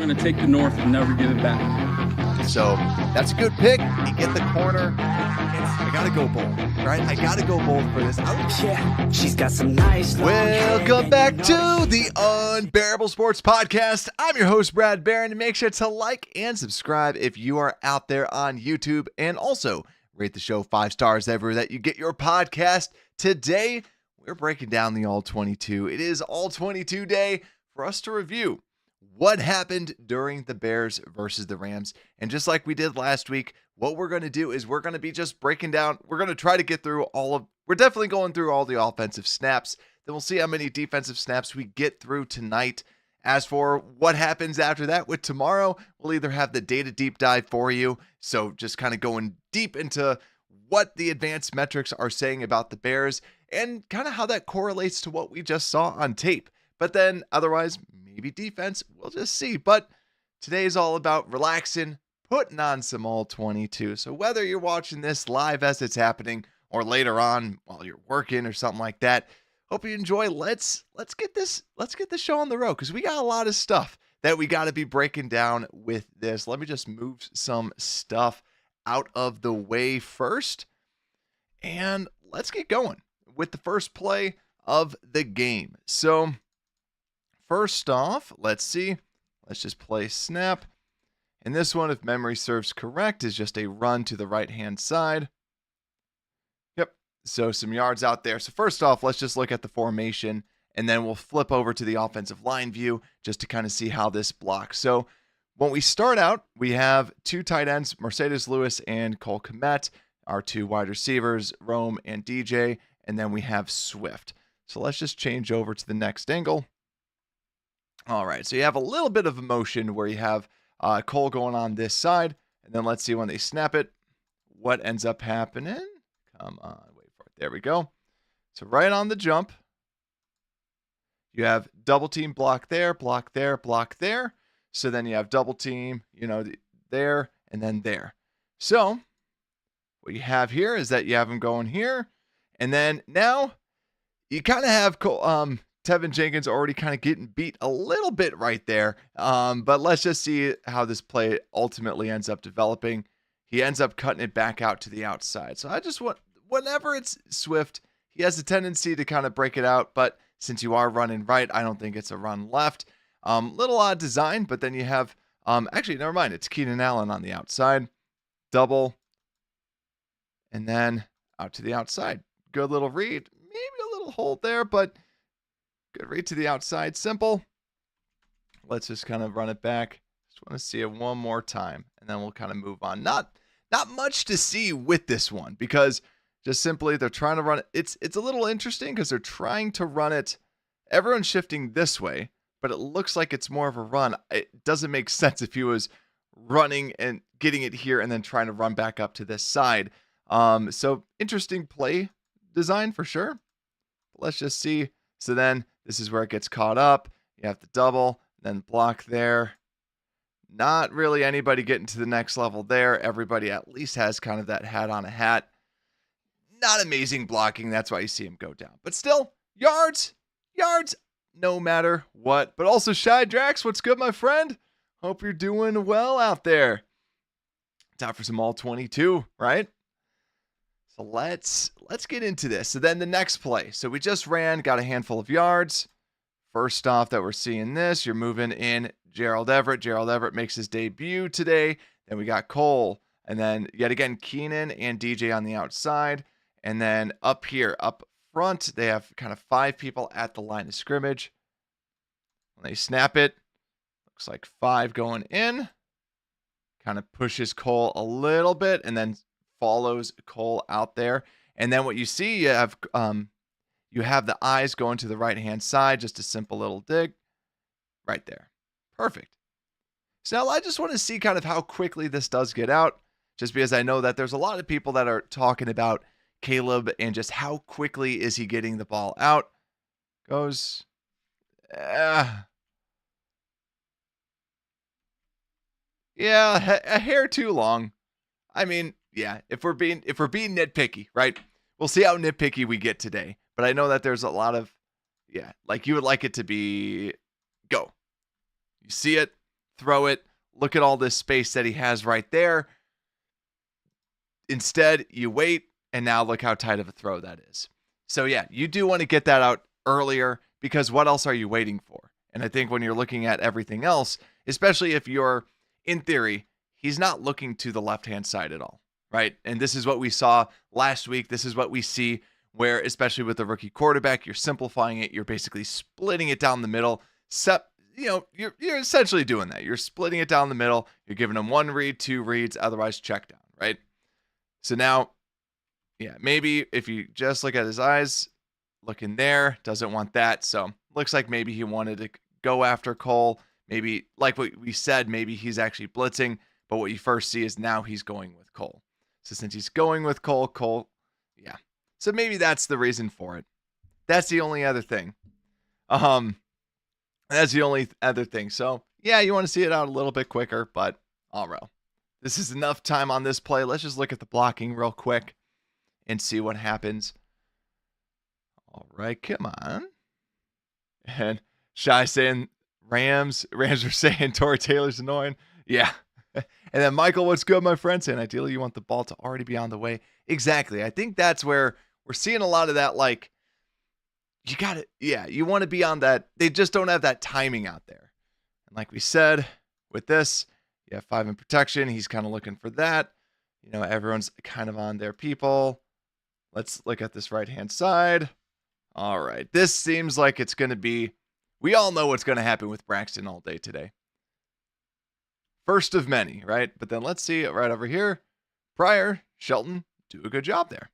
going to take the North and never give it back. So that's a good pick. You get the corner. I got to go bold, right? I got to go bold for this. Yeah, she's got some nice. Welcome back to the Unbearable Sports Podcast. I'm your host, Brad Barron. Make sure to like and subscribe if you are out there on YouTube. And also rate the show 5 stars everywhere that you get your podcast. Today, we're breaking down the All-22. It is All-22 day for us to review what happened during the Bears versus the Rams. And just like we did last week, what we're going to do is we're going to be just breaking down. We're going to try to get through we're definitely going through all the offensive snaps. Then we'll see how many defensive snaps we get through tonight. As for what happens after that with tomorrow, we'll either have the data deep dive for you. So just kind of going deep into what the advanced metrics are saying about the Bears and kind of how that correlates to what we just saw on tape. But then otherwise, maybe defense, we'll just see. But today is all about relaxing, putting on some All-22. So whether you're watching this live as it's happening or later on while you're working or something like that, hope you enjoy. Let's get this show on the road because we got a lot of stuff that we got to be breaking down with this. Let me just move some stuff out of the way first. And let's get going with the first play of the game. So first off, let's see. Let's just play snap. And this one, if memory serves correct, is just a run to the right-hand side. Yep. So some yards out there. So first off, let's just look at the formation, and then we'll flip over to the offensive line view just to kind of see how this blocks. So when we start out, we have 2 tight ends, Mercedes Lewis and Cole Kmet, our 2 wide receivers, Rome and DJ, and then we have Swift. So let's just change over to the next angle. All right, so you have a little bit of a motion where you have Cole going on this side, and then let's see when they snap it, what ends up happening. Come on, wait for it. There we go. So right on the jump, you have double team block there, block there, block there. So then you have double team, there and then there. So what you have here is that you have them going here, and then now you kind of have Cole, Tevin Jenkins already kind of getting beat a little bit right there. But let's just see how this play ultimately ends up developing. He ends up cutting it back out to the outside. So I just want, whenever it's Swift, he has a tendency to kind of break it out. But since you are running right, I don't think it's a run left. Little odd design, but then you have, actually, never mind. It's Keenan Allen on the outside. Double. And then out to the outside. Good little read. Maybe a little hold there, but good read to the outside. Simple. Let's just kind of run it back. Just want to see it one more time, and then we'll kind of move on. Not much to see with this one because just simply they're trying to run it. It's a little interesting because they're trying to run it. Everyone's shifting this way, but it looks like it's more of a run. It doesn't make sense if he was running and getting it here and then trying to run back up to this side. So interesting play design for sure. Let's just see. So then this is where it gets caught up. You have the double, then block there. Not really anybody getting to the next level there. Everybody at least has kind of that hat on a hat. Not amazing blocking. That's why you see him go down. But still, yards, no matter what. But also, Shy Drax, what's good, my friend? Hope you're doing well out there. Time for some All-22, right? So let's get into this. So then the next play. So we just ran, got a handful of yards. First off that we're seeing this, you're moving in Gerald Everett. Gerald Everett makes his debut today. Then we got Cole. And then yet again, Keenan and DJ on the outside. And then up here, up front, they have kind of 5 people at the line of scrimmage. When they snap it, looks like 5 going in. Kind of pushes Cole a little bit and then follows Cole out there. And then what you see, you have the eyes going to the right-hand side, just a simple little dig right there. Perfect. So now I just want to see kind of how quickly this does get out, just because I know that there's a lot of people that are talking about Caleb and just how quickly is he getting the ball out. Goes, yeah, a hair too long. I mean, yeah, if we're being nitpicky, right? We'll see how nitpicky we get today. But I know that there's a lot of, like you would like it to be go. You see it, throw it. Look at all this space that he has right there. Instead, you wait, and now look how tight of a throw that is. So yeah, you do want to get that out earlier, because what else are you waiting for? And I think when you're looking at everything else, especially if you're, in theory, he's not looking to the left-hand side at all, right? And this is what we saw last week. This is what we see where, especially with the rookie quarterback, you're simplifying it. You're basically splitting it down the middle. You're essentially doing that. You're splitting it down the middle. You're giving him 1 read, 2 reads, otherwise check down, right? So now, yeah, maybe if you just look at his eyes, looking there, doesn't want that. So looks like maybe he wanted to go after Cole. Maybe, like what we said, maybe he's actually blitzing, but what you first see is now he's going with Cole. So since he's going with Cole, yeah. So maybe that's the reason for it. That's the only other thing. That's the only other thing. So yeah, you want to see it out a little bit quicker, but all right. This is enough time on this play. Let's just look at the blocking real quick and see what happens. All right, come on. And Shy saying Rams are saying Torrey Taylor's annoying. Yeah. And then Michael, what's good, my friend? Saying ideally you want the ball to already be on the way. Exactly. I think that's where we're seeing a lot of that. Like, you got it. Yeah, you want to be on that. They just don't have that timing out there. And like we said, with this, you have 5 in protection. He's kind of looking for that. You know, everyone's kind of on their people. Let's look at this right-hand side. All right. This seems like it's going to be, we all know what's going to happen with Braxton all day today. First of many, right? But then let's see it right over here. Pryor, Shelton, do a good job there.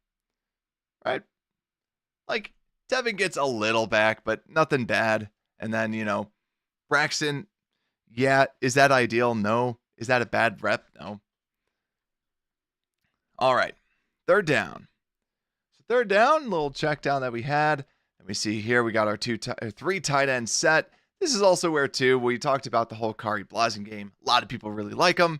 Right? Like, Tevin gets a little back, but nothing bad. And then, you know, Braxton, yeah, is that ideal? No. Is that a bad rep? No. All right. 3rd down. So 3rd down, little check down that we had. And we see here we got our 3 tight end set. This is also where, too, we talked about the whole Kari Blasen game. A lot of people really like him.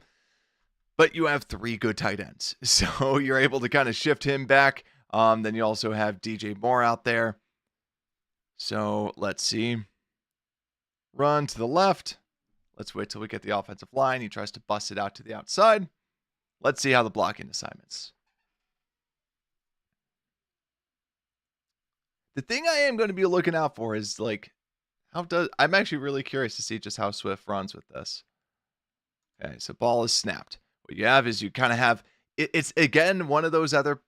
But you have 3 good tight ends. So you're able to kind of shift him back. Then you also have DJ Moore out there. So let's see. Run to the left. Let's wait till we get the offensive line. He tries to bust it out to the outside. Let's see how the blocking assignments. The thing I am going to be looking out for is, like, I'm actually really curious to see just how Swift runs with this. Okay, so ball is snapped. What you have is you kind of have, it's again one of those other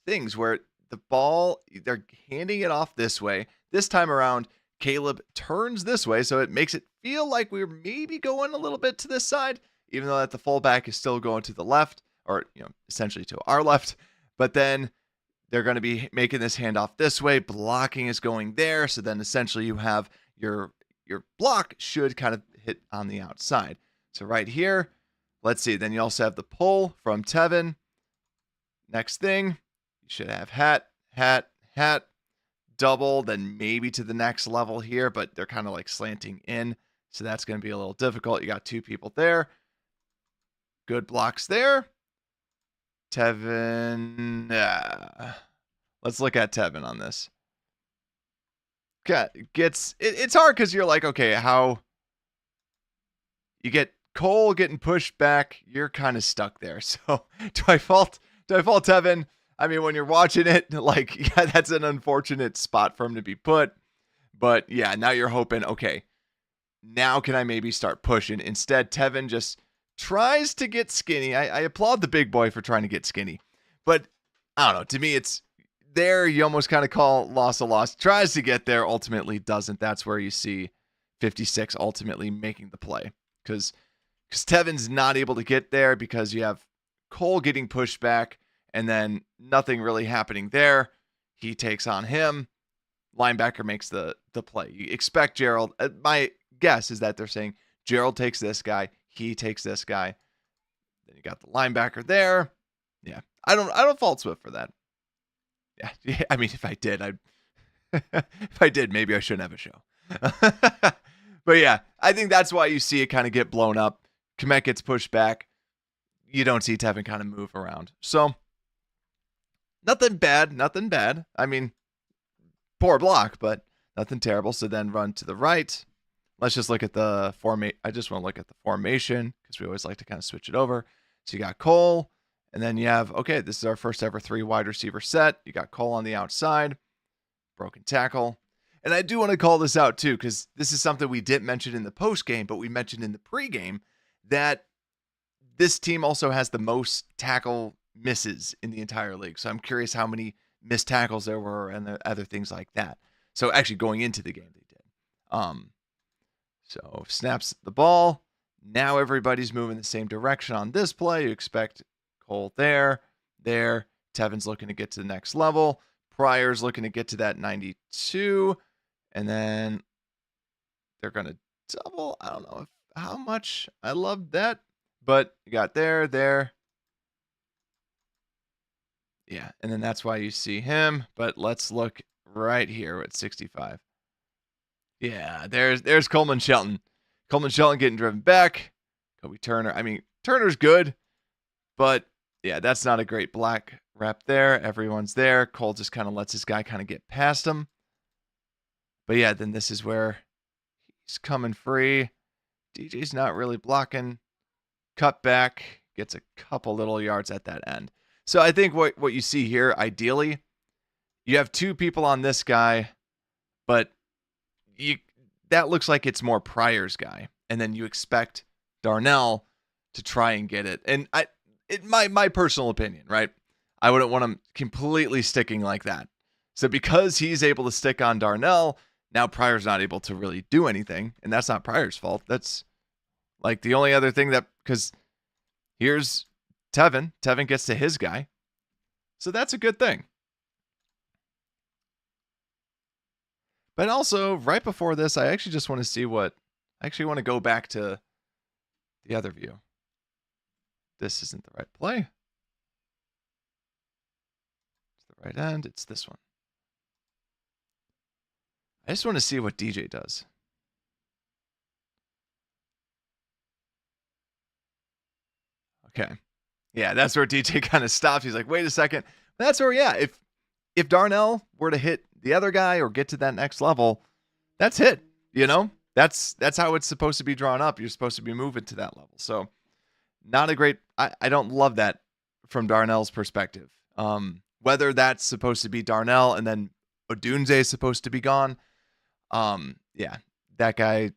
things where the ball, they're handing it off this way. This time around, Caleb turns this way, so it makes it feel like we're maybe going a little bit to this side, even though that the fullback is still going to the left, or, you know, essentially to our left. But then they're going to be making this handoff this way. Blocking is going there, so then essentially you have your block should kind of hit on the outside. So right here, let's see. Then you also have the pull from Tevin. Next thing, you should have hat, double, then maybe to the next level here, but they're kind of like slanting in. So that's going to be a little difficult. You got 2 people there. Good blocks there. Tevin. Let's look at Tevin on this. It's hard because you're like, okay, how you get Cole getting pushed back, you're kind of stuck there. So do I fault Tevin? I mean, when you're watching it, like, yeah, that's an unfortunate spot for him to be put. But yeah, now you're hoping, okay, now can I maybe start pushing? Instead, Tevin just tries to get skinny. I applaud the big boy for trying to get skinny. But I don't know. To me, it's there. You almost kind of call loss a loss. Tries to get there, ultimately doesn't. That's where you see 56 ultimately making the play. Because Tevin's not able to get there because you have Cole getting pushed back and then nothing really happening there. He takes on him. Linebacker makes the play. You expect Gerald. My guess is that they're saying Gerald takes this guy. He takes this guy. Then you got the linebacker there. Yeah. I don't fault Swift for that. Yeah. I mean, if I did, maybe I shouldn't have a show. But yeah, I think that's why you see it kind of get blown up. Kmet gets pushed back. You don't see Tevin kind of move around. So nothing bad. I mean, poor block, but nothing terrible. So then run to the right. let's just look at the formation. I just want to look at the formation because we always like to kind of switch it over. So you got Cole, and then you have, okay, this is our first ever 3 wide receiver set. You got Cole on the outside, broken tackle. And I do want to call this out too, because this is something we didn't mention in the post game, but we mentioned in the pregame that this team also has the most tackle misses in the entire league. So I'm curious how many missed tackles there were and the other things like that. So actually going into the game, they did. So snaps the ball. Now everybody's moving the same direction on this play. You expect Cole there. Tevin's looking to get to the next level. Pryor's looking to get to that 92. And then they're going to double. I don't know how much I love that. But you got there. Yeah, and then that's why you see him. But let's look right here at 65. Yeah, there's Coleman Shelton. Coleman Shelton getting driven back. Kobe Turner. I mean, Turner's good, but yeah, that's not a great black rep there. Everyone's there. Cole just kind of lets his guy kind of get past him. But yeah, then this is where he's coming free. DJ's not really blocking. Cut back. Gets a couple little yards at that end. So I think what you see here, ideally, you have 2 people on this guy, but that looks like it's more Pryor's guy. And then you expect Darnell to try and get it. And my personal opinion, right? I wouldn't want him completely sticking like that. So because he's able to stick on Darnell, now Pryor's not able to really do anything. And that's not Pryor's fault. That's like the only other thing that, because here's Tevin. Tevin gets to his guy. So that's a good thing. But also, right before this, I actually just want to see I actually want to go back to the other view. This isn't the right play. It's the right end. It's this one. I just want to see what DJ does. Okay. Yeah, that's where DJ kind of stops. He's like, wait a second. That's where, yeah, if Darnell were to hit the other guy or get to that next level, that's hit, you know? That's how it's supposed to be drawn up. You're supposed to be moving to that level. So not a great, I don't love that from Darnell's perspective. Whether that's supposed to be Darnell and then Odunze is supposed to be gone. Yeah, that guy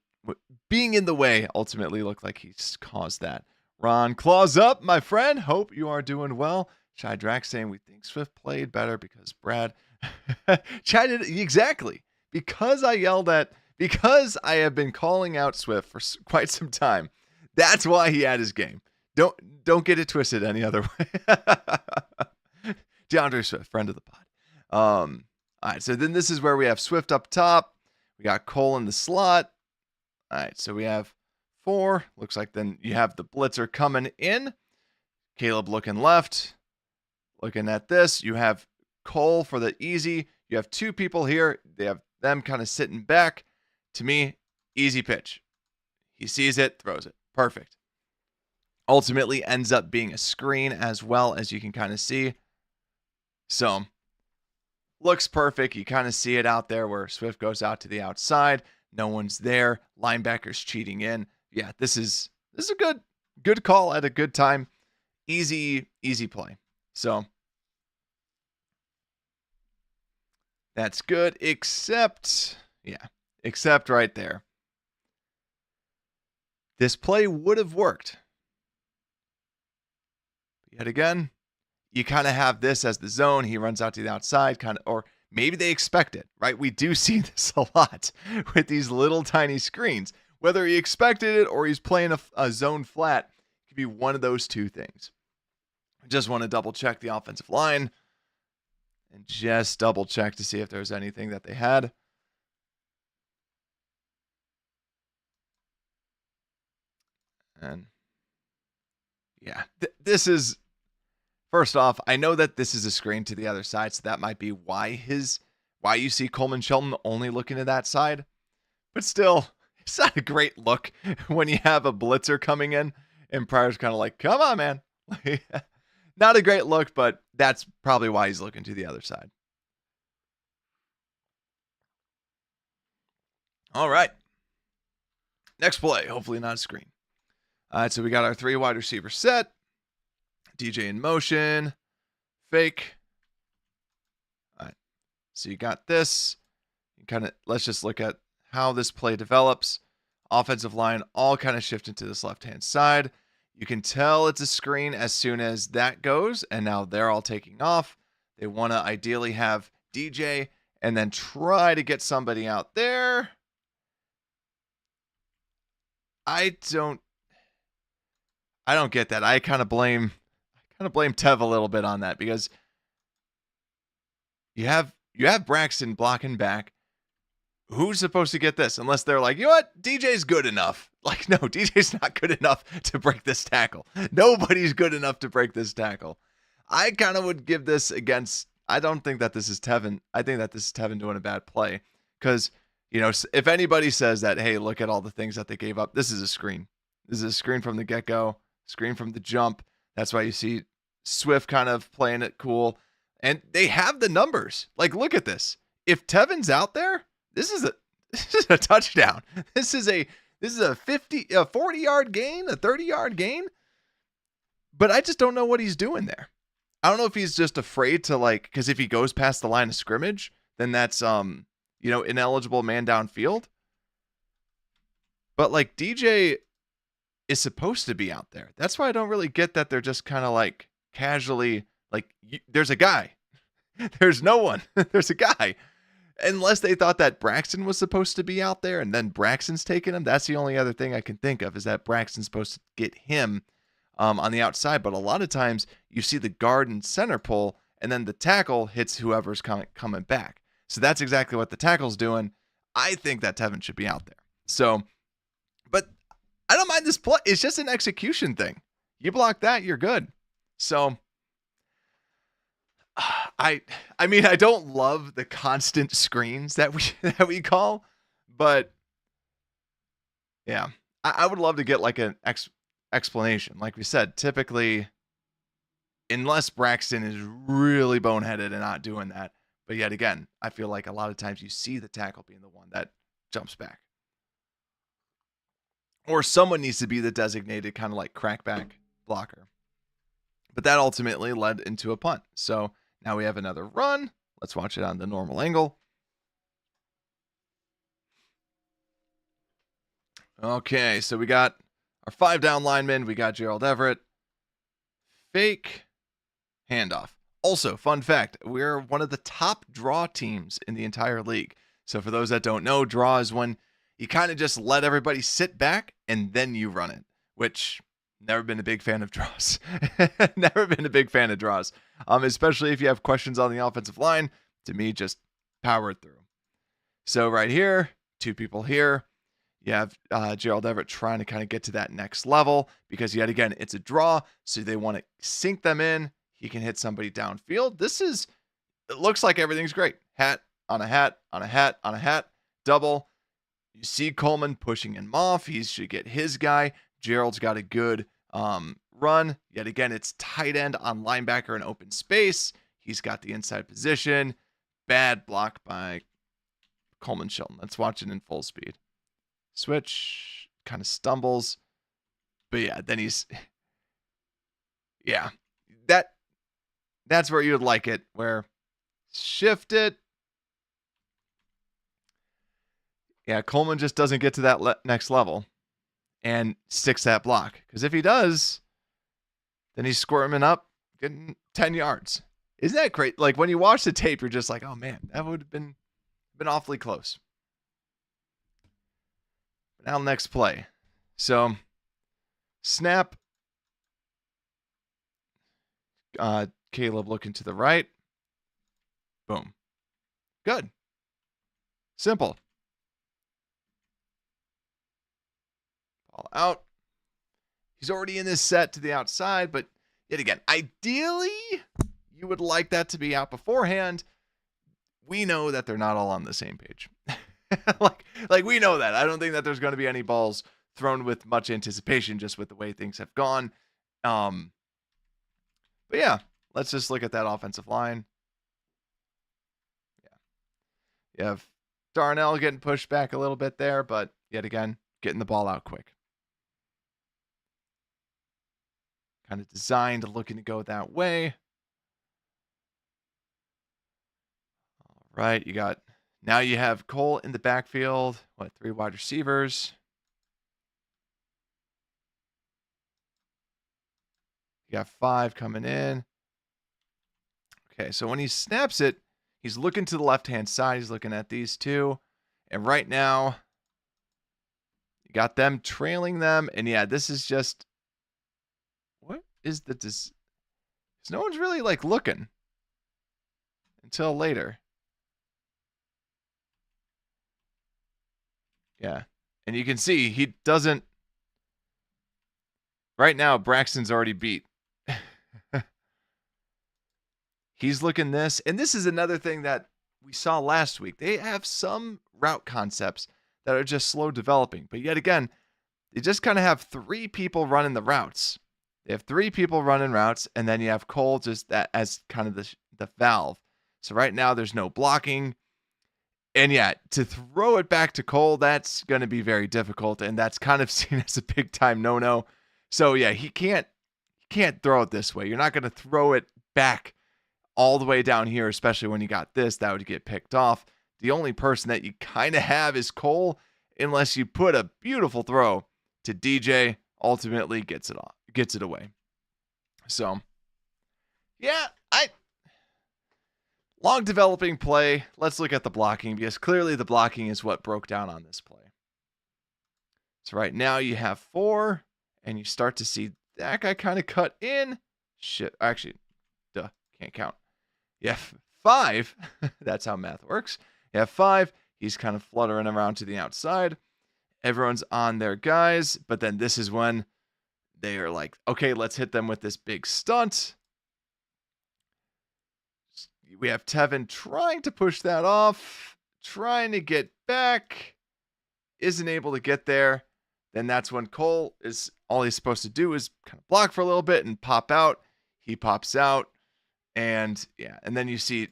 being in the way ultimately looked like he's caused that. Ron, claws up, my friend. Hope you are doing well. Chai Drax saying we think Swift played better because Brad. Chai did exactly. Because I have been calling out Swift for quite some time. That's why he had his game. Don't get it twisted any other way. DeAndre Swift, friend of the pod. All right, so then this is where we have Swift up top. We got Cole in the slot. All right, so we have 4. Looks like then you have the blitzer coming in. Caleb looking left. Looking at this, you have Cole for the easy. You have 2 people here. They have them kind of sitting back. To me, easy pitch. He sees it, throws it. Perfect. Ultimately ends up being a screen as well, as you can kind of see. So, looks perfect. You kind of see it out there where Swift goes out to the outside. No one's there. Linebackers cheating in. Yeah, this is a good call at a good time. Easy play. So that's good, except right there. This play would have worked. Yet again, you kind of have this as the zone. He runs out to the outside, or maybe they expect it, right? We do see this a lot with these little tiny screens. Whether he expected it or he's playing a zone flat, it could be one of those 2 things. I just want to double check the offensive line and just double check to see if there's anything that they had. And yeah, this is, first off, I know that this is a screen to the other side, so that might be why you see Coleman Shelton only looking to that side. But still, it's not a great look when you have a blitzer coming in and Pryor's kind of like, come on, man. Not a great look, but that's probably why he's looking to the other side. All right. Next play, hopefully not a screen. All right, so we got our 3 wide receiver set. DJ in motion. Fake. All right, so you got this. Let's just look at how this play develops. Offensive line all kind of shifting to this left-hand side. You can tell it's a screen as soon as that goes, and now they're all taking off. They want to ideally have DJ and then try to get somebody out there. I don't get that. I kind of blame Tev a little bit on that, because you have Braxton blocking back. Who's supposed to get this? Unless they're like, you know what? DJ's good enough. Like, no, DJ's not good enough to break this tackle. Nobody's good enough to break this tackle. I kind of would give this against, I don't think that this is Tevin. I think that this is Tevin doing a bad play. Because, you know, if anybody says that, hey, look at all the things that they gave up, this is a screen. This is a screen from the get-go, screen from the jump. That's why you see Swift kind of playing it cool. And they have the numbers. Like, look at this. If Tevin's out there, this is a touchdown. This is a 40-yard gain, a 30-yard gain. But I just don't know what he's doing there. I don't know if he's just afraid to, like, because if he goes past the line of scrimmage, then that's ineligible man downfield. But like, DJ is supposed to be out there. That's why I don't really get that they're just kind of like casually like, there's a guy. There's no one. There's a guy. Unless they thought that Braxton was supposed to be out there and then Braxton's taking him. That's the only other thing I can think of, is that Braxton's supposed to get him on the outside. But a lot of times you see the guard and center pull, and then the tackle hits whoever's coming back. So that's exactly what the tackle's doing. I think that Tevin should be out there. So, but I don't mind this play. It's just an execution thing. You block that, you're good. So I mean, I don't love the constant screens that we call, but yeah, I would love to get like an explanation. Like we said, typically, unless Braxton is really boneheaded and not doing that, but yet again, I feel like a lot of times you see the tackle being the one that jumps back, or someone needs to be the designated kind of like crackback blocker. But that ultimately led into a punt. So now we have another run. Let's watch it on the normal angle. Okay, so we got our 5 down linemen. We got Gerald Everett. Fake handoff. Also, fun fact, we're one of the top draw teams in the entire league. So for those that don't know, draw is when you kind of just let everybody sit back and then you run it, which never been a big fan of draws. Never been a big fan of draws. Especially if you have questions on the offensive line. To me, just power it through. So right here, 2 people here. You have Gerald Everett trying to kind of get to that next level, because yet again, it's a draw. So they want to sink them in. He can hit somebody downfield. It looks like everything's great. Hat on a hat, on a hat, on a hat, double. You see Coleman pushing him off. He should get his guy. Gerald's got a good run. Yet again, it's tight end on linebacker in open space. He's got the inside position. Bad block by Coleman Shelton. Let's watch it in full speed. Switch, kind of stumbles. But yeah, then that's where you would like it, where shift it. Yeah, Coleman just doesn't get to that next level and sticks that block. Because if he does, then he's squirming up, getting 10 yards. Isn't that great? Like, when you watch the tape, you're just like, oh man, that would have been awfully close. But now next play. So, snap. Caleb looking to the right. Boom. Good. Simple. Ball out. He's already in this set to the outside, but yet again, ideally, you would like that to be out beforehand. We know that they're not all on the same page. like we know that. I don't think that there's going to be any balls thrown with much anticipation, just with the way things have gone. But yeah, let's just look at that offensive line. Yeah. You have Darnell getting pushed back a little bit there, but yet again, getting the ball out quick. Kind of designed, looking to go that way. All right, now you have Cole in the backfield. 3 wide receivers. You got 5 coming in. Okay, so when he snaps it, he's looking to the left-hand side. He's looking at these two. And right now, you got them trailing them. And yeah, this is just, what is the, no one's really like looking until later. Yeah. And you can see he doesn't, right now, Braxton's already beat. He's looking this. And this is another thing that we saw last week. They have some route concepts that are just slow developing. But yet again, they just kind of have 3 people running the routes. They have 3 people running routes, and then you have Cole just that as kind of the valve. So right now there's no blocking. And yeah, to throw it back to Cole, that's going to be very difficult, and that's kind of seen as a big time no-no. So yeah, he can't throw it this way. You're not going to throw it back all the way down here, especially when you got this. That would get picked off. The only person that you kind of have is Cole, unless you put a beautiful throw to DJ, ultimately gets it away. So, yeah, long developing play. Let's look at the blocking, because clearly the blocking is what broke down on this play. So right now you have 4, and you start to see that guy kind of cut in. Shit, actually, can't count. You have 5. That's how math works. You have 5. He's kind of fluttering around to the outside. Everyone's on their guys, but then this is when they are like, okay, let's hit them with this big stunt. We have Tevin trying to push that off, trying to get back, isn't able to get there. Then that's when Cole is, all he's supposed to do is kind of block for a little bit and pop out. He pops out, and yeah, and then you see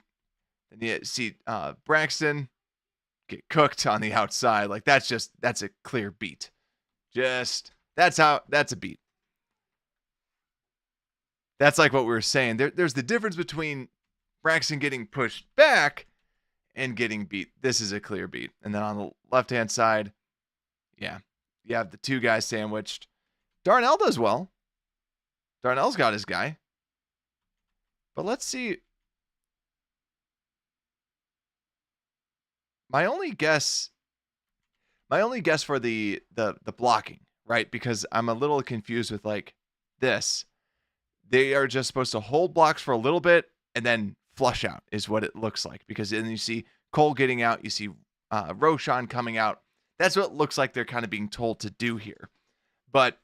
Braxton get cooked on the outside. Like that's a clear beat. That's a beat. That's like what we were saying. There's the difference between Braxton getting pushed back and getting beat. This is a clear beat. And then on the left-hand side, yeah, you have the 2 guys sandwiched. Darnell does well. Darnell's got his guy. But let's see. My only guess for the blocking, right? Because I'm a little confused with like this. They are just supposed to hold blocks for a little bit and then flush out is what it looks like. Because then you see Cole getting out, you see Roshan coming out. That's what it looks like they're kind of being told to do here. But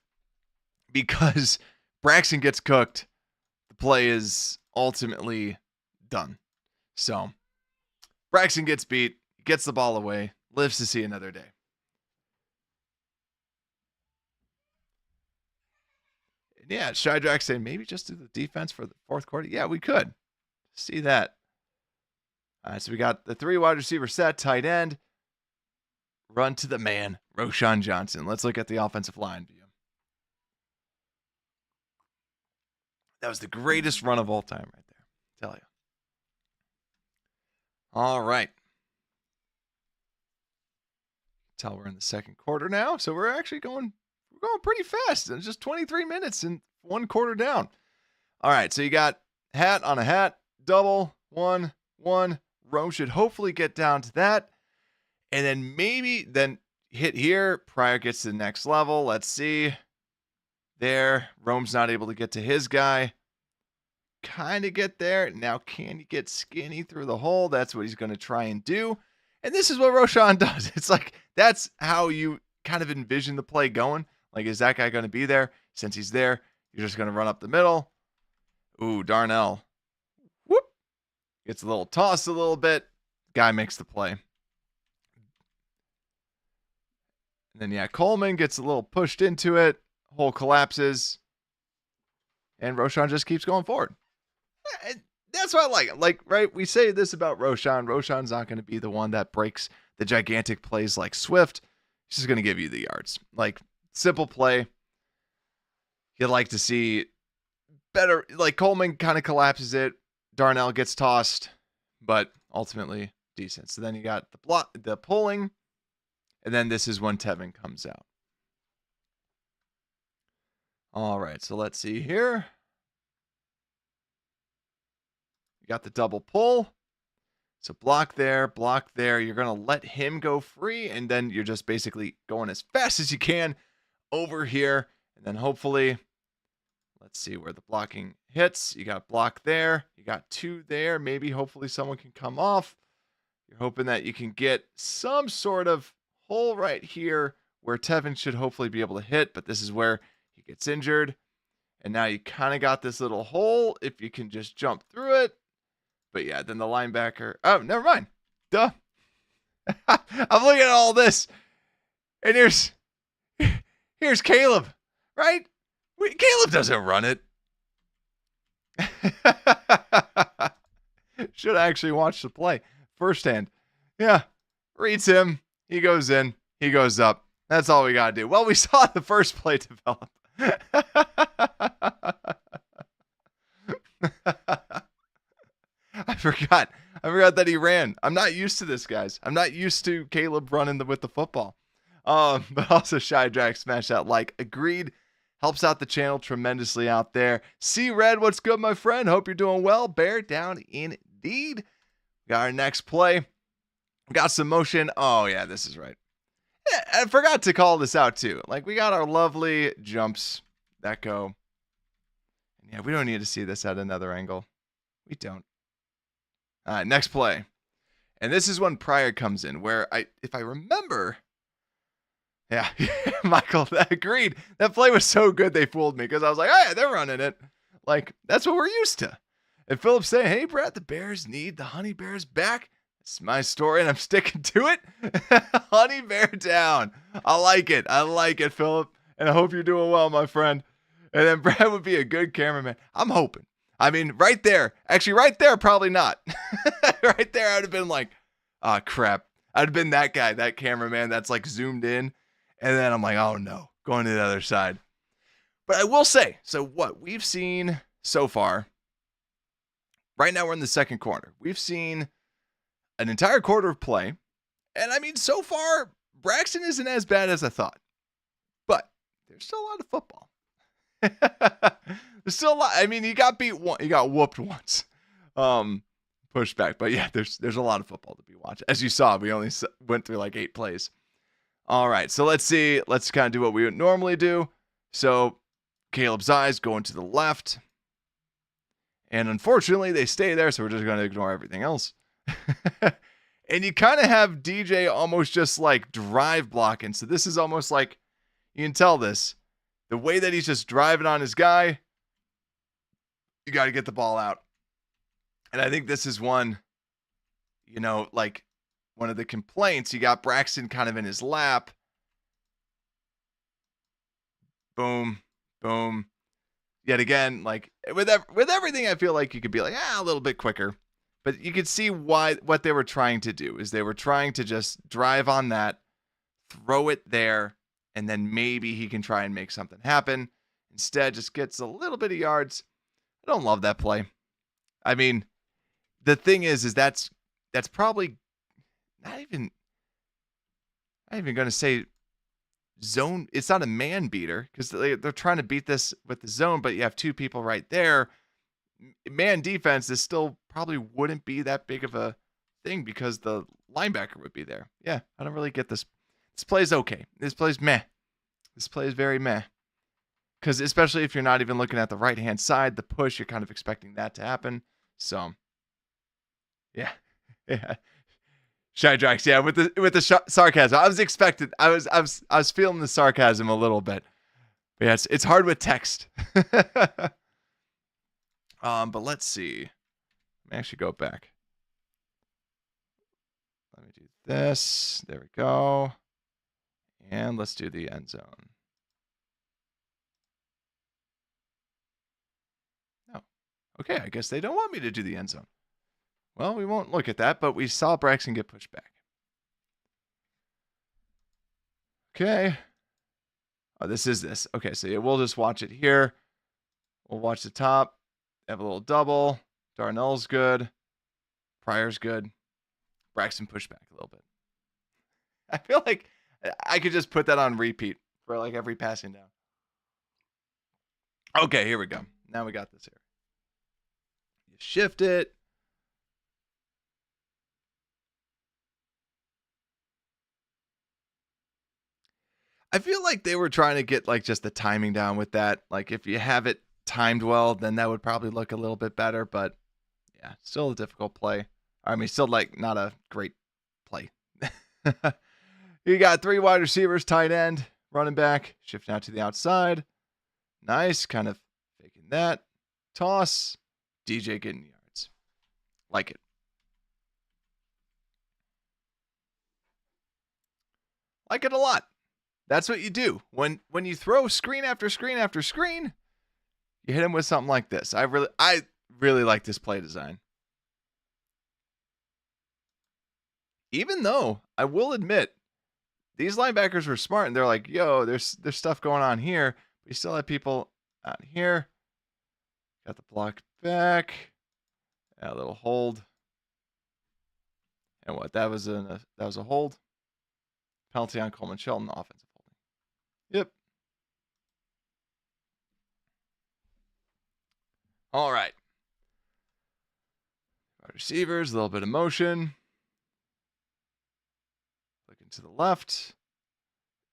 because Braxton gets cooked, the play is ultimately done. So Braxton gets beat, gets the ball away, lives to see another day. And yeah, Shidrack saying maybe just do the defense for the 4th quarter. Yeah, we could see that. All right, so we got the 3 wide receiver set, tight end, run to the man, Roshan Johnson. Let's look at the offensive line view. That was the greatest run of all time right there. Tell you. All right. Tell we're in the 2nd quarter now, so we're actually going pretty fast. It's just 23 minutes and 1 quarter down. All right, so you got hat on a hat, double, 1, 1. Rome should hopefully get down to that. And then maybe hit here. Pryor gets to the next level. Let's see. There. Rome's not able to get to his guy. Kind of get there. Now, can you get skinny through the hole? That's what he's going to try and do. And this is what Roshan does. It's like, that's how you kind of envision the play going. Like, is that guy going to be there? Since he's there, you're just going to run up the middle. Ooh, Darnell. Whoop. Gets a little tossed a little bit. Guy makes the play. And then, yeah, Coleman gets a little pushed into it. Hole collapses. And Roshan just keeps going forward. That's what I like. Like, right, we say this about Roshan. Roshan's not going to be the one that breaks the gigantic plays like Swift. He's just going to give you the yards. Like, simple play. You'd like to see better. Like, Coleman kind of collapses it. Darnell gets tossed, but ultimately decent. So then you got the pulling, and then this is when Tevin comes out. All right, so let's see here. You got the double pull. So block there. You're going to let him go free, and then you're just basically going as fast as you can over here. And then hopefully, let's see where the blocking hits. You got block there. You got 2 there. Maybe hopefully someone can come off. You're hoping that you can get some sort of hole right here where Tevin should hopefully be able to hit, but this is where he gets injured. And now you kind of got this little hole if you can just jump through it. But yeah, then the linebacker. Oh, never mind. Duh. I'm looking at all this. And here's Caleb, right? Caleb doesn't run it. Should actually watch the play firsthand. Yeah. Reads him. He goes in. He goes up. That's all we got to do. Well, we saw the first play develop. I forgot that he ran. I'm not used to this, guys. I'm not used to Caleb running with the football. But also Shy Drag smash that like. Agreed. Helps out the channel tremendously out there. C Red, what's good, my friend? Hope you're doing well. Bear down indeed. Got our next play. Got some motion. Oh yeah, this is right. Yeah, I forgot to call this out too. Like, we got our lovely jumps that go. Yeah, we don't need to see this at another angle. We don't. All right, next play. And this is when Pryor comes in, where if I remember, yeah, Michael, agreed. That play was so good they fooled me because I was like, oh yeah, they're running it. Like, that's what we're used to. And Philip's saying, hey, Brad, the Bears need the Honey Bears back. It's my story, and I'm sticking to it. Honey Bear down. I like it, Philip. And I hope you're doing well, my friend. And then Brad would be a good cameraman. I'm hoping. I mean, right there. Actually, right there, probably not. Right there, I would have been like, oh, crap. I'd have been that guy, that cameraman that's like zoomed in. And then I'm like, oh, no. Going to the other side. But I will say, so what we've seen so far, right now we're in the second quarter. We've seen an entire quarter of play. And I mean, so far, Braxton isn't as bad as I thought. But there's still a lot of football. There's still a lot. I mean, he got whooped once. Pushed back. But yeah, there's a lot of football to be watched. As you saw, we only went through like 8 plays. All right, so let's see. Let's kind of do what we would normally do. So Caleb's eyes going to the left. And unfortunately, they stay there, so we're just going to ignore everything else. And you kind of have DJ almost just like drive blocking. So this is almost like, you can tell this. The way that he's just driving on his guy, you got to get the ball out. And I think this is one, like one of the complaints. You got Braxton kind of in his lap. Boom, boom. Yet again, like with everything, I feel like you could be like, a little bit quicker. But you could see what they were trying to do is they were trying to just drive on that, throw it there, and then maybe he can try and make something happen. Instead, just gets a little bit of yards. I don't love that play. I mean, the thing is that's probably not even going to say zone. It's not a man beater because they're trying to beat this with the zone, but you have 2 people right there. Man defense is still probably wouldn't be that big of a thing because the linebacker would be there. Yeah, I don't really get this. This play's okay. This play's meh. This play is very meh. Because especially if you're not even looking at the right-hand side, the push, you're kind of expecting that to happen. So, yeah. Shy Drax, yeah, with the sarcasm. I was feeling the sarcasm a little bit. But yeah, it's hard with text. But let's see. Let me actually go back. Let me do this. There we go. And let's do the end zone. No. Okay, I guess they don't want me to do the end zone. Well, we won't look at that, but we saw Braxton get pushed back. Okay. Oh, this is this. Okay, so yeah, we'll just watch it here. We'll watch the top. Have a little double. Darnell's good. Pryor's good. Braxton pushed back a little bit. I feel like I could just put that on repeat for like every passing down. Okay, here we go. Now we got this here. You shift it. I feel like they were trying to get like just the timing down with that. Like if you have it timed well, then that would probably look a little bit better. But yeah, still a difficult play. I mean, still like not a great play. You got 3 wide receivers, tight end, running back, shifting out to the outside. Nice, kind of faking that. Toss. DJ getting yards. Like it. Like it a lot. That's what you do. When you throw screen after screen after screen, you hit him with something like this. I really like this play design. Even though I will admit, these linebackers were smart and they're like, yo, there's stuff going on here. We still have people out here. Got the block back. A little hold. And what? That was a hold. Penalty on Coleman Shelton, offensive holding. Yep. All right. Wide receivers, a little bit of motion. Looking to the left.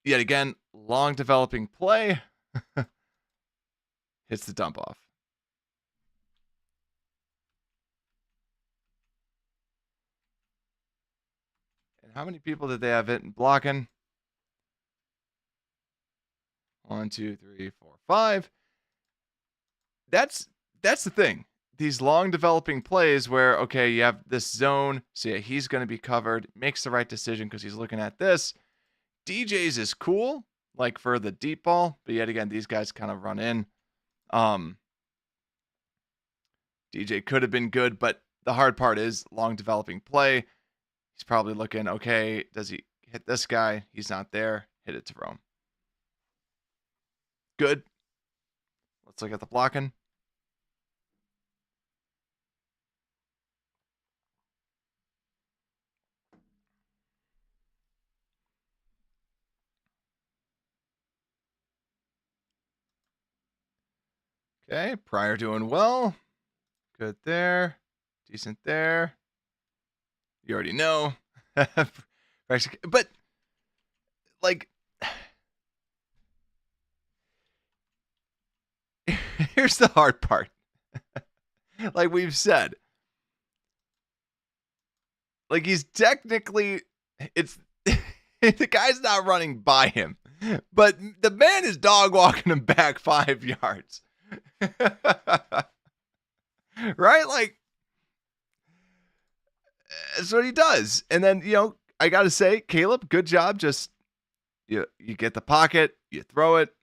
Yet again, long developing play. Hits the dump off. And how many people did they have hitting blocking? 1, 2, 3, 4, 5. That's the thing. These long developing plays where, okay, you have this zone. So yeah, he's going to be covered. Makes the right decision because he's looking at this. DJ's is cool, like for the deep ball. But yet again, these guys kind of run in. DJ could have been good, but the hard part is long developing play. He's probably looking, okay, does he hit this guy? He's not there. Hit it to Rome. Good. Let's look at the blocking. Okay, Pryor doing well. Good there. Decent there. You already know. But, like, here's the hard part. Like we've said. Like he's technically, the guy's not running by him. But the man is dog walking him back 5 yards. Right? Like, that's what he does. And then, I got to say, Caleb, good job. Just, you get the pocket, you throw it.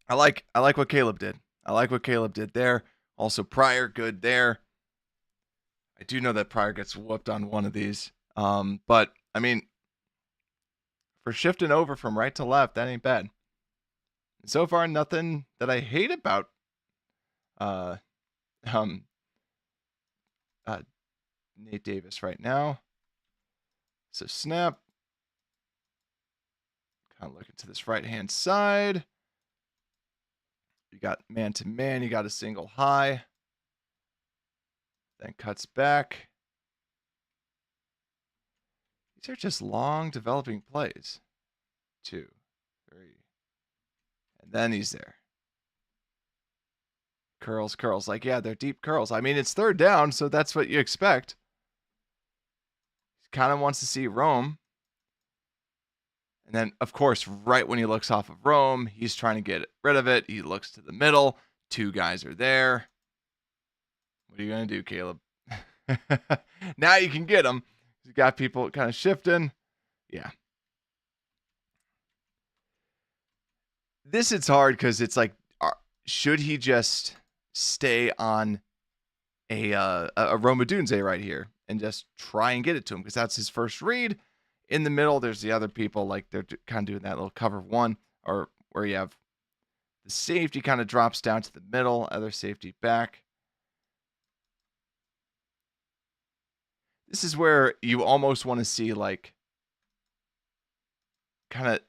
I like what Caleb did. I like what Caleb did there. Also, Pryor, good there. I do know that Pryor gets whooped on one of these. But, I mean, for shifting over from right to left, that ain't bad. So far, nothing that I hate about Nate Davis right now. So snap. Kind of looking to this right-hand side. You got man-to-man. You got a single high. Then cuts back. These are just long developing plays. 2, 3. And then he's there. Curls. Like, yeah, they're deep curls. I mean, it's third down, so that's what you expect. He kind of wants to see Rome. And then, of course, right when he looks off of Rome, he's trying to get rid of it. He looks to the middle. 2 guys are there. What are you going to do, Caleb? Now you can get him. You got people kind of shifting. Yeah. It's hard because it's like, should he just stay on a Rome Odunze right here and just try and get it to him? Because that's his first read. in the middle, there's the other people, like they're kind of doing that little cover one, or where you have the safety kind of drops down to the middle, other safety back. This is where you almost want to see, like, kind of,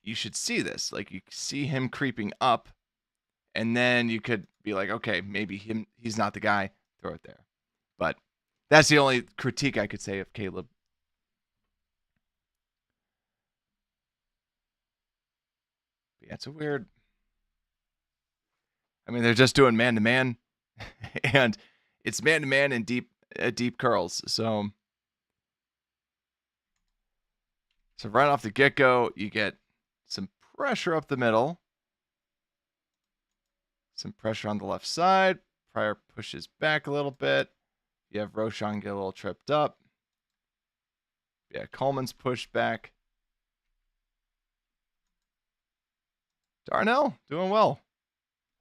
you should see this. Like, you see him creeping up, and then you could be like, okay, maybe he's not the guy, throw it there. But that's the only critique I could say of Caleb. But yeah, it's a weird. I mean, they're just doing man-to-man, and it's man-to-man and deep curls. So right off the get-go, you get some pressure up the middle, some pressure on the left side. Pryor pushes back a little bit. You have Roshan get a little tripped up. Yeah, Coleman's pushed back. Darnell doing well.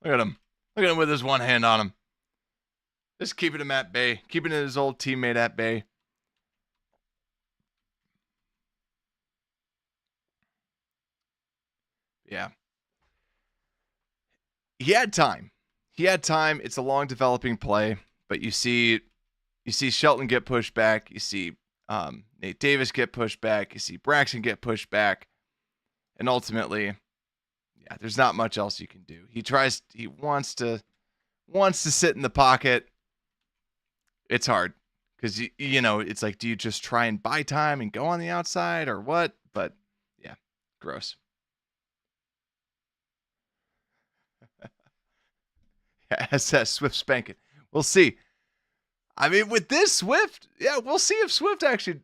Look at him. Look at him with his one hand on him. Just keeping him at bay. Keeping his old teammate at bay. Yeah. He had time. It's a long developing play, but you see Shelton get pushed back. You see Nate Davis get pushed back. You see Braxton get pushed back. And ultimately, yeah, there's not much else you can do. He wants to sit in the pocket. It's hard because you know, it's like, do you just try and buy time and go on the outside or what? But yeah, gross. SS Swift spanking. We'll see. I mean, with this Swift, yeah, we'll see if Swift actually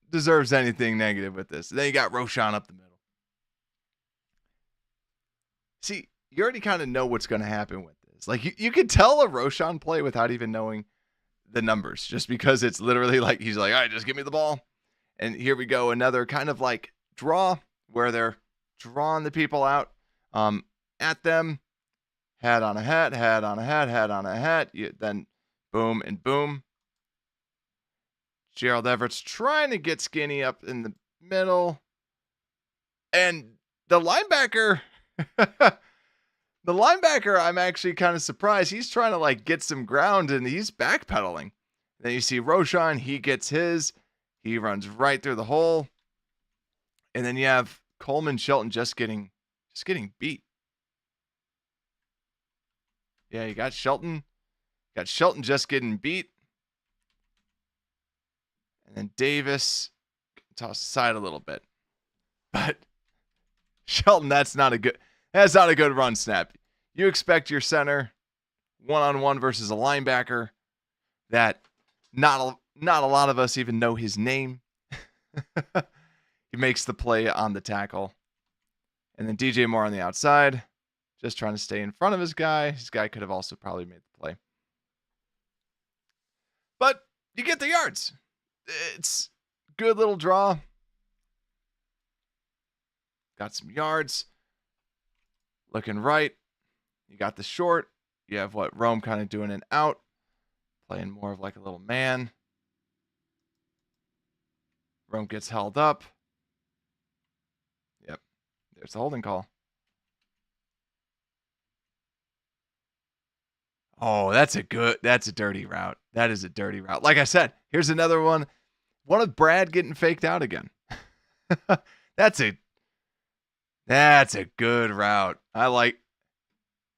deserves anything negative with this. Then you got Roshan up the middle. See, you already kind of know what's going to happen with this. Like, you could tell a Roshan play without even knowing the numbers, just because it's literally like, he's like, all right, just give me the ball. And here we go. Another kind of like draw where they're drawing the people out at them. Hat on a hat, hat on a hat, hat on a hat. Then boom and boom. Gerald Everett's trying to get Skinny up in the middle. And the linebacker, I'm actually kind of surprised. He's trying to like get some ground and he's backpedaling. Then you see Roshan, he gets his. He runs right through the hole. And then you have Coleman Shelton just getting beat. Yeah, you got Shelton. Got Shelton just getting beat. And then Davis tossed aside a little bit. But Shelton, that's not a good run snap. You expect your center one-on-one versus a linebacker that not a lot of us even know his name. He makes the play on the tackle. And then DJ Moore on the outside, just trying to stay in front of his guy. His guy could have also probably made the play. But you get the yards. It's good little draw. Got some yards. Looking right. You got the short. You have what Rome kind of doing an out. Playing more of like a little man. Rome gets held up. Yep. There's the holding call. Oh, that's a dirty route. That is a dirty route. Like I said, here's another one. One of Brad getting faked out again. That's a good route. Look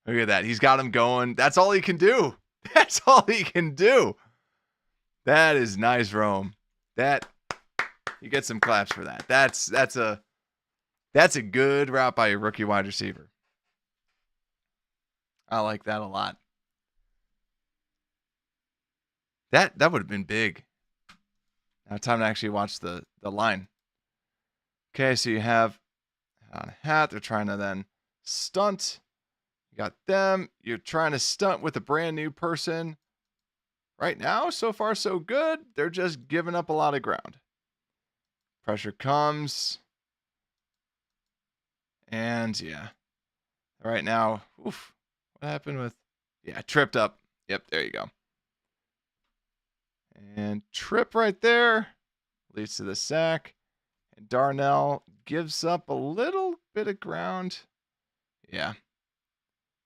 at that. He's got him going. That's all he can do. That is nice, Rome. You get some claps for that. That's a good route by a rookie wide receiver. I like that a lot. That would have been big. Now time to actually watch the line. Okay, so you have on a hat. They're trying to then stunt. You got them. You're trying to stunt with a brand new person. Right now, so far so good. They're just giving up a lot of ground. Pressure comes. And yeah. Right now, what happened with... Yeah, tripped up. Yep, there you go. And trip right there leads to the sack. And Darnell gives up a little bit of ground. Yeah.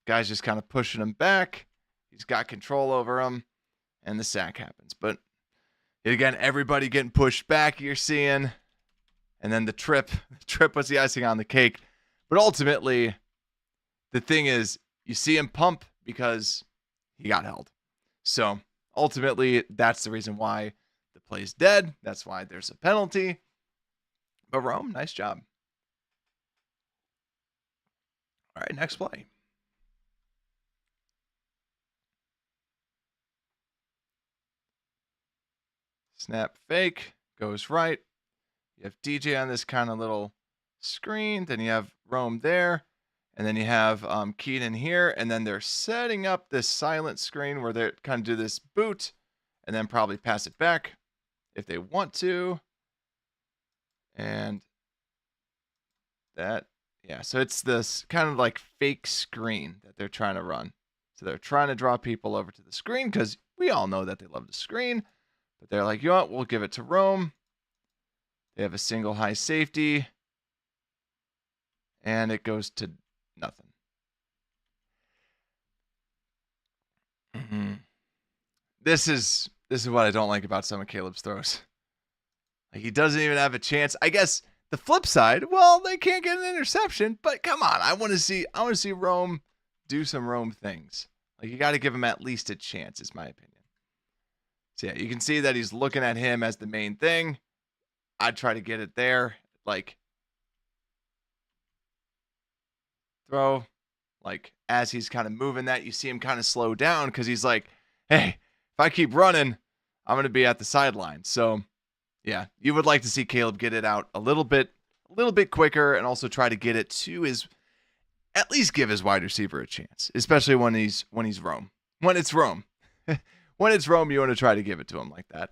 Guy's just kind of pushing him back. He's got control over him. And the sack happens. But again, everybody getting pushed back, you're seeing. And then the trip was the icing on the cake. But ultimately, the thing is, you see him pump because he got held. So ultimately, that's the reason why the play's dead. That's why there's a penalty. But Rome, nice job. All right, next play. Snap fake, goes right. You have DJ on this kind of little screen. Then you have Rome there. And then you have Keenan here. And then they're setting up this silent screen where they kind of do this boot and then probably pass it back if they want to. And that, yeah. So it's this kind of like fake screen that they're trying to run. So they're trying to draw people over to the screen because we all know that they love the screen. But they're like, you know what? We'll give it to Rome. They have a single high safety. And it goes to nothing. This is what I don't like about some of Caleb's throws. Like, he doesn't even have a chance. I guess the flip side, well, they can't get an interception, but come on, I want to see Rome do some Rome things. Like, you got to give him at least a chance, is my opinion. So yeah, you can see that he's looking at him as the main thing. I'd try to get it there, like throw, like as he's kind of moving that, you see him kind of slow down because he's like, hey, if I keep running, I'm going to be at the sideline. So yeah, you would like to see Caleb get it out a little bit quicker and also try to get it to at least give his wide receiver a chance, especially when he's Rome. When it's Rome. When it's Rome, you want to try to give it to him like that.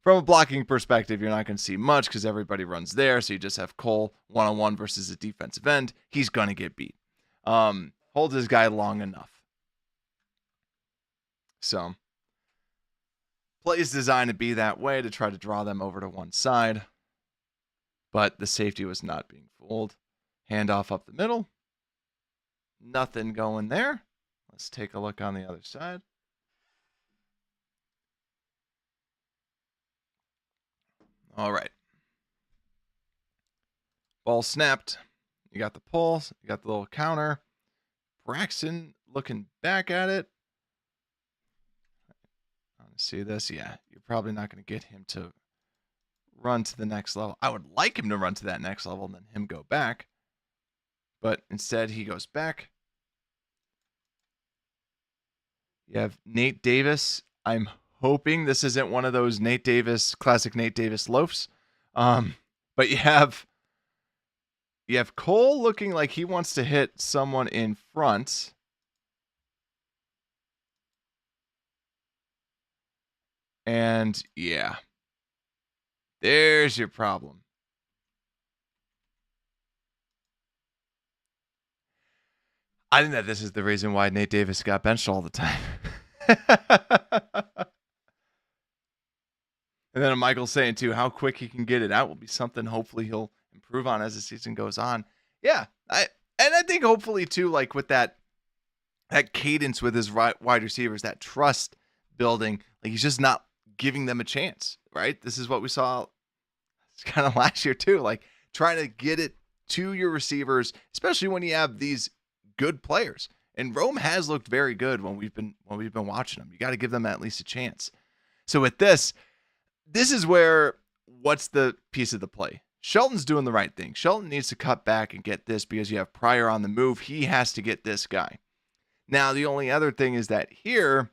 From a blocking perspective, you're not going to see much because everybody runs there. So you just have Cole one-on-one versus a defensive end. He's going to get beat. Hold his guy long enough. So play is designed to be that way, to try to draw them over to one side. But the safety was not being fooled. Handoff up the middle. Nothing going there. Let's take a look on the other side. All right. Ball snapped. You got the pull. You got the little counter. Braxton looking back at it. See this? Yeah, you're probably not going to get him to run to the next level. I would like him to run to that next level and then him go back. But instead, he goes back. You have Nate Davis. I'm hoping this isn't one of those classic Nate Davis loafs. But you have Cole looking like he wants to hit someone in front. And yeah, there's your problem. I think that this is the reason why Nate Davis got benched all the time. And then Michael's saying too, how quick he can get it out will be something hopefully he'll improve on as the season goes on. Yeah, I think hopefully too, like with that cadence with his wide receivers, that trust building, like he's just not giving them a chance, right? This is what we saw kind of last year too, like trying to get it to your receivers, especially when you have these good players. And Rome has looked very good when we've been watching them. You got to give them at least a chance. So with this is where, what's the piece of the play? Shelton's doing the right thing. Shelton needs to cut back and get this because you have Pryor on the move. He has to get this guy. Now, the only other thing is that here,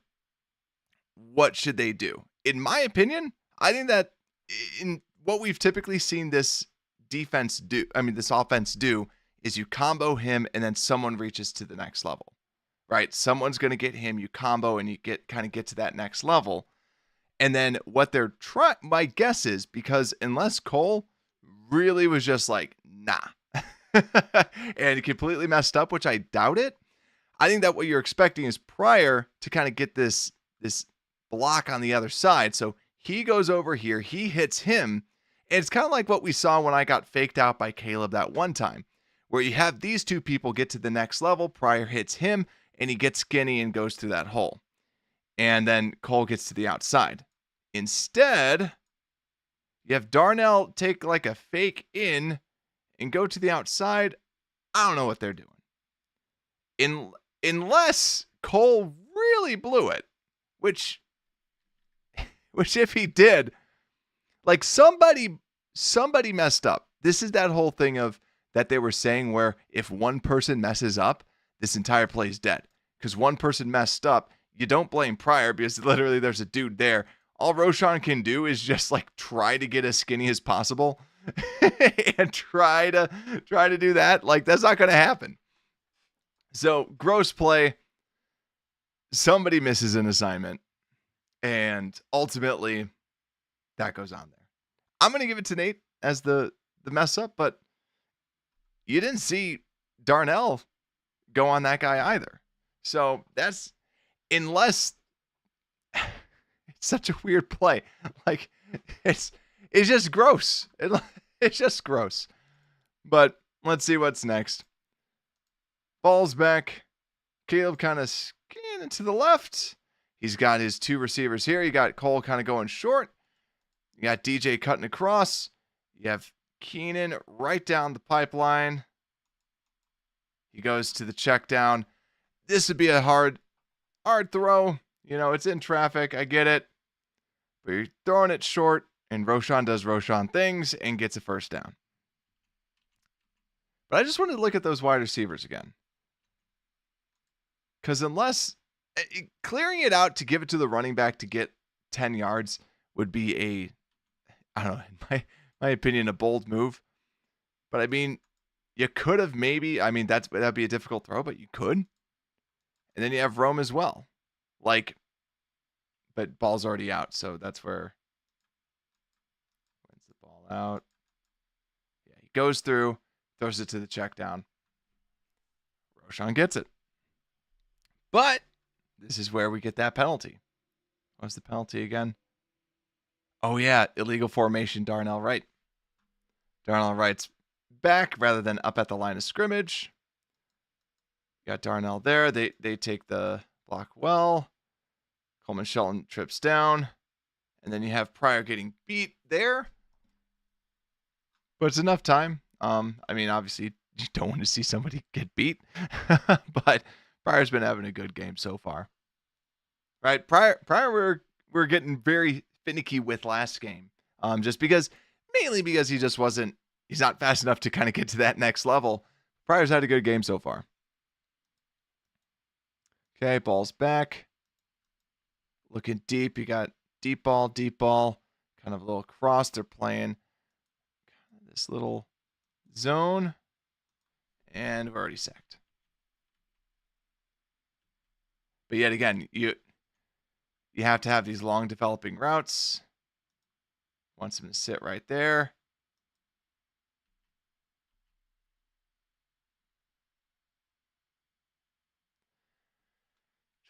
what should they do? In my opinion, I think that in what we've typically seen this offense do is you combo him and then someone reaches to the next level, right? Someone's going to get him, you combo and you get to that next level. And then what they're my guess is, because unless Cole really was just like, nah, and completely messed up, which I doubt it, I think that what you're expecting is Pryor to kind of get this block on the other side. So he goes over here, he hits him, It's kind of like what we saw when I got faked out by Caleb that one time, where you have these two people get to the next level. Pryor hits him, and he gets skinny and goes through that hole. And then Cole gets to the outside. Instead, you have Darnell take like a fake in and go to the outside. I don't know what they're doing. Unless Cole really blew it, which if he did, like somebody messed up. This is that whole thing of that they were saying where if one person messes up, this entire play is dead. Because one person messed up, you don't blame Pryor because literally there's a dude there. All Roshan can do is just like try to get as skinny as possible and try to do that. Like that's not going to happen. So gross play. Somebody misses an assignment, and ultimately that goes on there. I'm going to give it to Nate as the mess up, but you didn't see Darnell go on that guy either. So that's, unless it's such a weird play. Like it's just gross. It's just gross. But let's see what's next. Ball's back. Caleb kind of scanning to the left. He's got his two receivers here. You got Cole kind of going short. You got DJ cutting across. You have Keenan right down the pipeline. He goes to the check down. This would be a hard throw. You know, it's in traffic. I get it. But you're throwing it short, and Roshan does Roshan things and gets a first down. But I just wanted to look at those wide receivers again. Because unless clearing it out to give it to the running back to get 10 yards would be I don't know, in my opinion, a bold move. But I mean, you could have maybe, I mean, that'd be a difficult throw, but you could. And then you have Rome as well. Like, but ball's already out, so that's where wins the ball out. Yeah, he goes through, throws it to the check down. Roshan gets it. But this is where we get that penalty. What was the penalty again? Oh, yeah, illegal formation, Darnell Wright. Darnell Wright's back rather than up at the line of scrimmage. Got Darnell there. They take the block well. Coleman Shelton trips down. And then you have Pryor getting beat there. But it's enough time. I mean, obviously, you don't want to see somebody get beat. But Pryor's been having a good game so far. Right? Pryor we're getting very finicky with last game. Mainly because he's not fast enough to kind of get to that next level. Pryor's had a good game so far. Okay, ball's back. Looking deep. You got deep ball. Kind of a little cross. They're playing this little zone. And we've already sacked. But yet again, you have to have these long developing routes. Wants him to sit right there.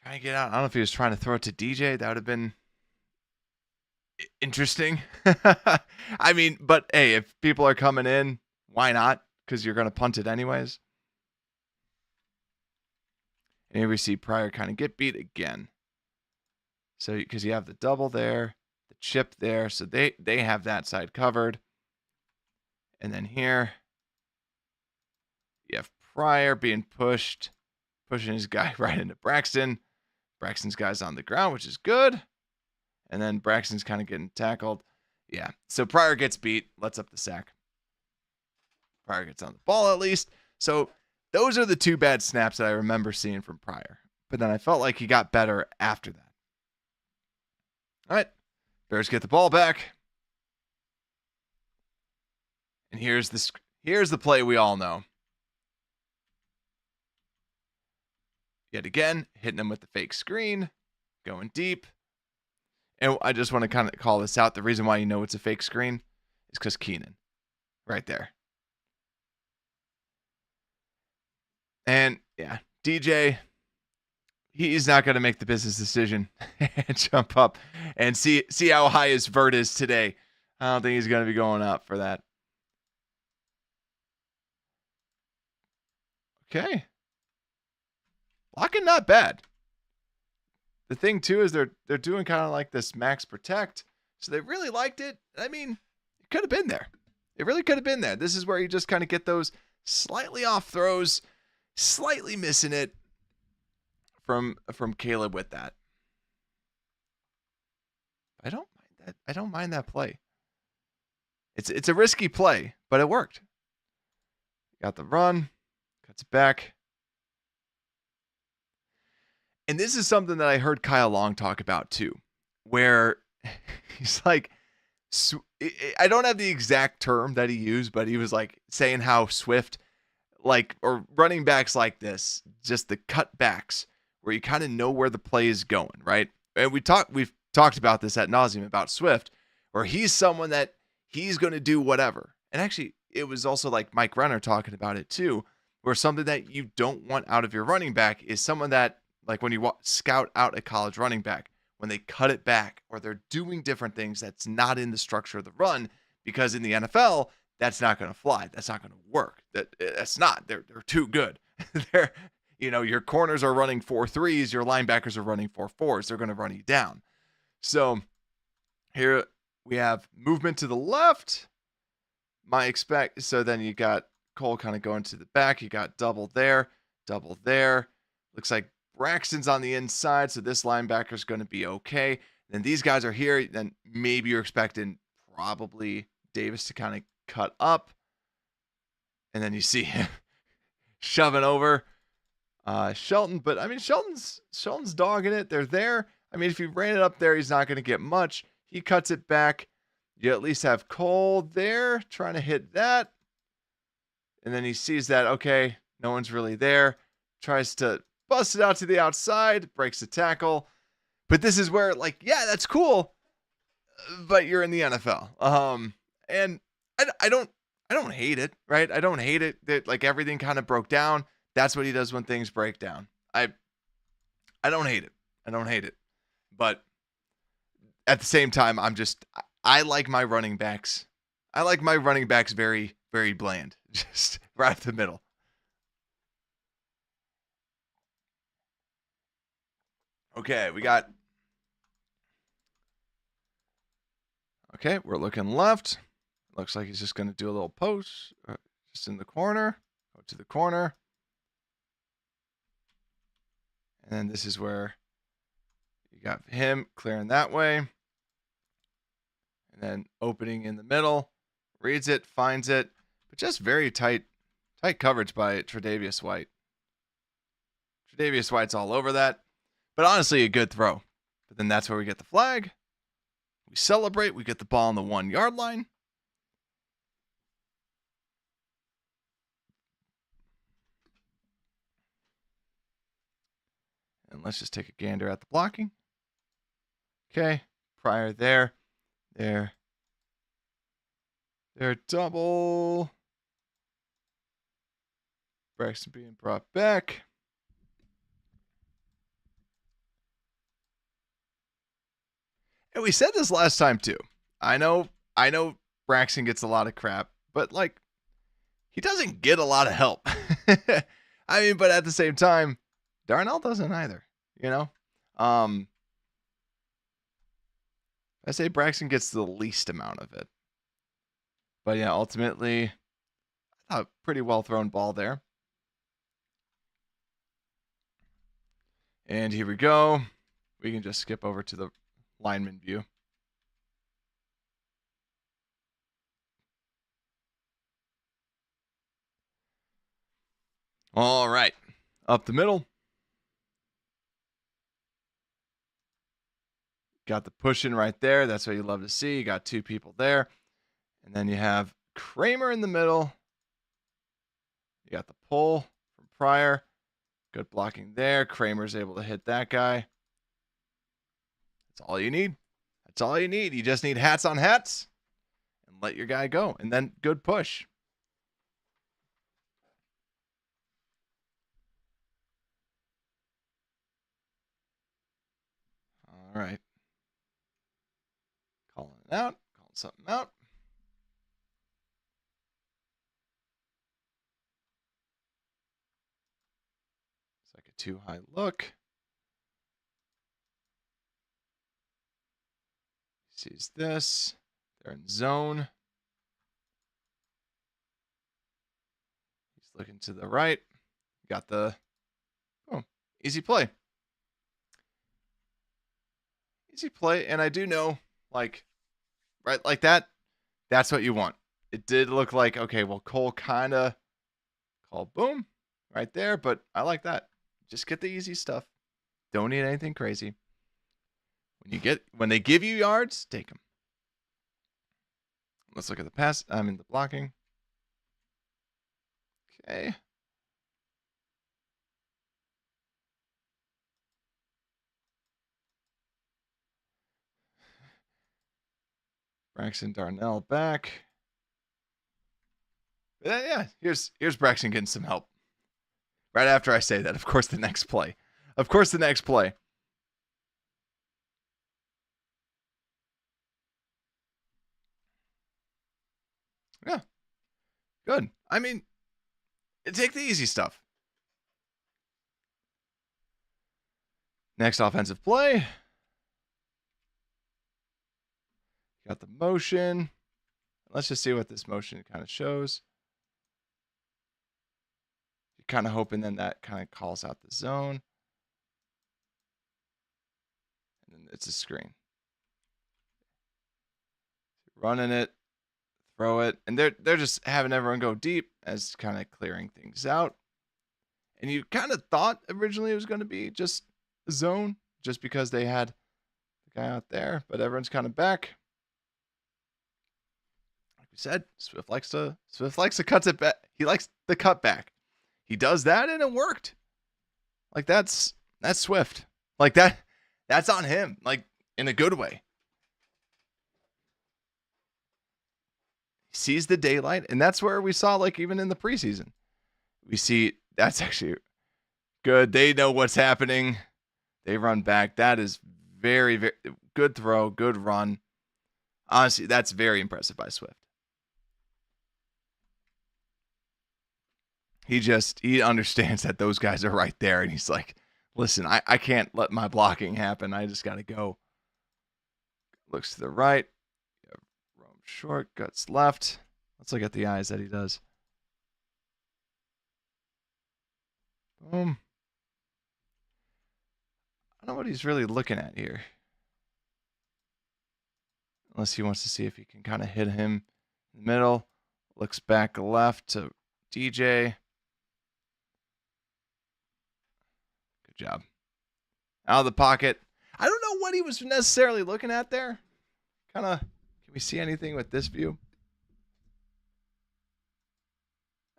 Trying to get out. I don't know if he was trying to throw it to DJ. That would have been interesting. I mean, but hey, if people are coming in, why not? Because you're going to punt it anyways. And here we see Pryor kind of get beat again. So because you have the double there, the chip there, so they have that side covered. And then here you have Pryor being pushing his guy right into Braxton. Braxton's guy's on the ground, which is good. And then Braxton's kind of getting tackled. Yeah, so Pryor gets beat, lets up the sack. Pryor gets on the ball at least. So those are the two bad snaps that I remember seeing from Pryor. But then I felt like he got better after that. All right, Bears get the ball back. And here's the play we all know. Yet again, hitting him with the fake screen, going deep. And I just want to kind of call this out. The reason why you know it's a fake screen is because Keenan, right there. And yeah, DJ, he's not going to make the business decision and jump up and see how high his vert is today. I don't think he's going to be going up for that. Okay. Blocking not bad. The thing too is they're doing kind of like this max protect. So they really liked it. I mean, it could have been there. It really could have been there. This is where you just kind of get those slightly off throws, slightly missing it from Caleb with that. I don't mind that. I don't mind that play. It's a risky play, but it worked. Got the run, cuts it back. And this is something that I heard Kyle Long talk about too, where he's like, I don't have the exact term that he used, but he was like saying how Swift, like, or running backs like this, just the cutbacks where you kind of know where the play is going, right? And we've talked about this ad nauseum about Swift, where he's someone that he's going to do whatever. And actually, it was also like Mike Renner talking about it too, where something that you don't want out of your running back is someone that, like when you scout out a college running back, when they cut it back or they're doing different things that's not in the structure of the run, because in the NFL, that's not going to fly. That's not going to work. That's not. They're too good. They're, your corners are running 4.3s, your linebackers are running 4.4s. They're going to run you down. So here we have movement to the left. So then you got Cole kind of going to the back. You got double there. Looks like Braxton's on the inside, so this linebacker is going to be okay. Then these guys are here. Then maybe you're expecting probably Davis to kind of cut up. And then you see him shoving over Shelton. But, I mean, Shelton's dogging it. They're there. I mean, if you ran it up there, he's not going to get much. He cuts it back. You at least have Cole there trying to hit that. And then he sees that, okay, no one's really there. Tries to bust it out to the outside, breaks the tackle. But this is where, like, yeah, that's cool, but you're in the NFL. And I don't hate it, right? I don't hate it that, like, everything kind of broke down. That's what he does when things break down. I don't hate it. I don't hate it. But at the same time, I like my running backs. I like my running backs very, very bland, just right up the middle. Okay, we're looking left. Looks like he's just going to do a little post just in the corner. Go to the corner. And then this is where you got him clearing that way. And then opening in the middle. Reads it, finds it. But just very tight coverage by Tre'Davious White. Tre'Davious White's all over that. But honestly, a good throw. But then that's where we get the flag. We celebrate. We get the ball on the 1 yard line. And let's just take a gander at the blocking. Okay. Pryor there. They're double. Braxton being brought back. And we said this last time too. I know Braxton gets a lot of crap, but like he doesn't get a lot of help. I mean, but at the same time, Darnell doesn't either, I say Braxton gets the least amount of it. But yeah, ultimately, a pretty well thrown ball there. And here we go. We can just skip over to the lineman view. All right. Up the middle. Got the push-in right there. That's what you love to see. You got two people there. And then you have Kramer in the middle. You got the pull from Pryor. Good blocking there. Kramer's able to hit that guy. That's all you need. That's all you need. You just need hats on hats and let your guy go. And then good push. All right. Calling it out. Calling something out. It's like a too high look. Sees this. They're in zone. He's looking to the right. Got the easy play. Easy play. And I do know, like, right, like that, that's what you want. It did look like, okay, well, Cole kind of called boom right there, but I like that. Just get the easy stuff. Don't need anything crazy. When they give you yards, take them. Let's look at the pass. The blocking. Okay. Braxton Darnell back. But yeah, here's Braxton getting some help. Right after I say that, of course, the next play. Yeah. Good. Take the easy stuff. Next offensive play. Got the motion. Let's just see what this motion kind of shows. You're kind of hoping then that kind of calls out the zone. And then it's a screen. Running it, throw it. And they're just having everyone go deep as kind of clearing things out. And you kind of thought originally it was going to be just a zone, just because they had the guy out there. But everyone's kind of back. Said Swift likes to cut it back. He likes the cutback. He does that and it worked. Like that's Swift. Like that's on him. Like in a good way. He sees the daylight, and that's where we saw, like, even in the preseason. We see that's actually good. They know what's happening. They run back. That is very, very good throw, good run. Honestly, that's very impressive by Swift. He understands that those guys are right there, and he's like, listen, I can't let my blocking happen. I just got to go. Looks to the right. Roam short, guts left. Let's look at the eyes that he does. Boom. I don't know what he's really looking at here. Unless he wants to see if he can kind of hit him in the middle. Looks back left to DJ. Good job. Out of the pocket. I don't know what he was necessarily looking at there. Can we see anything with this view?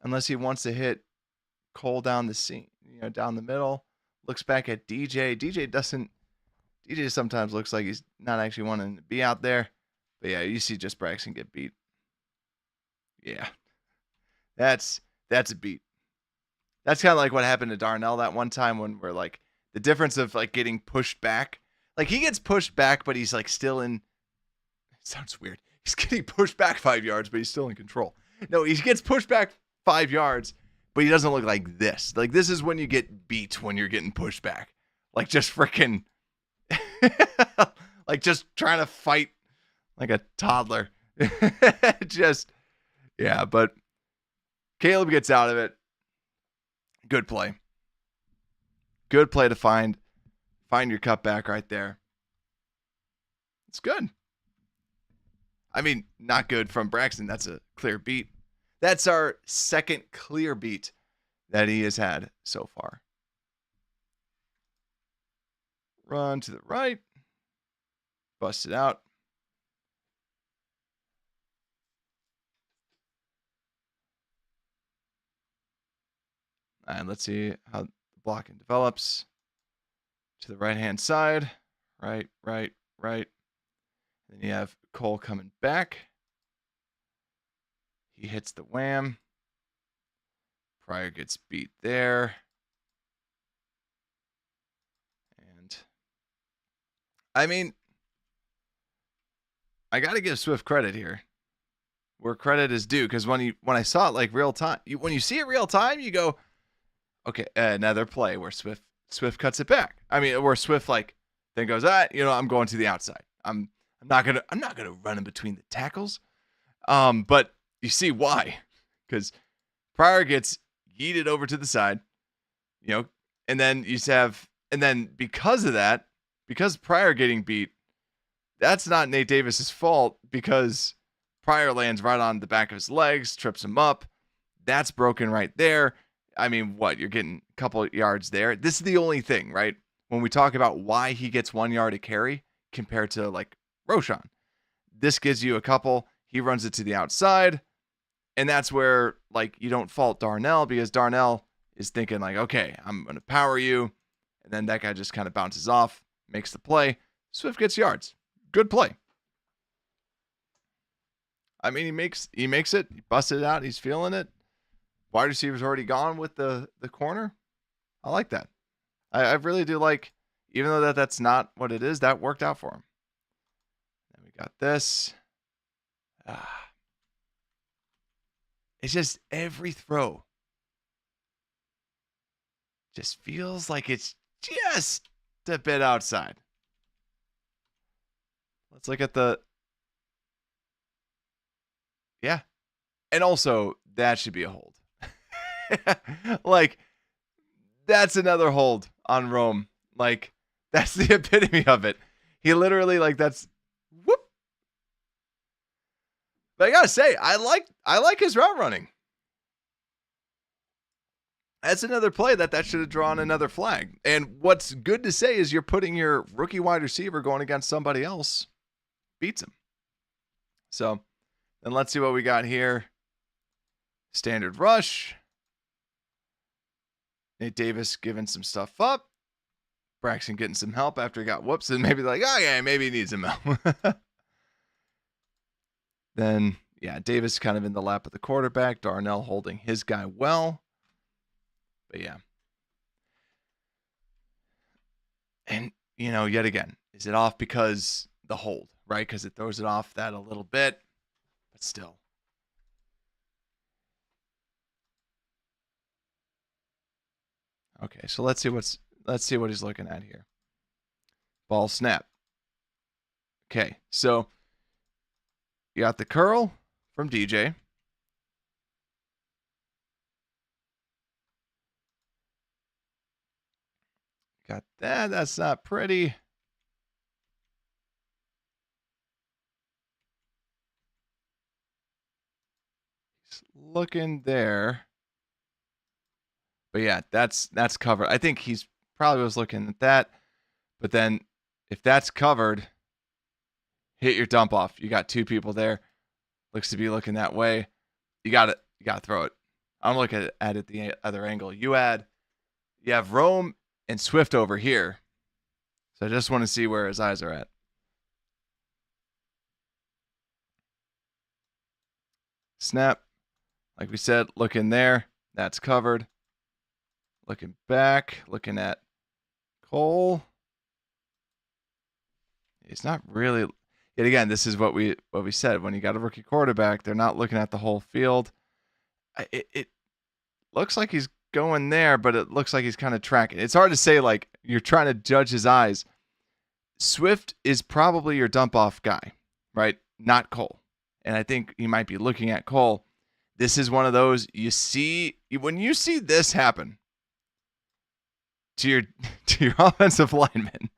Unless he wants to hit Cole down the seam, down the middle. Looks back at DJ. DJ sometimes looks like he's not actually wanting to be out there. But yeah, you see just Braxton get beat. Yeah. That's a beat. That's kind of like what happened to Darnell that one time when we're like, the difference of like getting pushed back. Like he gets pushed back, but he's like still in. It sounds weird. He's getting pushed back 5 yards, but he's still in control. No, he gets pushed back 5 yards, but he doesn't look like this. Like this is when you get beat when you're getting pushed back. Like just freaking, like just trying to fight like a toddler. Yeah, but Caleb gets out of it. Good play. Good play to find your cutback right there. It's good. Not good from Braxton. That's a clear beat. That's our second clear beat that he has had so far. Run to the right. Bust it out. And let's see how the blocking develops. To the right-hand side. Right. Then you have Cole coming back. He hits the wham. Pryor gets beat there. And, I got to give Swift credit here, where credit is due, because when I saw it like real time, when you see it real time, you go, okay, another play where Swift cuts it back. I mean, where Swift like then goes, I'm going to the outside. I'm not gonna run in between the tackles. But you see why, because Pryor gets yeeted over to the side, and then because of that, because Pryor getting beat, that's not Nate Davis's fault, because Pryor lands right on the back of his legs, trips him up. That's broken right there. I mean, you're getting a couple of yards there. This is the only thing, right? When we talk about why he gets 1 yard a carry compared to like Roschon, this gives you a couple. He runs it to the outside, and that's where like you don't fault Darnell, because Darnell is thinking like, okay, I'm going to power you. And then that guy just kind of bounces off, makes the play. Swift gets yards. Good play. I mean, he makes it. He busted it out. He's feeling it. Wide receiver's already gone with the corner. I like that. I really do like, even though that's not what it is, that worked out for him. Then we got this. It's just every throw just feels like it's just a bit outside. Let's look at yeah. And also, that should be a hold. Like, that's another hold on Rome. Like, that's the epitome of it. He literally, like, that's whoop. But I gotta say, I like his route running. That's another play that should have drawn another flag. And what's good to say is you're putting your rookie wide receiver going against somebody else, beats him. So then let's see what we got here. Standard rush. Nate Davis giving some stuff up. Braxton getting some help after he got whoops, and maybe like, okay, maybe he needs some help. Then, yeah, Davis kind of in the lap of the quarterback. Darnell holding his guy well. But yeah. And, yet again, is it off because the hold, right? Because it throws it off that a little bit, but still. Okay, so let's see what he's looking at here. Ball snap. Okay, so you got the curl from DJ. Got that. That's not pretty. He's looking there. But yeah, that's covered. I think he's probably was looking at that. But then if that's covered, hit your dump off. You got two people there. Looks to be looking that way. You got to throw it. I'm looking at it the other angle. You have Rome and Swift over here. So I just want to see where his eyes are at. Snap. Like we said, looking there. That's covered. Looking back. Looking at Cole. It's not really. Yet again, this is what we said. When you got a rookie quarterback, they're not looking at the whole field. It looks like he's going there, but it looks like he's kind of tracking. It's hard to say, like, you're trying to judge his eyes. Swift is probably your dump off guy, right? Not Cole. And I think he might be looking at Cole. This is one of those when you see this happen to your offensive lineman,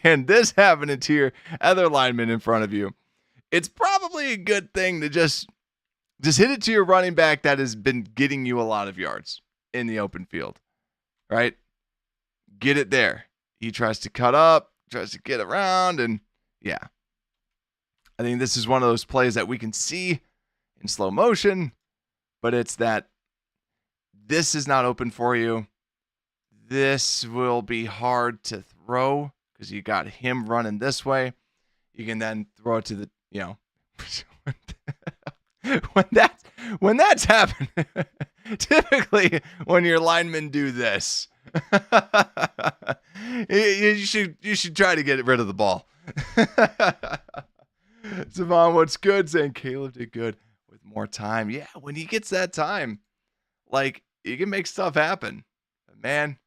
and this happening to your other lineman in front of you, it's probably a good thing to just hit it to your running back that has been getting you a lot of yards in the open field, right? Get it there. He tries to cut up, tries to get around, and yeah. I think this is one of those plays that we can see in slow motion, but it's that this is not open for you. This will be hard to throw because you got him running this way. You can then throw it to the, when that's happened, typically when your linemen do this, you should try to get rid of the ball. Savon, what's good? Saying Caleb did good with more time. Yeah, when he gets that time, like, he can make stuff happen. But man,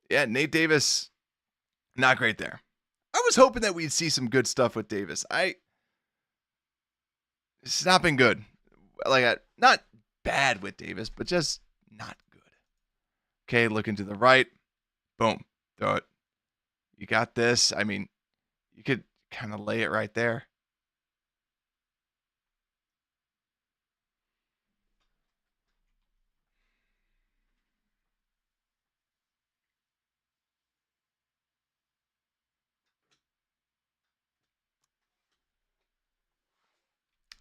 yeah, Nate Davis, not great there. I was hoping that we'd see some good stuff with Davis. It's not been good. Like, not bad with Davis, but just not good. Okay, looking to the right. Boom. Throw it. You got this. I mean, you could kind of lay it right there.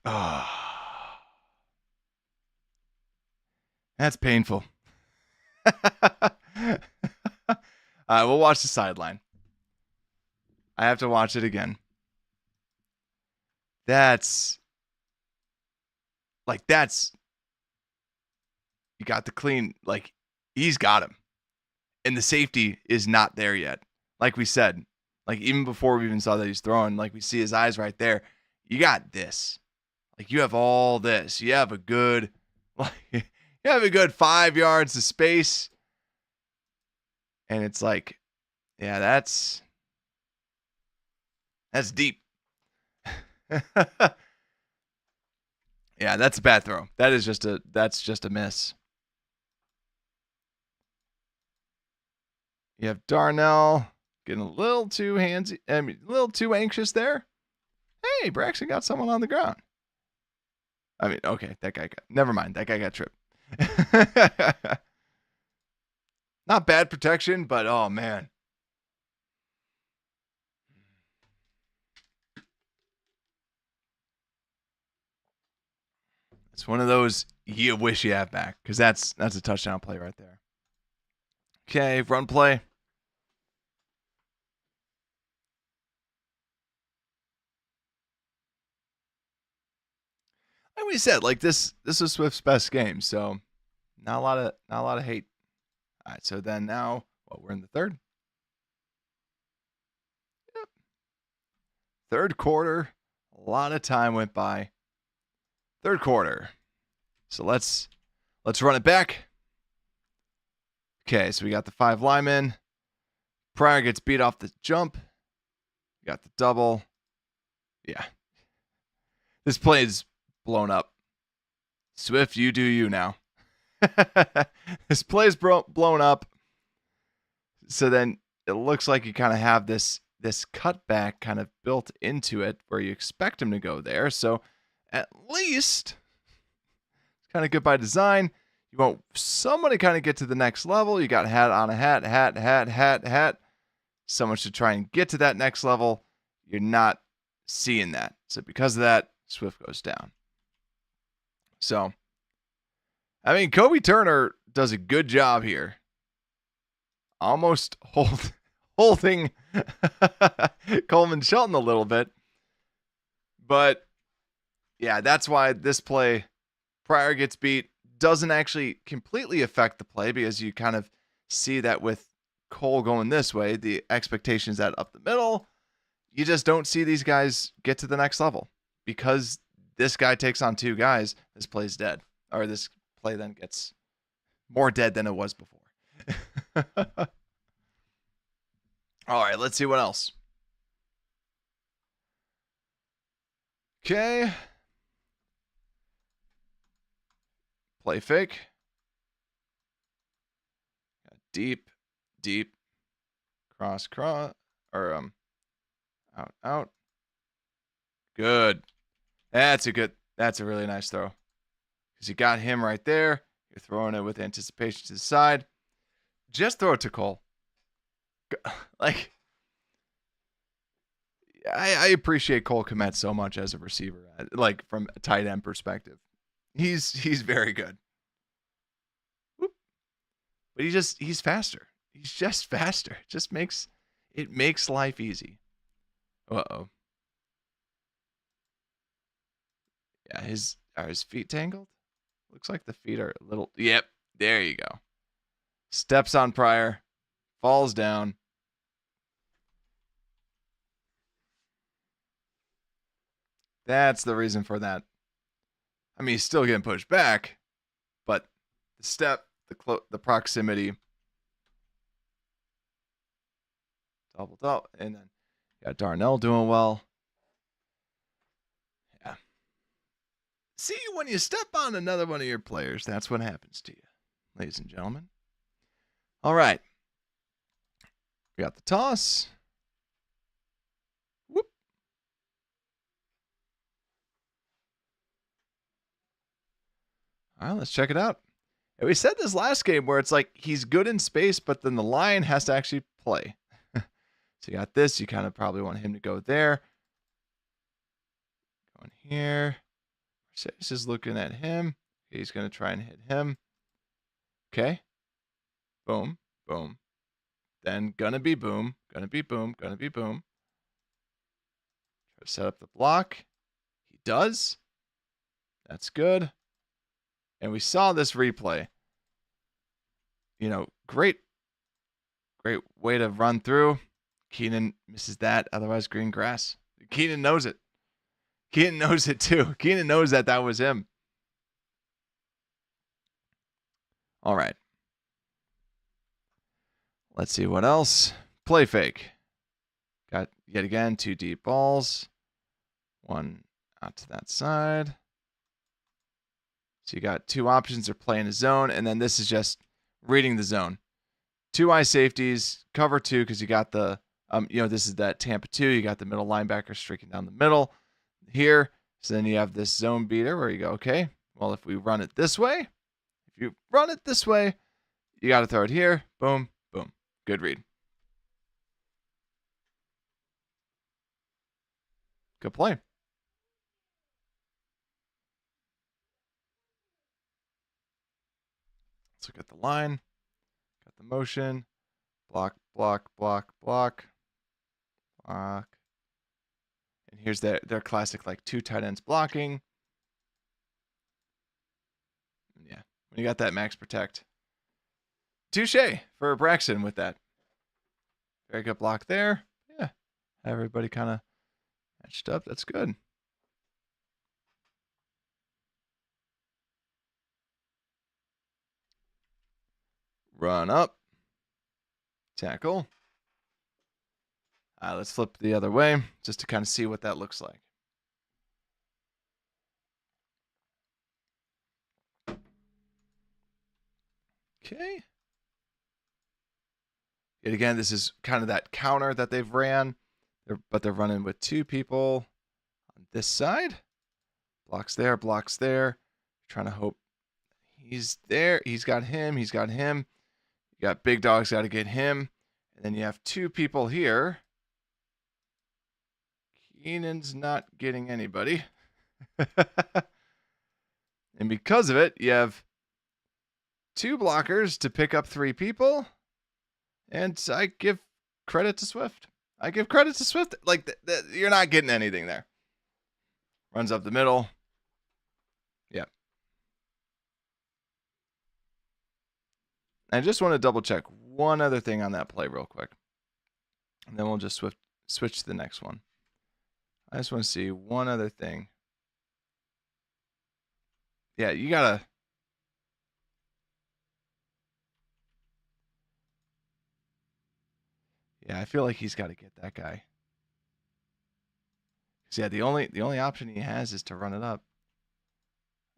Oh, that's painful. We'll watch the sideline. I have to watch it again. That's you got the clean, like, he's got him. And the safety is not there yet. Like we said, like, even before we even saw that he's throwing, like, we see his eyes right there. You got this. Like, you have all this. You have a good, 5 yards of space. And it's like, yeah, that's deep. Yeah, that's a bad throw. That's just a miss. You have Darnell getting a little too handsy, a little too anxious there. Hey, Braxton got someone on the ground. I mean, okay, never mind. That guy got tripped. Not bad protection, but oh man. It's one of those you wish you have back, because that's a touchdown play right there. Okay, run play. Like we said, like, this is Swift's best game, so not a lot of hate. All right, so then now, we're in the third. Yep. Third quarter, a lot of time went by. Third quarter. So let's run it back. Okay, so we got the 5 linemen. Pryor gets beat off the jump. We got the double. Yeah. This play is blown up. Swift, you do you now. This play is blown up. So then it looks like you kind of have this cutback kind of built into it where you expect him to go there. So at least it's kind of good by design. You want somebody kind of get to the next level. You got hat on a hat. Someone should try and get to that next level. You're not seeing that. So because of that, Swift goes down. So, I mean, Kobe Turner does a good job here. Almost holding Coleman Shelton a little bit. But, yeah, that's why this play, Pryor gets beat, doesn't actually completely affect the play, because you kind of see that with Cole going this way, the expectation is that up the middle, you just don't see these guys get to the next level. Because this guy takes on 2 guys, this play's dead. Or this play then gets more dead than it was before. All right, let's see what else. Okay. Play fake. Deep. Cross. Or, out. Good. That's a really nice throw. Because you got him right there. You're throwing it with anticipation to the side. Just throw it to Cole. Like, I appreciate Cole Kmet so much as a receiver, like, from a tight end perspective. He's very good. Whoop. But he's faster. He's just faster. It makes life easy. Uh-oh. Yeah, are his feet tangled? Looks like the feet are a little. Yep, there you go. Steps on Pryor, falls down. That's the reason for that. I mean, he's still getting pushed back, but the step, the proximity, doubled up, and then you got Darnell doing well. Yeah. See, when you step on another one of your players, that's what happens to you, ladies and gentlemen. All right. We got the toss. Whoop. All right, let's check it out. And we said this last game where it's like he's good in space, but then the lion has to actually play. So you got this. You kind of probably want him to go there. Going here. Mercedes is looking at him. He's going to try and hit him. Okay. Boom. Boom. Then gonna be boom. Gonna be boom. Gonna be boom. Try to set up the block. He does. That's good. And we saw this replay. You know, great way to run through. Keenan misses that. Otherwise, green grass. Keenan knows it. Keenan knows it too. Keenan knows that was him. All right. Let's see what else. Play fake. Got yet again 2 deep balls. One out to that side. So you got 2 options. They're playing a zone, and then this is just reading the zone. 2 eye safeties, cover 2 because you got the, this is that Tampa 2. You got the middle linebacker streaking down the middle here. So then you have this zone beater where you go, okay, well, if we run it this way, you got to throw it here. Boom, boom. Good read. Good play. Let's look at the line. Got the motion. Block, block, block, block. Block. And here's their classic, like 2 tight ends blocking. Yeah, when you got that max protect. Touche for Braxton with that. Very good block there. Yeah, everybody kind of matched up. That's good. Run up. Tackle. Let's flip the other way just to kind of see what that looks like. Okay. Yet again, this is kind of that counter that they've ran, but they're running with 2 people on this side. Blocks there. Trying to hope he's there. He's got him. You got big dogs, got to get him. And then you have 2 people here. Keenan's not getting anybody. And because of it, you have 2 blockers to pick up 3 people. And I give credit to Swift. Like, you're not getting anything there. Runs up the middle. Yep. I just want to double check one other thing on that play real quick. And then we'll just switch to the next one. I just want to see one other thing. Yeah, you got to... Yeah, I feel like he's got to get that guy. Because, yeah, the only option he has is to run it up.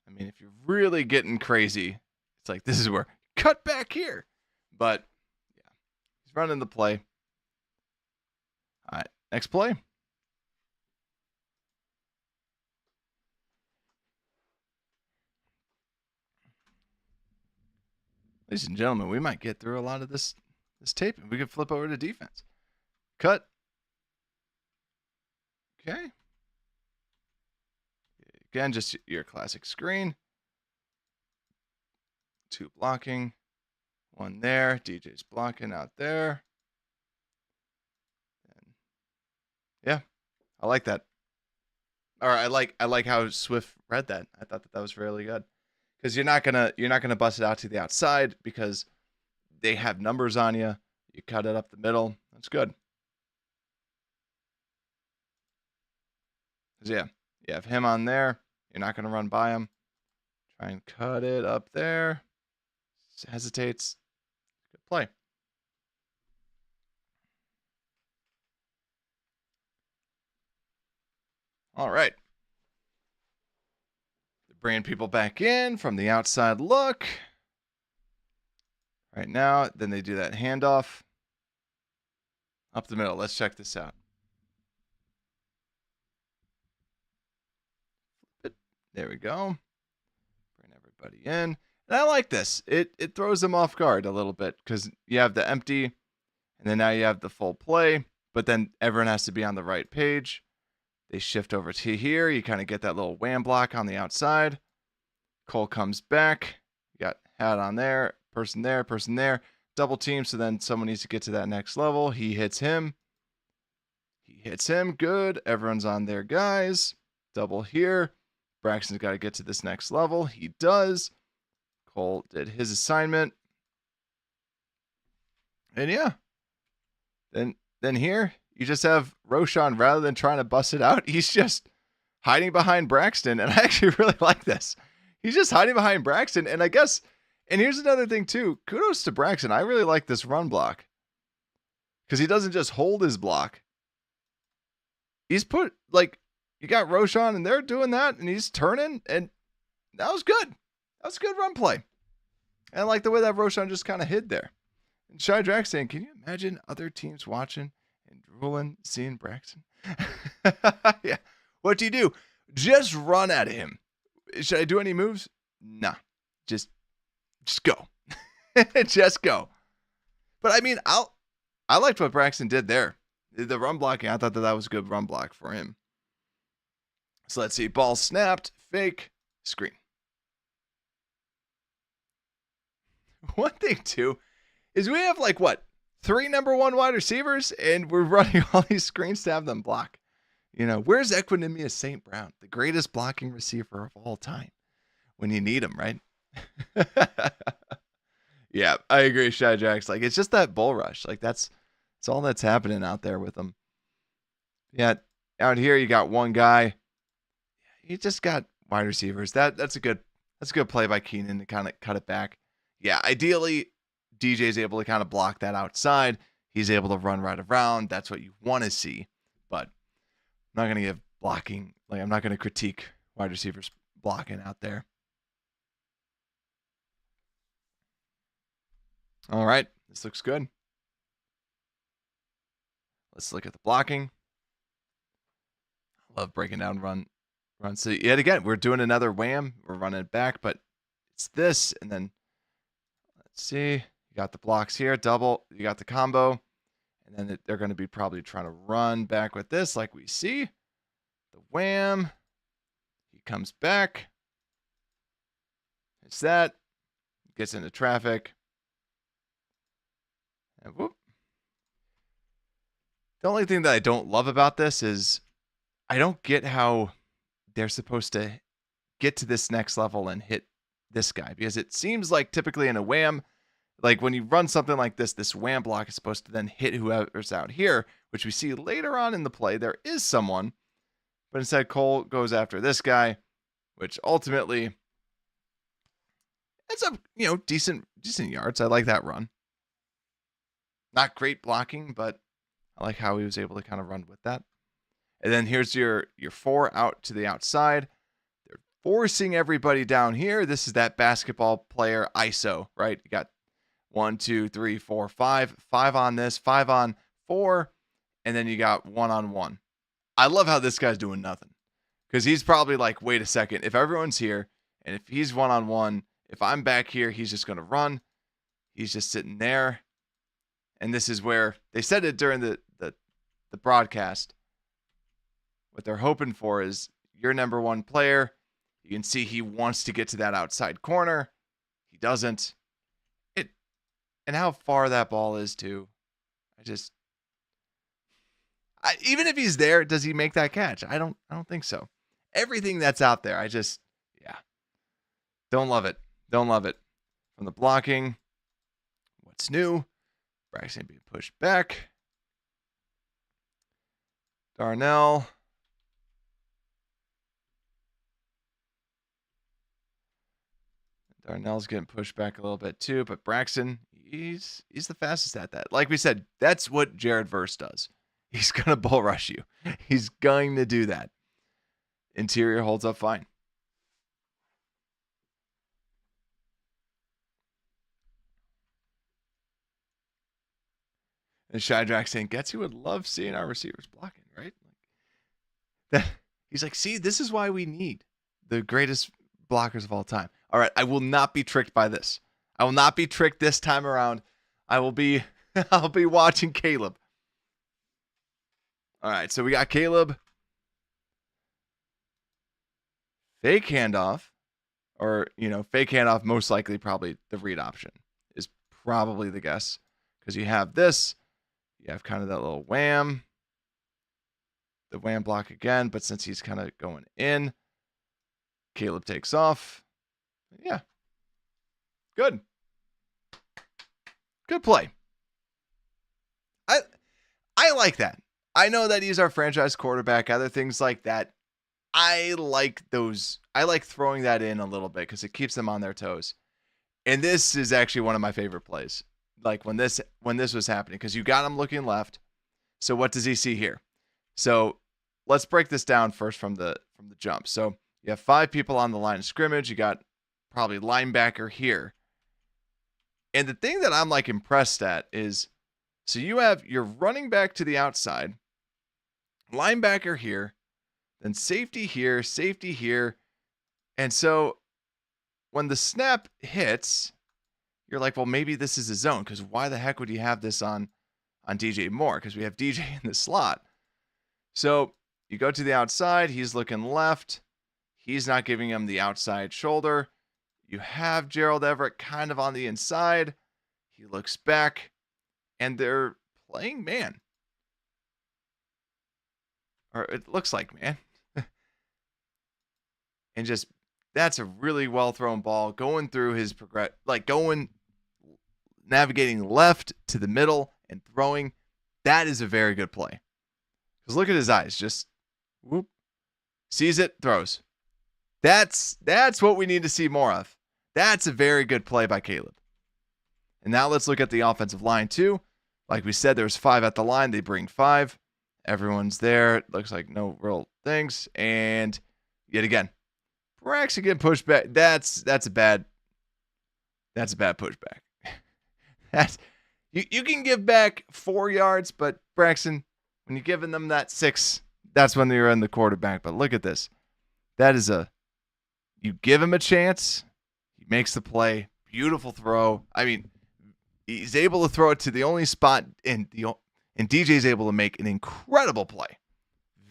I mean, if you're really getting crazy, it's like, this is where... Cut back here. But, yeah, he's running the play. All right, next play. Ladies and gentlemen, we might get through a lot of this tape, and we could flip over to defense. Cut. Okay. Again, just your classic screen. 2 blocking. 1 there. DJ's blocking out there. And yeah, I like that. Or I like how Swift read that. I thought that was really good. Because you're not gonna bust it out to the outside because they have numbers on you. You cut it up the middle. That's good. Yeah, You have him on there. You're not going to run by him. Try and cut it up there. Hesitates. Good play. All right. Bringing people back in from the outside look. Right now, then they do that handoff. Up the middle. Let's check this out. There we go. Bring everybody in. And I like this. It throws them off guard a little bit because you have the empty, and then now you have the full play, but then everyone has to be on the right page. They shift over to here. You kind of get that little wham block on the outside. Cole comes back. You got hat on there, person there, person there. Double team, so then someone needs to get to that next level. He hits him. He hits him. Good. Everyone's on their guys. Double here. Braxton's got to get to this next level. He does. Cole did his assignment. And yeah. Then here, you just have Roshan, rather than trying to bust it out, he's just hiding behind Braxton. And I actually really like this. He's just hiding behind Braxton. And I guess, and here's another thing too. Kudos to Braxton. I really like this run block. Because he doesn't just hold his block. He's put, like, you got Roshan and they're doing that. And he's turning. And that was good. That was a good run play. And I like the way that Roshan just kind of hid there. And Shy Drax saying, can you imagine other teams watching and drooling, seeing Braxton? Yeah. What do? Just run at him. Should I do any moves? Nah. Just go. Just go. But I mean, I liked what Braxton did there. The run blocking, I thought that was a good run block for him. So let's see. Ball snapped. Fake. Screen. One thing, too, is we have like, what, 3 number 1 wide receivers, and we're running all these screens to have them block. You know, where's Equinemius St. Brown, the greatest blocking receiver of all time, when you need him, right? Yeah, I agree, Shy Jax. Like, it's just that bull rush. Like, that's all that's happening out there with them. Yeah, out here you got one guy. You just got wide receivers. That's a good play by Keenan to kind of cut it back. Yeah, ideally, DJ's able to kind of block that outside. He's able to run right around. That's what you want to see. But I'm not going to give blocking. Like, I'm not going to critique wide receivers blocking out there. All right, this looks good. Let's look at the blocking. I love breaking down run. So yet again, we're doing another wham. We're running it back, but it's this, and then let's see. You got the blocks here, double. You got the combo, and then they're going to be probably trying to run back with this, like we see. The wham. He comes back. It's that. Gets into traffic. And whoop. The only thing that I don't love about this is I don't get how they're supposed to get to this next level and hit this guy, because it seems like typically in a wham, like when you run something like this wham block is supposed to then hit whoever's out here, which we see later on in the play. There is someone, but instead Cole goes after this guy, which ultimately ends up, decent yards. I like that run. Not great blocking, but I like how he was able to kind of run with that. And then here's your 4 out to the outside. They're forcing everybody down here. This is that basketball player ISO, right? You got 1, 2, 3, 4, 5. 5 on this, 5 on 4. And then you got 1-on-1. I love how this guy's doing nothing. Because he's probably like, wait a second. If everyone's here, and if he's 1-on-1, if I'm back here, he's just going to run. He's just sitting there. And this is where they said it during the broadcast. What they're hoping for is your number 1 player. You can see he wants to get to that outside corner. He doesn't. And how far that ball is too. Even if he's there, does he make that catch? I don't think so. Everything that's out there, don't love it. Don't love it. From the blocking, what's new? Braxton being pushed back. Darnell. Darnell's getting pushed back a little bit too, but Braxton, he's the fastest at that. Like we said, that's what Jared Verse does. He's going to bull rush you. He's going to do that. Interior holds up fine. And Shadrack saying, Getsy would love seeing our receivers blocking, right? He's like, see, this is why we need the greatest blockers of all time. All right, I will not be tricked by this. I will not be tricked this time around. I'll be watching Caleb. All right, so we got Caleb. Fake handoff, or, fake handoff, most likely probably the read option is probably the guess, because you have this. You have kind of that little wham. The wham block again, but since he's kind of going in, Caleb takes off. Yeah. Good. Good play. I like that. I know that he's our franchise quarterback, other things like that. I like those. I like throwing that in a little bit because it keeps them on their toes. And this is actually one of my favorite plays. Like when this was happening, because you got him looking left. So what does he see here? So let's break this down first from the jump. So you have 5 people on the line of scrimmage. You got probably linebacker here. And the thing that I'm like impressed at is, so you have your running back to the outside, linebacker here, then safety here. And so when the snap hits, you're like, well, maybe this is a zone, because why the heck would you have this on DJ Moore? Because we have DJ in the slot. So you go to the outside. He's looking left. He's not giving him the outside shoulder. You have Gerald Everett kind of on the inside. He looks back, and they're playing man. Or it looks like man. And just, that's a really well-thrown ball going through his navigating left to the middle and throwing. That is a very good play. Because look at his eyes. Just whoop. Sees it, throws. That's what we need to see more of. That's a very good play by Caleb. And now let's look at the offensive line too. Like we said, there's 5 at the line. They bring 5. Everyone's there. It looks like no real things. And yet again, Braxton getting pushed back. That's a bad pushback. You can give back 4 yards, but Braxton, when you're giving them that 6, that's when you're in the quarterback. But look at this. That is you give him a chance. He makes the play. Beautiful throw. I mean, he's able to throw it to the only spot, and DJ's able to make an incredible play.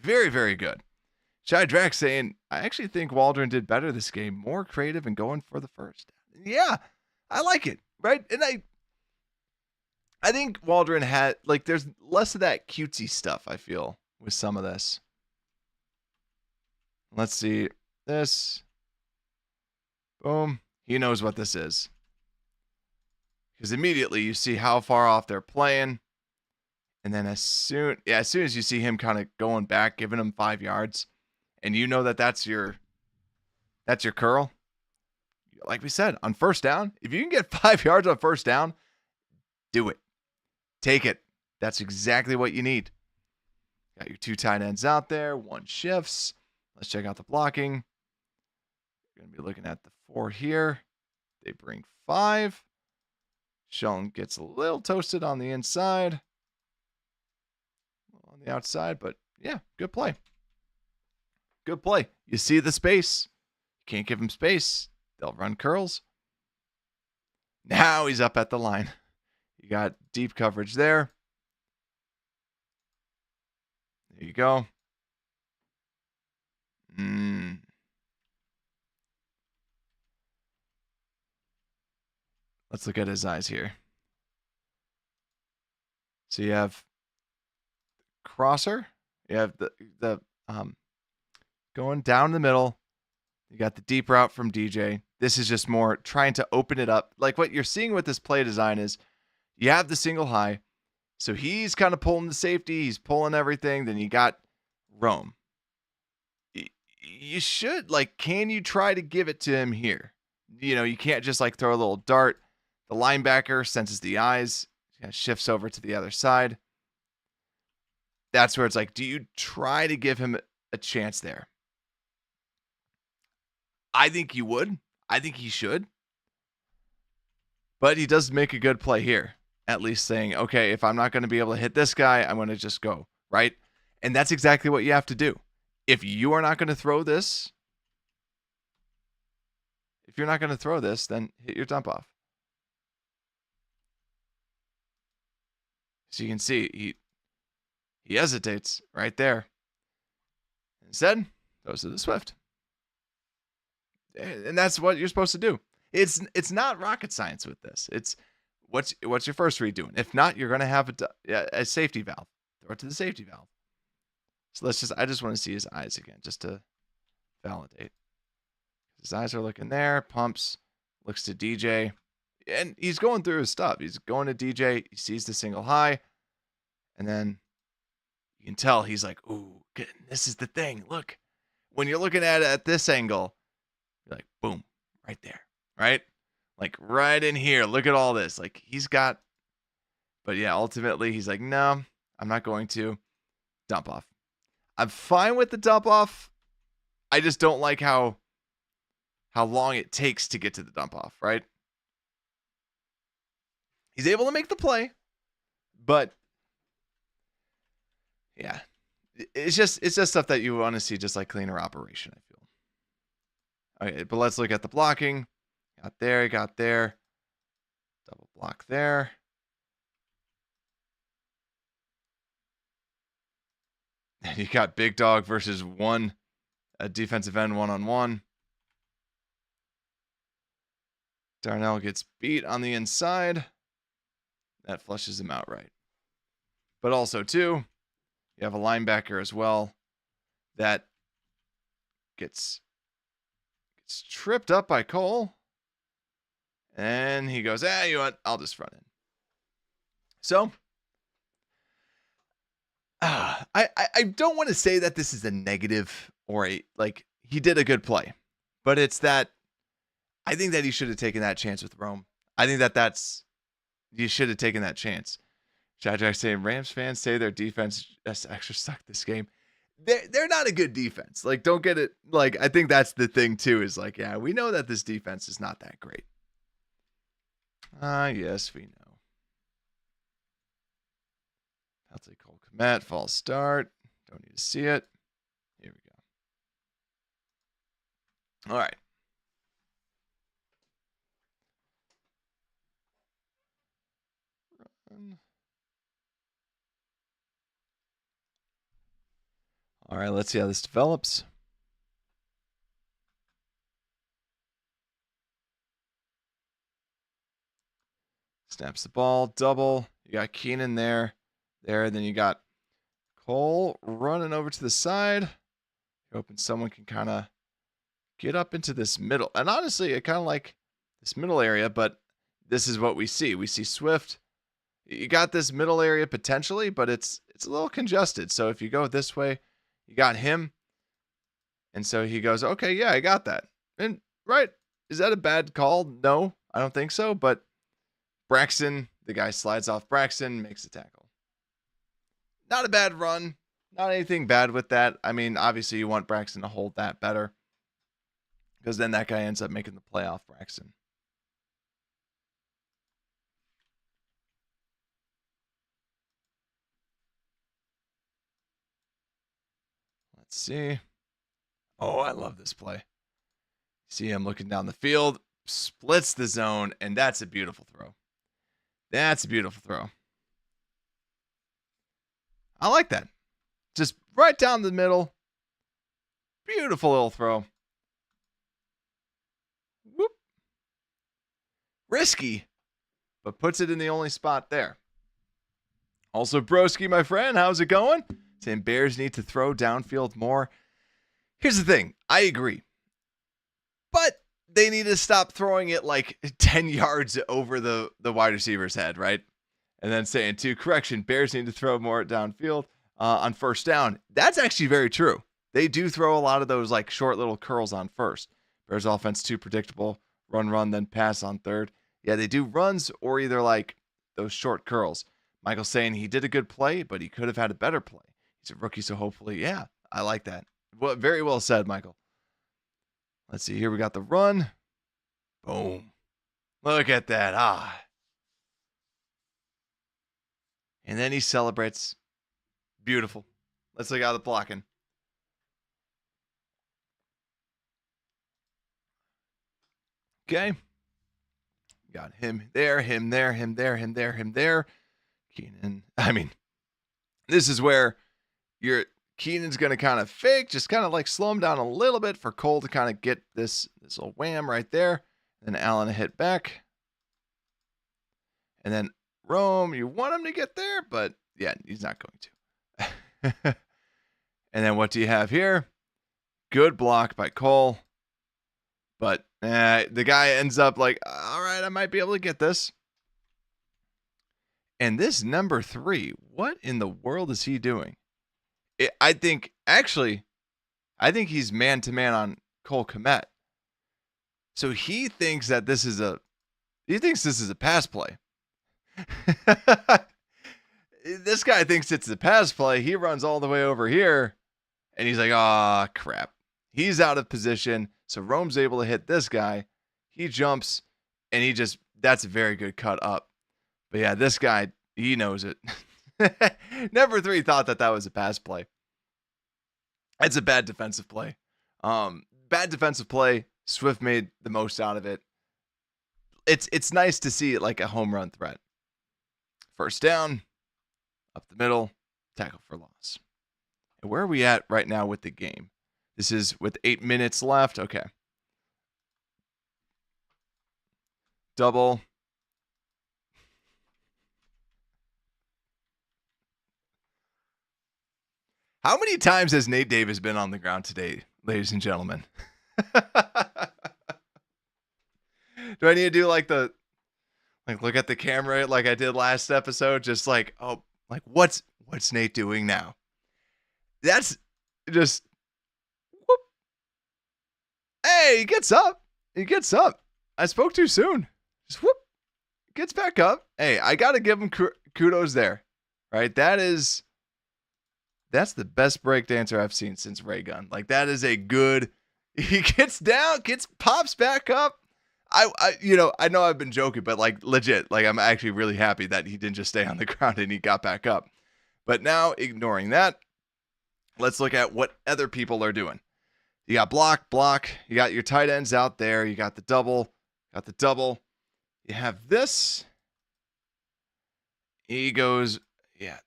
Very, very good. Shy Drax saying, I actually think Waldron did better this game. More creative and going for the first. Yeah, I like it, right? And I think Waldron had, there's less of that cutesy stuff, I feel, with some of this. Let's see. This. Boom. He knows what this is. Because immediately you see how far off they're playing. And then as soon as you see him kind of going back, giving him 5 yards, and you know that's your curl. Like we said, on first down, if you can get 5 yards on first down, do it. Take it. That's exactly what you need. Got your 2 tight ends out there. 1 shifts. Let's check out the blocking. You're going to be looking at the 4 here. They bring 5. Sheldon gets a little toasted on the inside. On the outside, but yeah, good play. Good play. You see the space. You can't give him space. They'll run curls. Now he's up at the line. You got deep coverage there. There you go. Let's look at his eyes here. So you have crosser. You have the going down the middle. You got the deep route from DJ. This is just more trying to open it up. Like what you're seeing with this play design is you have the single high. So he's kind of pulling the safety. He's pulling everything. Then you got Rome. You should, can you try to give it to him here? You can't just like throw a little dart. The linebacker senses the eyes, kind of shifts over to the other side. That's where it's like, do you try to give him a chance there? I think you would. I think he should. But he does make a good play here, at least saying, okay, if I'm not going to be able to hit this guy, I'm going to just go, right? And that's exactly what you have to do. If you are not going to throw this, then hit your dump off. So you can see he hesitates right there. Instead, goes to the Swift. And that's what you're supposed to do. It's not rocket science with this. It's what's your first read doing? If not, you're going to have a safety valve. Throw it to the safety valve. So I just want to see his eyes again, just to validate. His eyes are looking there, pumps, looks to DJ, and he's going through his stuff. He's going to DJ, he sees the single high, and then you can tell he's like, ooh, this is the thing. Look, when you're looking at it at this angle, you're like, boom, right there, right? Like right in here, look at all this. Like but yeah, ultimately he's like, no, I'm not going to. Dump off. I'm fine with the dump off. I just don't like how long it takes to get to the dump off, right? He's able to make the play, but yeah, it's just stuff that you want to see, just like cleaner operation, I feel. Okay, but let's look at the blocking. Got there, double block there. And you got big dog versus a defensive end one-on-one. Darnell gets beat on the inside. That flushes him out right. But also, too, you have a linebacker as well that gets tripped up by Cole. And he goes, you know what? I'll just run in. So, I don't want to say that this is a negative or he did a good play. But it's that I think that he should have taken that chance with Rome. I think you should have taken that chance. Jack saying Rams fans say their defense just extra sucked this game. They're not a good defense. Like, don't get it. Like, I think that's the thing too, is like, yeah, we know that this defense is not that great. Yes, we know. Penalty Cole Kmet, false start. Don't need to see it. Here we go. All right. All right, let's see how this develops. Snaps the ball, double. You got Keenan there. Then you got Cole running over to the side. Hoping someone can kind of get up into this middle. And honestly, I kind of like this middle area, but this is what we see. We see Swift. You got this middle area potentially, but it's a little congested. So if you go this way, you got him. And so he goes, okay, yeah, I got that. And right, is that a bad call? No, I don't think so. But Braxton, the guy slides off Braxton, makes a tackle. Not a bad run. Not anything bad with that. I mean, obviously you want Braxton to hold that better, because then that guy ends up making the play off Braxton. Let's see. Oh, I love this play. See him looking down the field, splits the zone, and that's a beautiful throw. That's a beautiful throw. I like that. Just right down the middle. Beautiful little throw. Whoop. Risky, but puts it in the only spot there. Also, Broski, my friend, how's it going? Saying Bears need to throw downfield more. Here's the thing. I agree. But they need to stop throwing it like 10 yards over the wide receiver's head, right? And then saying, too, correction, Bears need to throw more downfield on first down. That's actually very true. They do throw a lot of those like short little curls on first. Bears offense too predictable. run, then pass on third. Yeah, they do runs or either like those short curls. Michael's saying he did a good play, but he could have had a better play. He's a rookie, so hopefully, yeah, I like that. Well, very well said, Michael. Let's see here. We got the run. Boom. Look at that. And then he celebrates. Beautiful. Let's look at the blocking. Okay. Got him there, him there, him there, him there, him there. Keenan. I mean, this is where Keenan's going to kind of fake, just kind of like slow him down a little bit for Cole to kind of get this little wham right there. Then Allen hit back. And then Rome, you want him to get there, but yeah, he's not going to. And then what do you have here? Good block by Cole. But the guy ends up like, all right, I might be able to get this. And this number 3, what in the world is he doing? I think he's man-to-man on Cole Kmet. So he thinks that this is a pass play. This guy thinks it's a pass play. He runs all the way over here, and he's like, "Ah, crap." He's out of position, so Rome's able to hit this guy. He jumps, and that's a very good cut up. But yeah, this guy, he knows it. Number 3 thought that was a pass play. It's a bad defensive play. Bad defensive play. Swift made the most out of it. It's nice to see it like a home run threat. First down, up the middle, tackle for loss. And where are we at right now with the game? This is with 8 minutes left. Okay. Double. How many times has Nate Davis been on the ground today, ladies and gentlemen? Do I need to do like look at the camera like I did last episode? Just like, oh, like what's Nate doing now? That's just whoop. Hey, he gets up. I spoke too soon. Just whoop. Gets back up. Hey, I got to give him kudos there. Right? That's the best breakdancer I've seen since Ray Gun. Like that is a good. He gets down, pops back up. I know I've been joking, but like legit, like I'm actually really happy that he didn't just stay on the ground and he got back up. But now, ignoring that, let's look at what other people are doing. You got block. You got your tight ends out there. You got the double. You have this. He goes, yeah,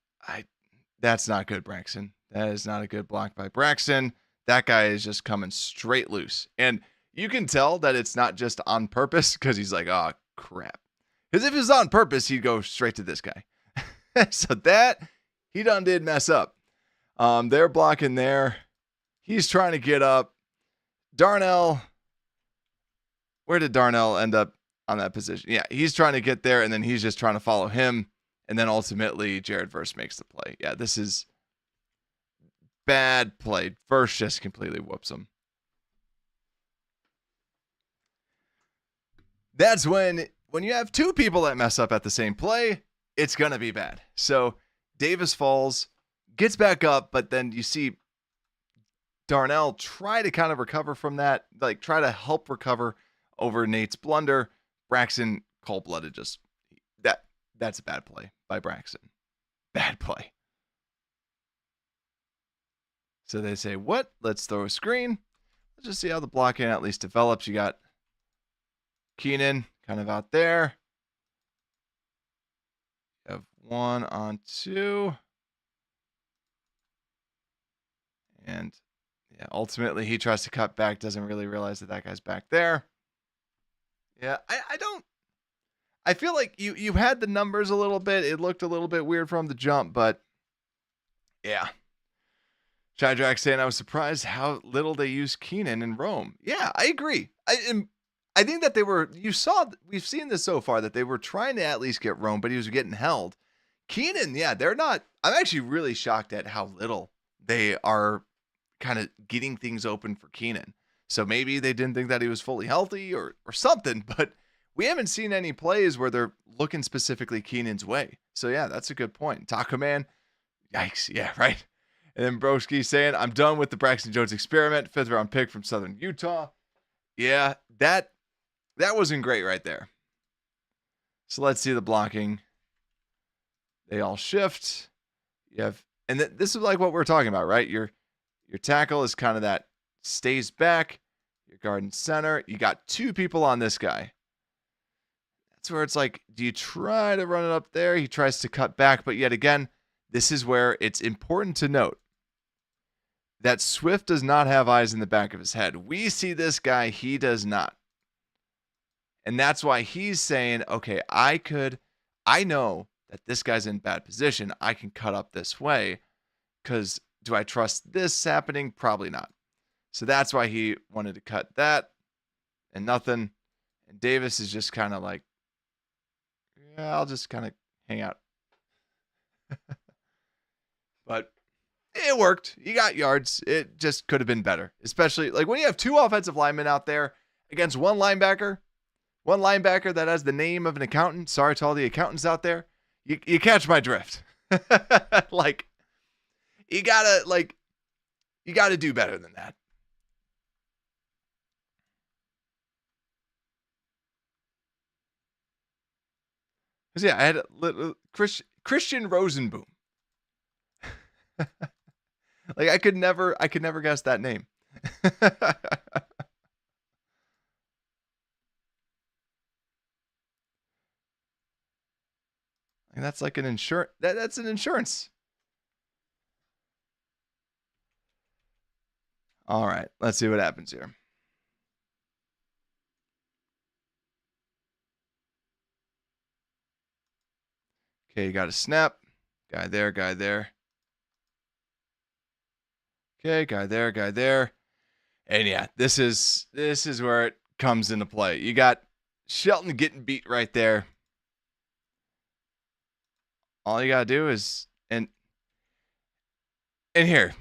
that's not good, Braxton. That is not a good block by Braxton. That guy is just coming straight loose. And you can tell that it's not just on purpose because he's like, oh, crap. Because if it was on purpose, he'd go straight to this guy. So that, he done did mess up. They're blocking there. He's trying to get up. Darnell, where did Darnell end up on that position? Yeah, he's trying to get there, and then he's just trying to follow him. And then ultimately, Jared Verse makes the play. Yeah, this is bad play. Verse just completely whoops him. That's when you have 2 people that mess up at the same play, it's going to be bad. So Davis falls, gets back up, but then you see Darnell try to kind of recover from that, like try to help recover over Nate's blunder. Braxton cold-blooded that's a bad play by Braxton. Bad play. So they say, what? Let's throw a screen. Let's just see how the blocking at least develops. You got Keenan kind of out there. You have 1 on 2. And yeah, ultimately he tries to cut back, doesn't really realize that guy's back there. Yeah, I feel like you had the numbers a little bit. It looked a little bit weird from the jump, but yeah. Shadrack saying, I was surprised how little they used Keenan in Rome. Yeah, I agree. I think that we've seen this so far, that they were trying to at least get Rome, but he was getting held. Keenan, yeah, they're not. I'm actually really shocked at how little they are kind of getting things open for Keenan. So maybe they didn't think that he was fully healthy or something, but we haven't seen any plays where they're looking specifically Keenan's way. So yeah, that's a good point. Taco Man, yikes, yeah, right. And then Broski saying, I'm done with the Braxton Jones experiment, 5th round pick from Southern Utah. Yeah, that wasn't great right there. So let's see the blocking. They all shift. You have, and this is like what we're talking about, right? Your tackle is kind of that stays back. Your guard and center. You got 2 people on this guy. That's where it's like, do you try to run it up there? He tries to cut back, but yet again, this is where it's important to note that Swift does not have eyes in the back of his head. We see this guy, he does not. And that's why he's saying, okay, I know that this guy's in bad position. I can cut up this way, because do I trust this happening? Probably not. So that's why he wanted to cut that and nothing. And Davis is just kind of like, yeah, I'll just kind of hang out. But it worked. You got yards. It just could have been better, especially like when you have 2 offensive linemen out there against one linebacker that has the name of an accountant. Sorry to all the accountants out there. You catch my drift. Like, you gotta do better than that. Because yeah, I had Christian Rosenboom. Like I could never guess that name. And that's like an insurance. That's an insurance. All right, let's see what happens here. Okay, you got a snap. Guy there, guy there. Okay, guy there, guy there. And yeah, this is where it comes into play. You got Shelton getting beat right there. All you got to do is, and here,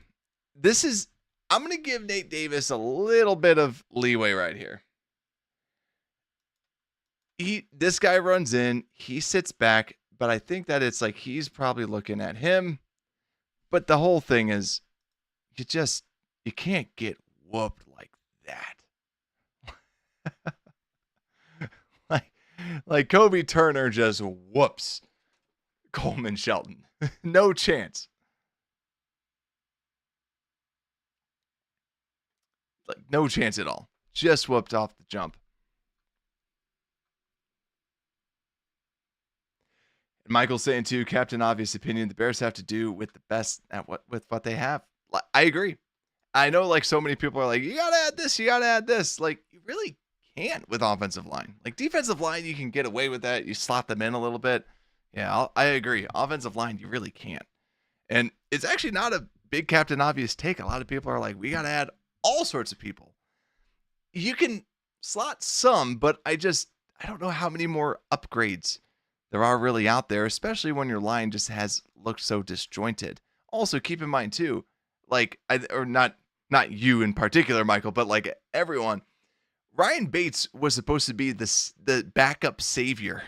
I'm going to give Nate Davis a little bit of leeway right here. This guy runs in, he sits back, but I think that it's like he's probably looking at him. But the whole thing is, you can't get whooped like that. like Kobe Turner just whoops Coleman Shelton. No chance. Like no chance at all. Just whooped off the jump. And Michael's saying too, Captain Obvious opinion, the Bears have to do with the best at with what they have. I agree. I know like so many people are like, you gotta add this, you gotta add this. Like you really can't with offensive line. Like defensive line, you can get away with that. You slot them in a little bit. Yeah, I agree. Offensive line, you really can't. And it's actually not a big Captain Obvious take. A lot of people are like, we got to add all sorts of people. You can slot some, but I don't know how many more upgrades there are really out there, especially when your line just has looked so disjointed. Also, keep in mind too, like, not you in particular, Michael, but like everyone, Ryan Bates was supposed to be the backup savior,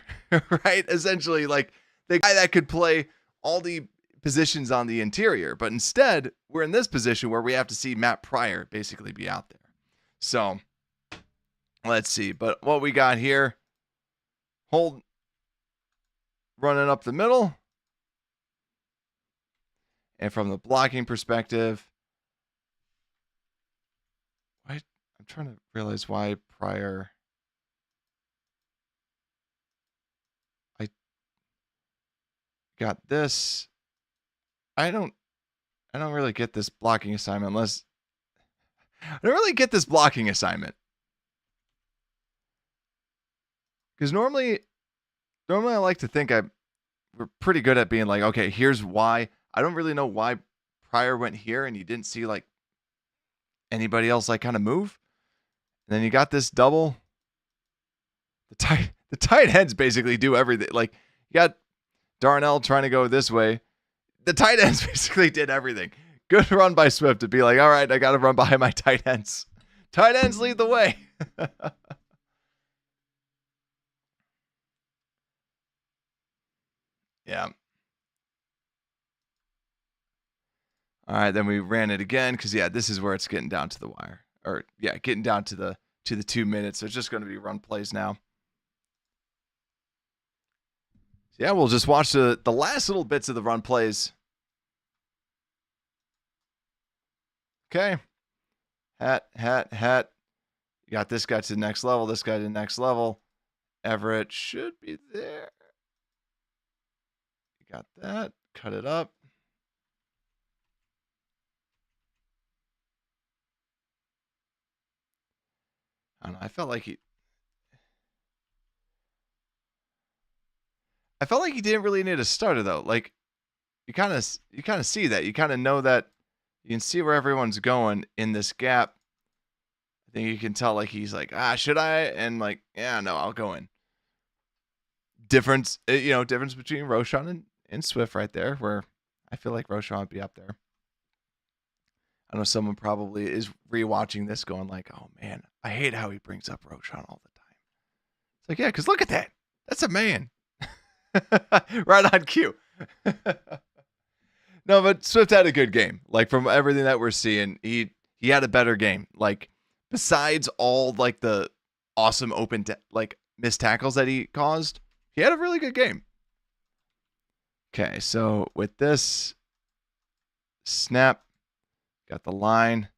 right? Essentially, like the guy that could play all the positions on the interior. But instead, we're in this position where we have to see Matt Pryor basically be out there. So let's see. But what we got here, hold running up the middle. And from the blocking perspective, I'm trying to realize why Pryor. I got this. I don't really get this blocking assignment unless I don't really get this blocking assignment. Because normally I like to think we're pretty good at being like, okay, here's why. I don't really know why Pryor went here and you didn't see like anybody else like kind of move. And then you got this double. The tight ends basically do everything. Like you got Darnell trying to go this way. The tight ends basically did everything. Good run by Swift to be like, all right, I got to run behind my tight ends Tight ends lead the way. Yeah. All right, then we ran it again because this is where it's getting down to the wire, or getting down to the 2 minutes. So it's just going to be run plays now. So we'll just watch the last little bits of the run plays. Okay, hat. You got this guy to the next level. This guy to the next level. Everett should be there. You got that. Cut it up. I don't know. I felt like he didn't really need a starter though. Like you kind of see that. You kind of know that. You can see where everyone's going in this gap. I think you can tell like he's like, should I? And like, no, I'll go in. Difference between Roschon and Swift right there, where I feel like Roschon would be up there. I know someone probably is rewatching this going like, oh man, I hate how he brings up Roschon all the time. It's like, because look at that. That's a man. Right on cue. No, but Swift had a good game. Like from everything that we're seeing, he had a better game. Like besides all like the awesome open missed tackles that he caused, he had a really good game. Okay, so with this snap, got the line.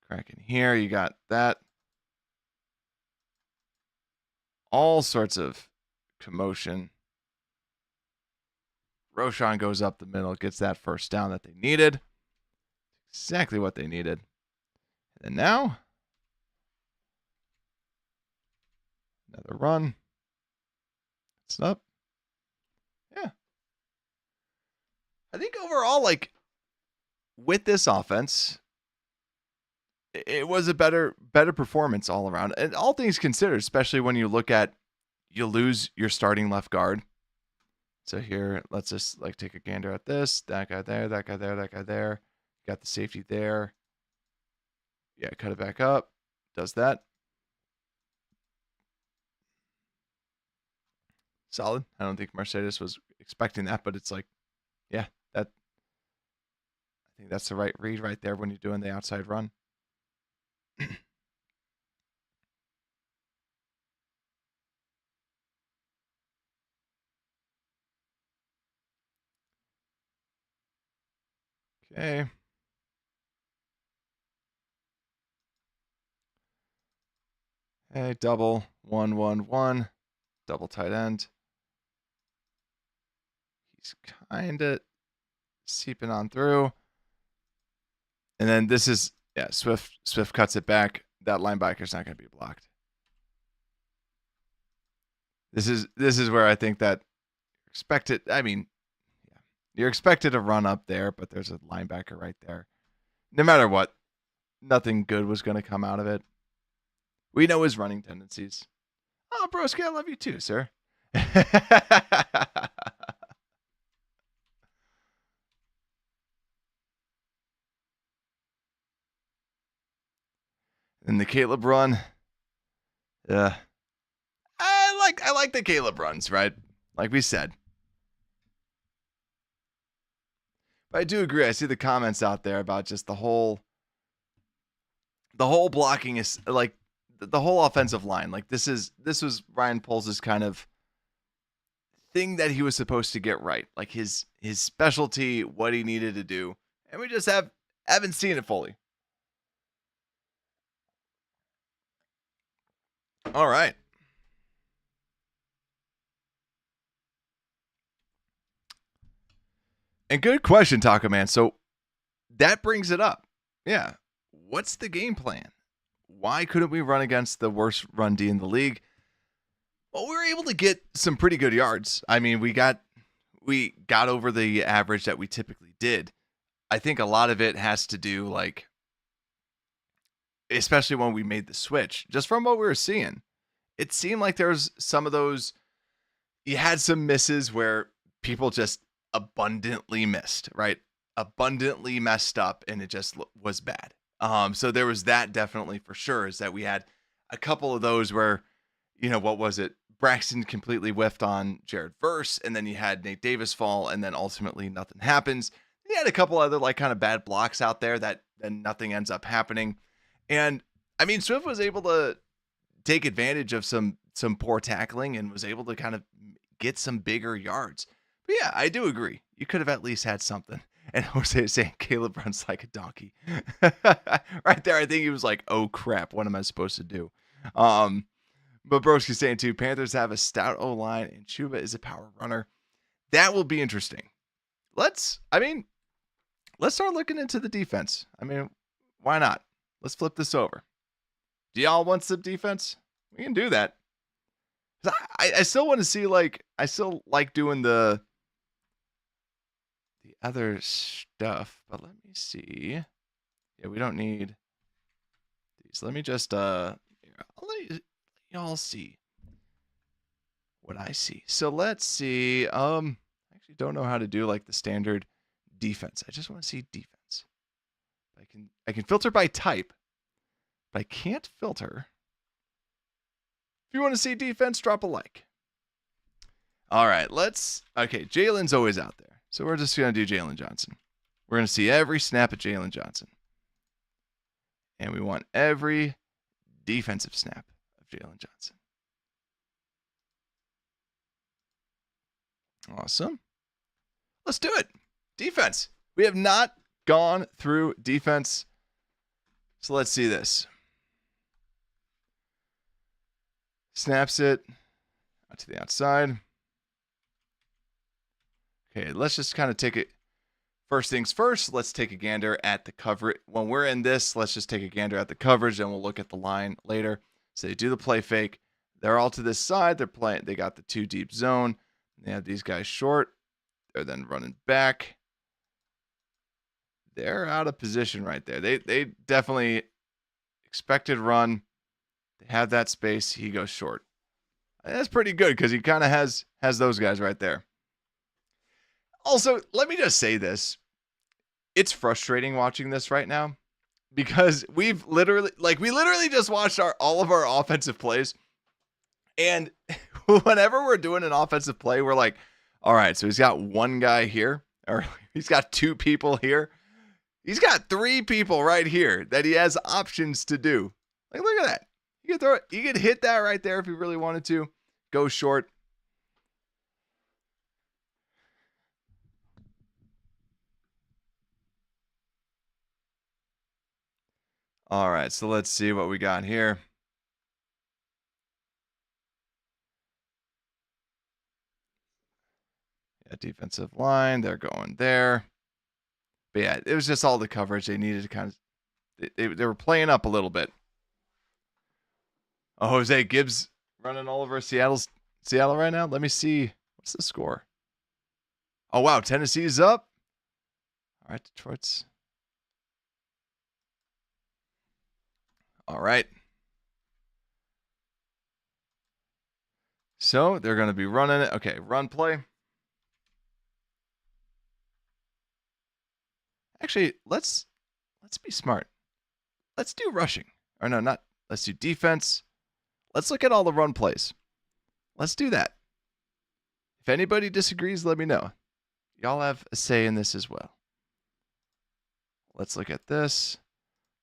Cracking here, you got that. All sorts of commotion. Roschon goes up the middle, gets that first down that they needed. Exactly what they needed. And now, another run. It's up. Yeah. I think overall, like, with this offense, it was a better performance all around. And all things considered, especially when you look at, you lose your starting left guard. So here, let's just like take a gander at this. That guy there, that guy there, that guy there. Got the safety there. Yeah, cut it back up. Does that. Solid. I don't think Mercedes was expecting that, but it's like, I think that's the right read right there when you're doing the outside run. Okay. Hey, double 1-1-1, double tight end. He's kind of seeping on through. And then this is, Swift cuts it back. That linebacker's not going to be blocked. This is where I think that you're expected to run up there, but there's a linebacker right there. No matter what, nothing good was going to come out of it. We know his running tendencies. Oh, broski, I love you too, sir. And the Caleb run. I like the Caleb runs, right? Like we said. But I do agree. I see the comments out there about just the whole blocking is like the whole offensive line. Like this was Ryan Poles' kind of thing that he was supposed to get right. Like his specialty, what he needed to do. And we just haven't seen it fully. All right. And good question, Taco Man. So that brings it up. Yeah. What's the game plan? Why couldn't we run against the worst run D in the league? Well, we were able to get some pretty good yards. I mean, we got over the average that we typically did. I think a lot of it has to do, like, especially when we made the switch, just from what we were seeing, it seemed like there was some of those, you had some misses where people just abundantly missed, right? Abundantly messed up, and it just was bad. So there was that definitely for sure, is that we had a couple of those where, what was it? Braxton completely whiffed on Jared Verse, and then you had Nate Davis fall, and then ultimately nothing happens. You had a couple other like kind of bad blocks out there that then nothing ends up happening. And I mean, Swift was able to take advantage of some poor tackling and was able to kind of get some bigger yards. But yeah, I do agree. You could have at least had something. And Jose is saying Caleb runs like a donkey. Right there, I think he was like, oh crap, what am I supposed to do? But Broski's saying too, Panthers have a stout O-line and Chuba is a power runner. That will be interesting. Let's start looking into the defense. I mean, why not? Let's flip this over. Do y'all want some defense? We can do that. I still want to see, I still like doing the other stuff, but let me see. Yeah, we don't need these. Let me just, I'll let y'all see what I see. So let's see. I actually don't know how to do like the standard defense. I just want to see defense. I can filter by type, but I can't filter. If you want to see defense, drop a like. All right, okay, Jalen's always out there. So we're just going to do Jalen Johnson. We're going to see every snap at Jalen Johnson. And we want every defensive snap of Jalen Johnson. Awesome. Let's do it. Defense. We have not gone through defense. So let's see this. Snaps it out to the outside. Okay, let's just kind of take it. First things first, let's take a gander at the coverage. When we're in this, let's just take a gander at the coverage, and we'll look at the line later. So they do the play fake. They're all to this side. They're playing. They got the 2 deep zone. They have these guys short. They're then running back. They're out of position right there. They definitely expected run. They have that space. He goes short. That's pretty good because he kind of has those guys right there. Also, let me just say this. It's frustrating watching this right now because we literally just watched all of our offensive plays. And whenever we're doing an offensive play, we're like, all right, so he's got one guy here, or he's got 2 people here. He's got 3 people right here that he has options to do. Like, look at that. You could hit that right there if you really wanted to. Go short. All right, so let's see what we got here. Yeah, defensive line, they're going there. But yeah, it was just all the coverage they needed to kind of. They were playing up a little bit. Oh, Jose Gibbs running all over Seattle right now. Let me see. What's the score? Oh, wow. Tennessee's up. All right, Detroit's. All right. So they're going to be running it. Okay, run play. Actually, let's be smart. Let's do rushing. Or no, not. Let's do defense. Let's look at all the run plays. Let's do that. If anybody disagrees, let me know. Y'all have a say in this as well. Let's look at this.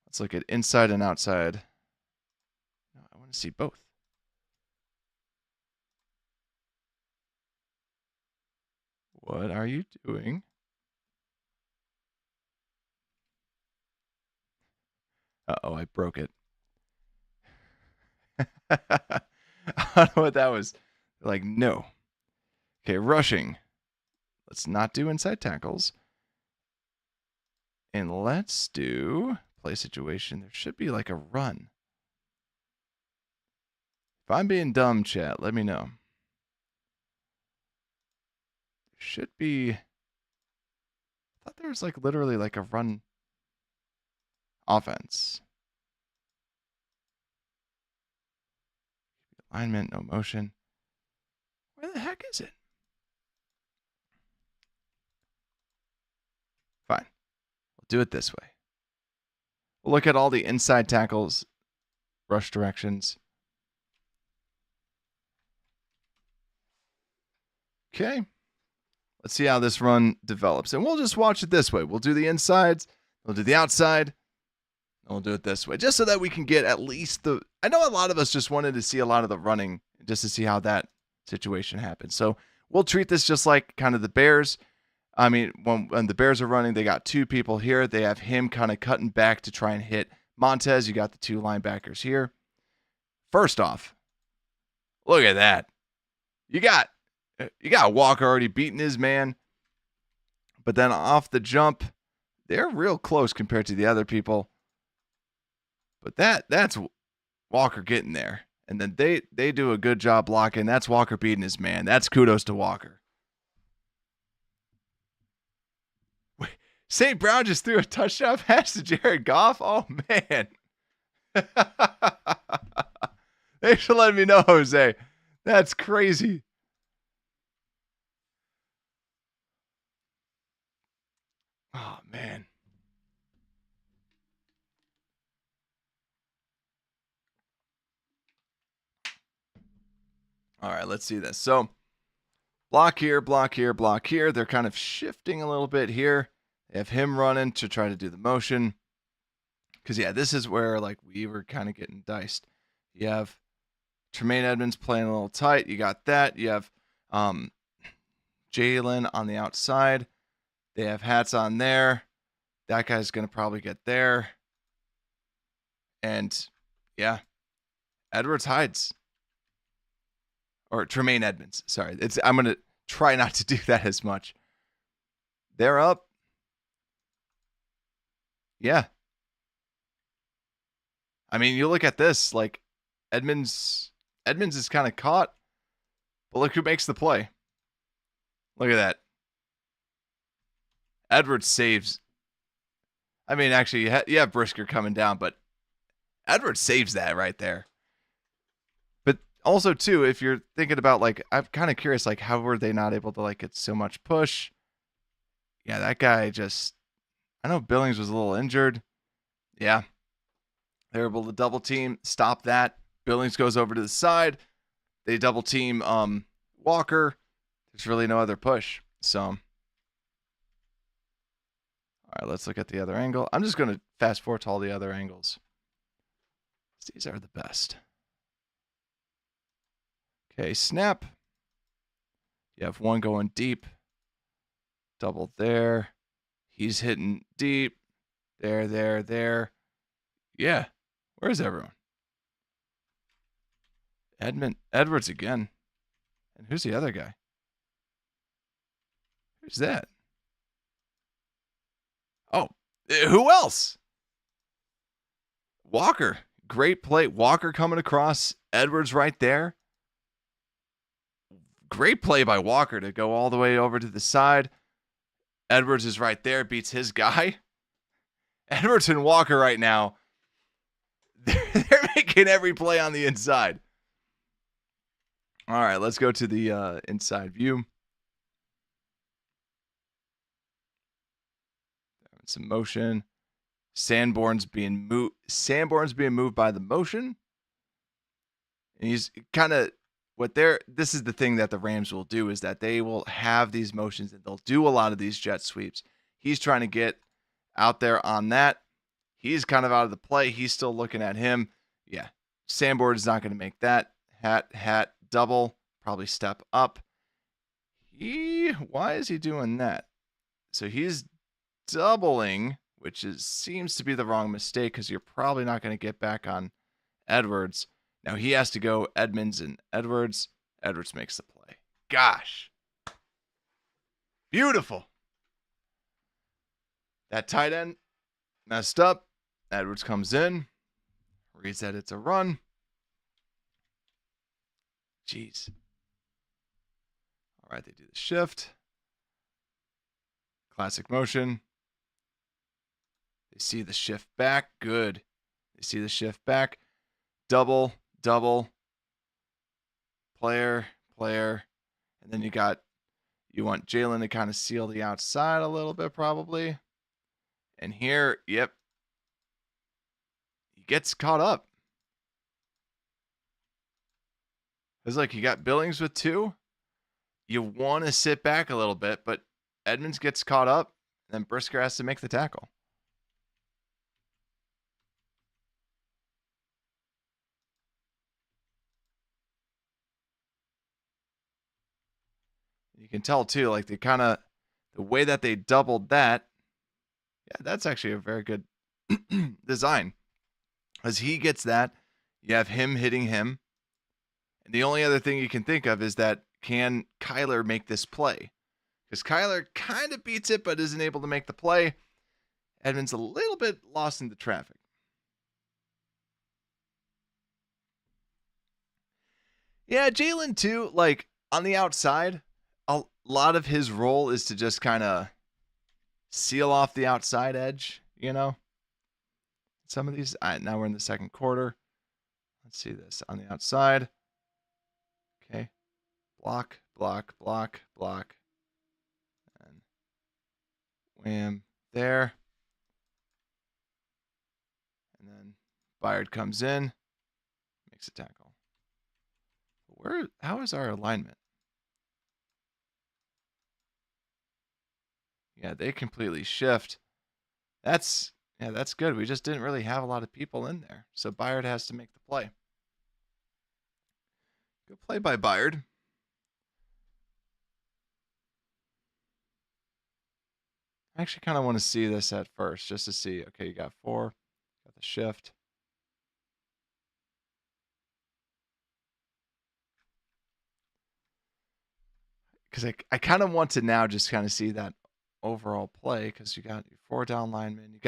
Let's look at inside and outside. No, I want to see both. What are you doing? Uh-oh, I broke it. I don't know what that was. Like, no. Okay, rushing. Let's not do inside tackles. And let's do play situation. There should be like a run. If I'm being dumb, chat, let me know. There should be. I thought there was like literally like a run offense. Alignment, no motion. Where the heck is it? Fine. We'll do it this way. We'll look at all the inside tackles, rush directions. Okay. Let's see how this run develops. And we'll just watch it this way. We'll do the insides, we'll do the outside, and we'll do it this way. Just so that we can get at least the... I know a lot of us just wanted to see a lot of the running just to see how that situation happens. So we'll treat this just like kind of the Bears. I mean, when the Bears are running, they got two people here. They have him kind of cutting back to try and hit Montez. You got the two linebackers here. First off, look at that. You got Walker already beating his man. But then off the jump, they're real close compared to the other people. But that's Walker getting there. And then they do a good job blocking. That's Walker beating his man. That's kudos to Walker. St. Brown just threw a touchdown pass to Jared Goff. Oh, man. Thanks for letting me know, Jose. That's crazy. Oh, man. All right, let's see this. So, block here, block here, block here. They're kind of shifting a little bit here. They have him running to try to do the motion. Because, yeah, this is where, like, we were kind of getting diced. You have Tremaine Edmonds playing a little tight. You got that. You have Jalen on the outside. They have hats on there. That guy's going to probably get there. And, yeah, Edwards hides. Or Tremaine Edmonds. Sorry. I'm going to try not to do that as much. They're up. Yeah. I mean, you look at this, like Edmonds is kind of caught, but look who makes the play. Look at that. Edwards saves. I mean, actually, you have Brisker coming down, but Edwards saves that right there. But also, too, if you're thinking about, like, I'm kind of curious, like, how were they not able to, like, get so much push? Yeah, that guy just... I know Billings was a little injured. Yeah. They're able to double team, stop that. Billings goes over to the side. They double team Walker. There's really no other push. So, all right, let's look at the other angle. I'm just going to fast forward to all the other angles. These are the best. Okay, snap. You have one going deep. Double there. He's hitting deep. There. Yeah. Where's everyone? Edwards again. And who's the other guy? Who's that? Oh, who else? Walker. Great play. Walker coming across. Edwards right there. Great play by Walker to go all the way over to the side. Edwards is right there, beats his guy. Edwards and Walker right now, they're making every play on the inside. All right, let's go to the inside view. Some motion. Sanborn's being moved by the motion. And he's kind of this is the thing that the Rams will do, is that they will have these motions and they'll do a lot of these jet sweeps. He's trying to get out there on that. He's kind of out of the play. He's still looking at him. Yeah. Sanborn is not going to make that. Hat, double, probably step up. Why is he doing that? So he's doubling, which seems to be the wrong mistake, because you're probably not going to get back on Edwards. Now he has to go Edmonds and Edwards. Edwards makes the play. Gosh. Beautiful. That tight end messed up. Edwards comes in. Reads that it's a run. Jeez. All right, they do the shift. Classic motion. They see the shift back. Good. They see the shift back. Double. Player. And then you want Jalen to kind of seal the outside a little bit, probably. And here, yep. gets caught up. It's like you got Billings with 2. You want to sit back a little bit, but Edmonds gets caught up, and then Brisker has to make the tackle. You can tell too, like the way that they doubled that. Yeah, that's actually a very good design. As he gets that, you have him hitting him. And the only other thing you can think of is that, can Kyler make this play? Because Kyler kind of beats it, but isn't able to make the play. Edmonds a little bit lost in the traffic. Yeah, Jalen too, like on the outside, a lot of his role is to just kind of seal off the outside edge, you know? Some of these, now we're in the second quarter. Let's see this on the outside. Okay. Block, block, block, block. And wham, there. And then Byard comes in, makes a tackle. How is our alignment? Yeah, they completely shift. That's good. We just didn't really have a lot of people in there. So Byard has to make the play. Good play by Byard. I actually kind of want to see this at first, just to see. Okay, you got 4. Got the shift. Because I kind of want to now just kind of see that overall play, because you got your 4 down linemen.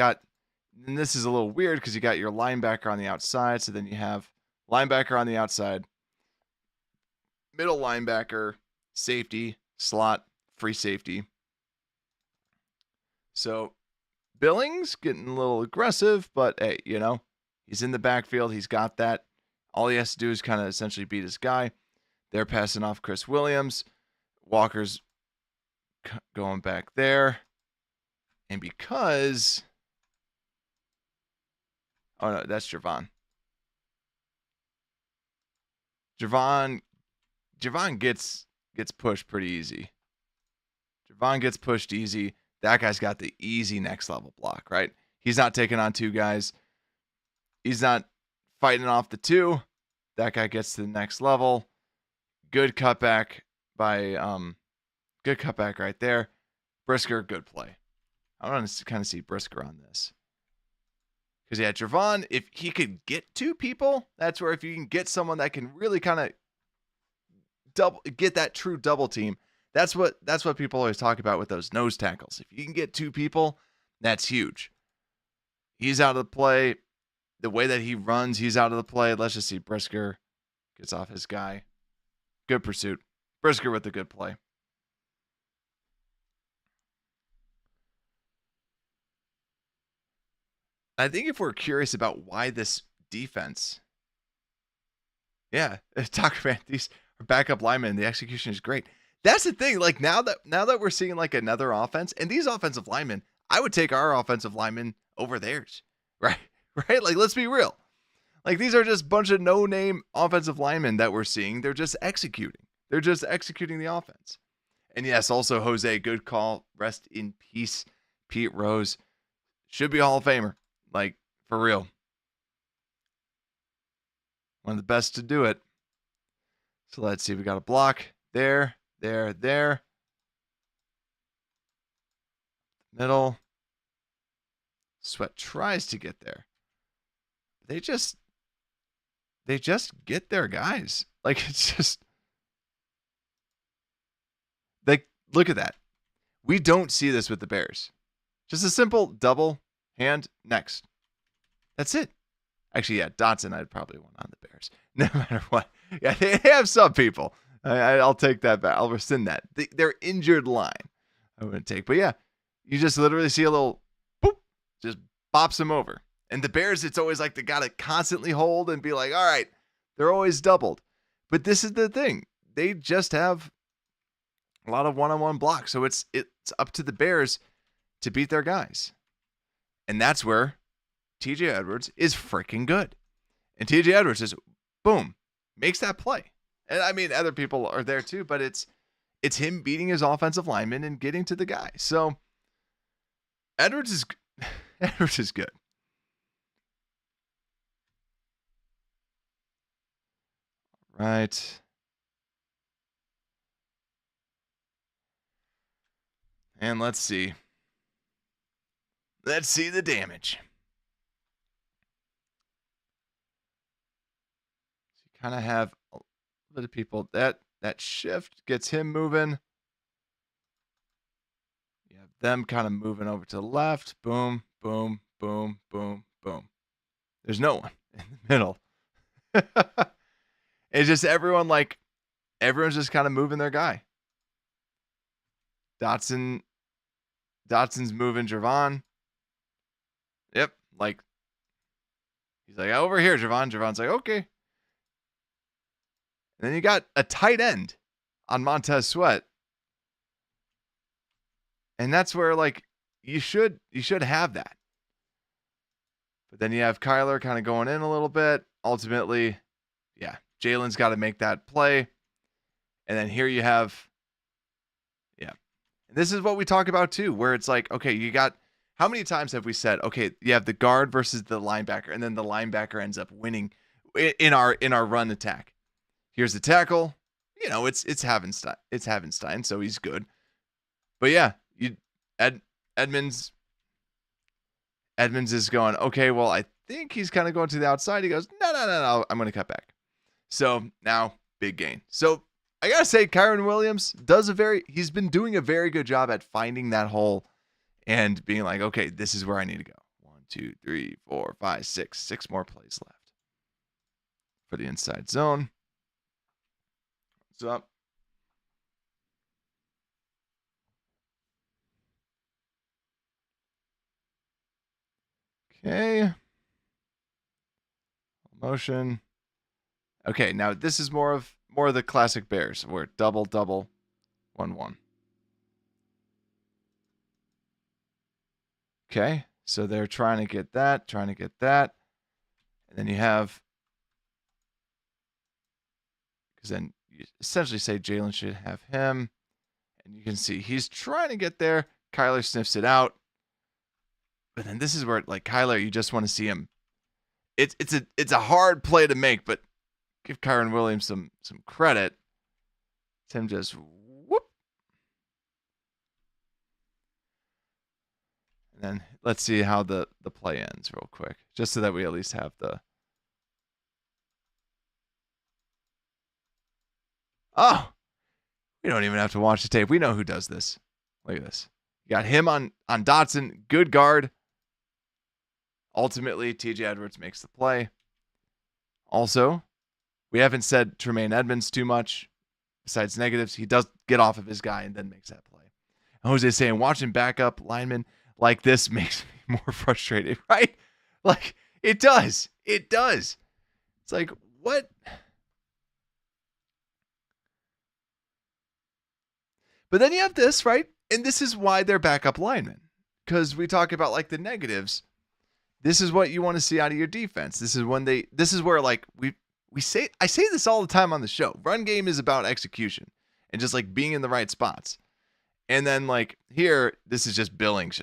And this is a little weird because you got your linebacker on the outside. So then you have linebacker on the outside, middle linebacker, safety, slot, free safety. So Billings getting a little aggressive, but hey, he's in the backfield. He's got that. All he has to do is kind of essentially beat his guy. They're passing off Chris Williams. Walker's going back there. And because... Oh, no, that's Javon. Javon gets pushed pretty easy. Javon gets pushed easy. That guy's got the easy next level block, right? He's not taking on 2 guys. He's not fighting off the 2. That guy gets to the next level. Good cutback right there. Brisker, good play. I want to kind of see Brisker on this. Because, yeah, Javon, if he could get 2 people, that's where if you can get someone that can really kind of get that true double team, that's what people always talk about with those nose tackles. If you can get 2 people, that's huge. He's out of the play. The way that he runs, he's out of the play. Let's just see. Brisker gets off his guy. Good pursuit. Brisker with the good play. I think if we're curious about why this defense, talk about these backup linemen, the execution is great. That's the thing. Like now that we're seeing like another offense, and these offensive linemen, I would take our offensive linemen over theirs, right? Right? Like, let's be real. Like, these are just a bunch of no-name offensive linemen that we're seeing. They're just executing. They're just executing the offense. And yes, also Jose, good call. Rest in peace, Pete Rose. Should be a Hall of Famer. Like, for real. One of the best to do it. So let's see. We got a block there. Middle. Sweat tries to get there. They just get their guys. Like, it's just, like, look at that. We don't see this with the Bears. Just a simple double hand next. That's it. Actually, yeah, Dotson, I'd probably want on the Bears. No matter what. Yeah, they have some people. I'll take that back. I'll rescind that. Their injured line I wouldn't take. But yeah, you just literally see a little boop, just bops them over. And the Bears, it's always like they got to constantly hold and be like, all right, they're always doubled. But this is the thing. They just have a lot of one-on-one blocks. So it's up to the Bears to beat their guys. And that's where TJ Edwards is freaking good. And TJ Edwards just, boom, makes that play. And I mean, other people are there too, but it's him beating his offensive lineman and getting to the guy. So Edwards is good. Right. And let's see. Let's see the damage. So you kind of have a bit of people. That shift gets him moving. You have them kind of moving over to the left. Boom, boom, boom, boom, boom. There's no one in the middle. It's just everyone's just kind of moving their guy. Dotson's moving Javon. Yep, he's like, over here, Javon. Javon's like, okay. And then you got a tight end on Montez Sweat. And that's where you should have that. But then you have Kyler kind of going in a little bit. Ultimately, yeah, Jalen's got to make that play. And then here you have, yeah. And this is what we talk about too, where it's like, okay, you got, how many times have we said, okay, you have the guard versus the linebacker, and then the linebacker ends up winning in our run attack. Here's the tackle. You know, it's Havenstein. It's Havenstein, so he's good. But yeah, Edmonds is going, okay, well, I think he's kind of going to the outside. He goes, no, I'm going to cut back. So now, big gain. So I got to say, Kyron Williams he's been doing a very good job at finding that hole and being like, okay, this is where I need to go. 1, 2, 3, 4, 5, 6. 6 more plays left for the inside zone. What's up? Okay. Motion. Okay, now this is more of the classic Bears, where double, 1, 1. Okay, so they're trying to get that. And then you have, because then you essentially say Jalen should have him. And you can see he's trying to get there. Kyler sniffs it out. But then this is where, Kyler, you just want to see him. It's a hard play to make, but give Kyron Williams some credit. Tim just whoop. And then let's see how the play ends real quick, just so that we at least have the. Oh, we don't even have to watch the tape. We know who does this. Look at this. You got him on Dotson. Good guard. Ultimately, TJ Edwards makes the play. Also, we haven't said Tremaine Edmonds too much. Besides negatives, he does get off of his guy and then makes that play. And Jose's saying, watching backup linemen like this makes me more frustrated, right? It does. It does. It's like, what? But then you have this, right? And this is why they're backup linemen. Because we talk about the negatives. This is what you want to see out of your defense. This is where I say this all the time on the show. Run game is about execution and just being in the right spots. And then here, this is just Billings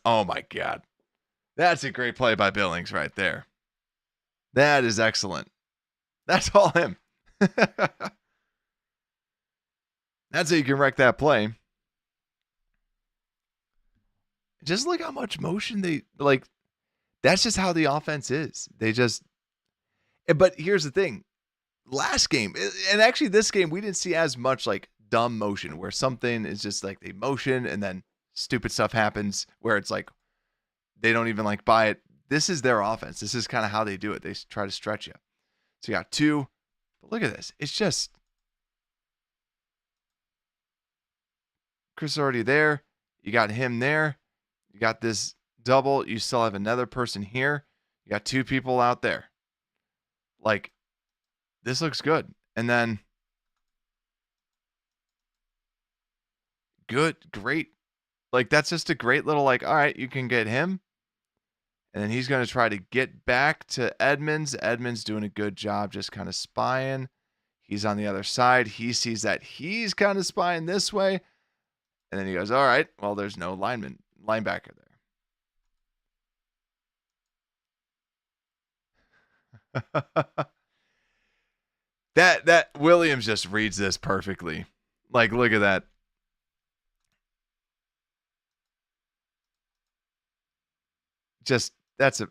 oh my God. That's a great play by Billings right there. That is excellent. That's all him. That's how you can wreck that play. Just look how much motion they that's just how the offense is. But here's the thing. Last game, and actually this game, we didn't see as much dumb motion where something is just they motion and then stupid stuff happens where it's they don't even buy it. This is their offense. This is kind of how they do it. They try to stretch you. So you got 2. But look at this. It's just Chris is already there. You got him there. You got this double. You still have another person here. You got 2 people out there. This looks good. And then great Like, that's just a great little, like, all right, you can get him. And then he's going to try to get back to Edmonds. Edmonds doing a good job just kind of spying. He's on the other side. He sees that he's kind of spying this way. And then he goes, all right, well, there's no linebacker there. That Williams just reads this perfectly. Like, look at that. Just that's a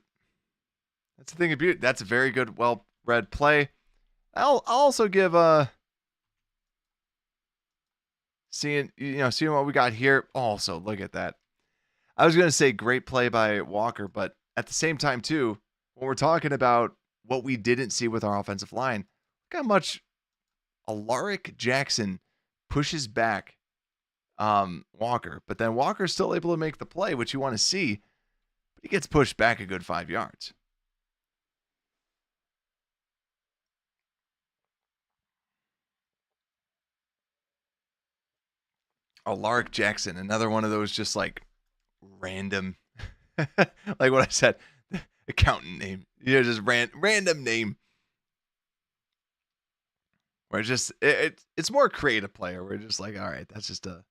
thing of beauty. That's a very good, well-read play. I'll also give seeing what we got here. Also, look at that. I was gonna say great play by Walker, but at the same time too, when we're talking about what we didn't see with our offensive line, look how much Alaric Jackson pushes back Walker, but then Walker's still able to make the play, which you want to see. But he gets pushed back a good 5 yards. Alaric Jackson, another one of those just like random, like what I said, accountant name. Just random name. Where it's more creative player. We're just like, all right, that's just a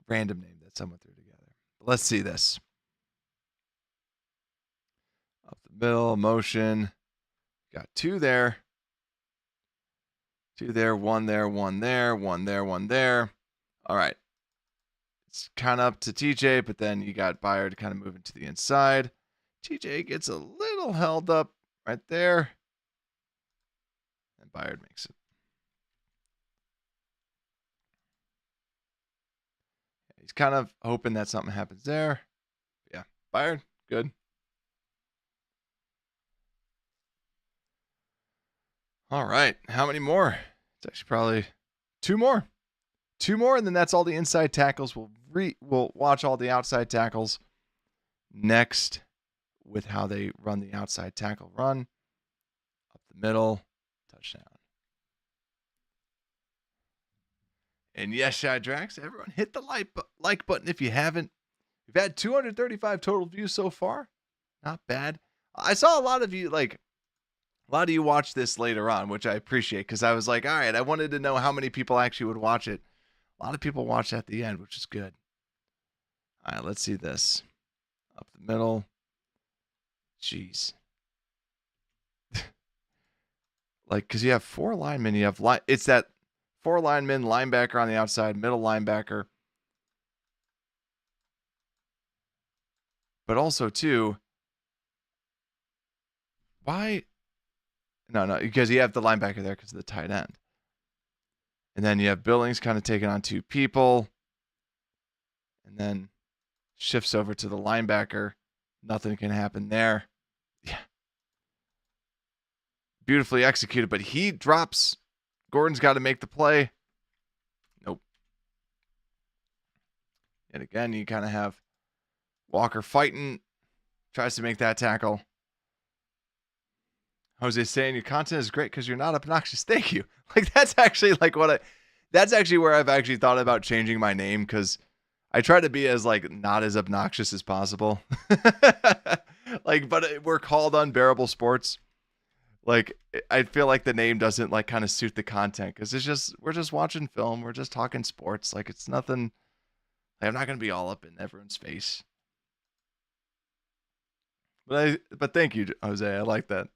random name that someone threw together. But let's see this. Up the middle, motion. Got 2 there. 2 there, 1 there, 1 there, 1 there, 1 there. All right. It's kind of up to TJ, but then you got Byard kind of moving to the inside. TJ gets a little held up right there. And Byard makes it. He's kind of hoping that something happens there. Yeah, Byard, good. All right, how many more? It's actually probably 2 more. 2 more, and then that's all the inside tackles. We'll watch all the outside tackles next with how they run the outside tackle run. Up the middle, touchdown. And yes, Shadrax, everyone hit the like button if you haven't. We've had 235 total views so far. Not bad. I saw a lot of you watch this later on, which I appreciate because I was like, all right, I wanted to know how many people actually would watch it. A lot of people watch at the end, which is good. All right, let's see this. Up the middle. Jeez. Like, because you have 4 linemen. You have it's that 4 linemen, linebacker on the outside, middle linebacker. But also, too, why? No, because you have the linebacker there because of the tight end. And then you have Billings kind of taking on 2 people. And then shifts over to the linebacker. Nothing can happen there. Yeah. Beautifully executed, but he drops. Gordon's got to make the play. Nope. And again, you kind of have Walker fighting. Tries to make that tackle. Jose saying your content is great because you're not obnoxious. Thank you. Like, that's actually like that's actually where I've actually thought about changing my name because I try to be as like not as obnoxious as possible. Like, but we're called Unbearable Sports. Like, I feel like the name doesn't like kind of suit the content because we're just watching film. We're just talking sports. Like, it's nothing. Like, I'm not going to be all up in everyone's face. But thank you, Jose. I like that.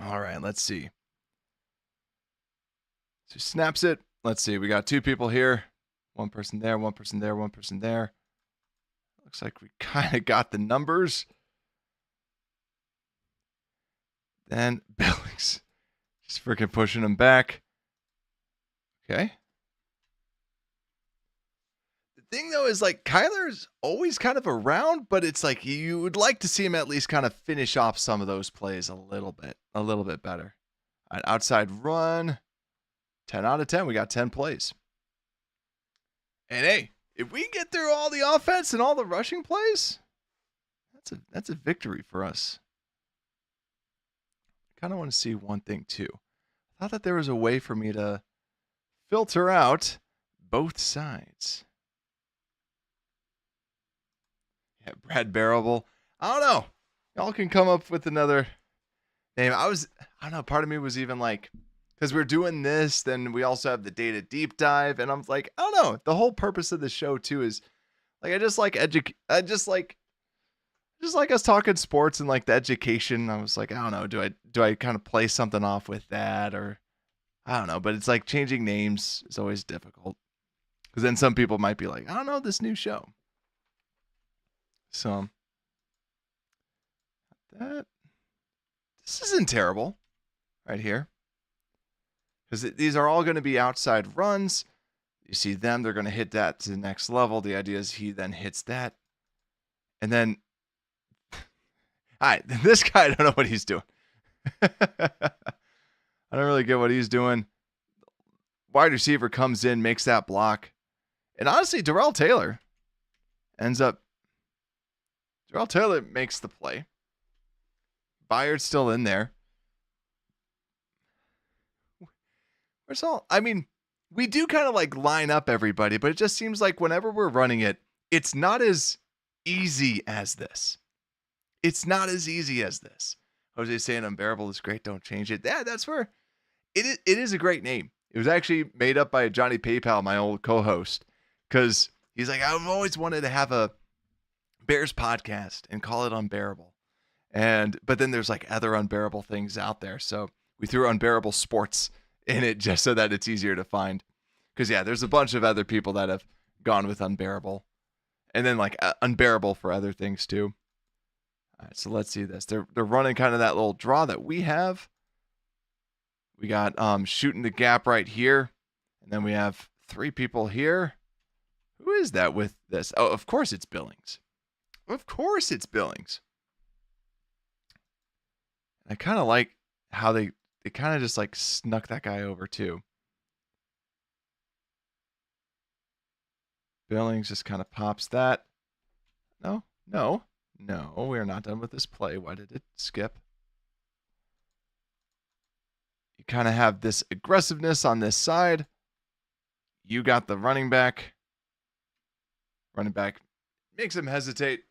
All right, let's see. So snaps it. Let's see. We got 2 people here. 1 person there, 1 person there, 1 person there. Looks like we kind of got the numbers. Then Billings just freaking pushing him back. Okay. The thing, though, is like Kyler's always kind of around, but it's like you would like to see him at least kind of finish off some of those plays a little bit better. An outside run, 10 out of 10. We got 10 plays. And hey, if we get through all the offense and all the rushing plays, that's a victory for us. kind of want to see one thing too. I thought that there was a way for me to filter out both sides. Yeah, Brad Bearable. I don't know. Y'all can come up with another name. I don't know. Part of me was even like, because we're doing this, then we also have the data deep dive, and I'm like, I don't know. The whole purpose of the show too is like I just like us talking sports and like the education. I was like, I don't know. Do I kind of play something off with that, or I don't know. But it's like changing names is always difficult because then some people might be like, I don't know this new show. So this isn't terrible right here. Because these are all going to be outside runs. You see them, they're going to hit that to the next level. The idea is he then hits that. And then, all right, this guy, I don't know what he's doing. I don't really get what he's doing. Wide receiver comes in, makes that block. And honestly, Darrell Taylor makes the play. Byard's still in there. We do kind of like line up everybody, but it just seems like whenever we're running it, it's not as easy as this. It's not as easy as this. Jose's saying Unbearable is great. Don't change it. Yeah, that's where it is a great name. It was actually made up by Johnny PayPal, my old co-host, because he's like, I've always wanted to have a Bears podcast and call it Unbearable. But then there's like other unbearable things out there. So we threw Unbearable Sports in it just so that it's easier to find. Because, yeah, there's a bunch of other people that have gone with Unbearable. And then, like, Unbearable for other things, too. All right, so let's see this. They're running kind of that little draw that we have. We got shooting the gap right here. And then we have 3 people here. Who is that with this? Oh, of course it's Billings. Of course it's Billings. I kind of like how they kind of just like snuck that guy over too. Billings just kind of pops that. No, we are not done with this play. Why did it skip? You kind of have this aggressiveness on this side. You got the running back. Running back makes him hesitate.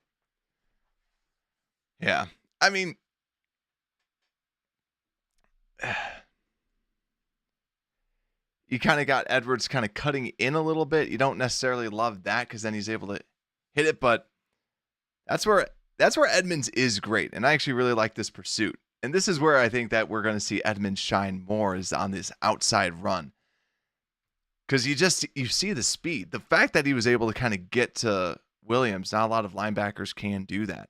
Yeah, I mean, you kind of got Edwards kind of cutting in a little bit. You don't necessarily love that because then he's able to hit it, but that's where Edmonds is great. And I actually really like this pursuit. And this is where I think that we're going to see Edmonds shine more is on this outside run. Because you see the speed. The fact that he was able to kind of get to Williams, not a lot of linebackers can do that.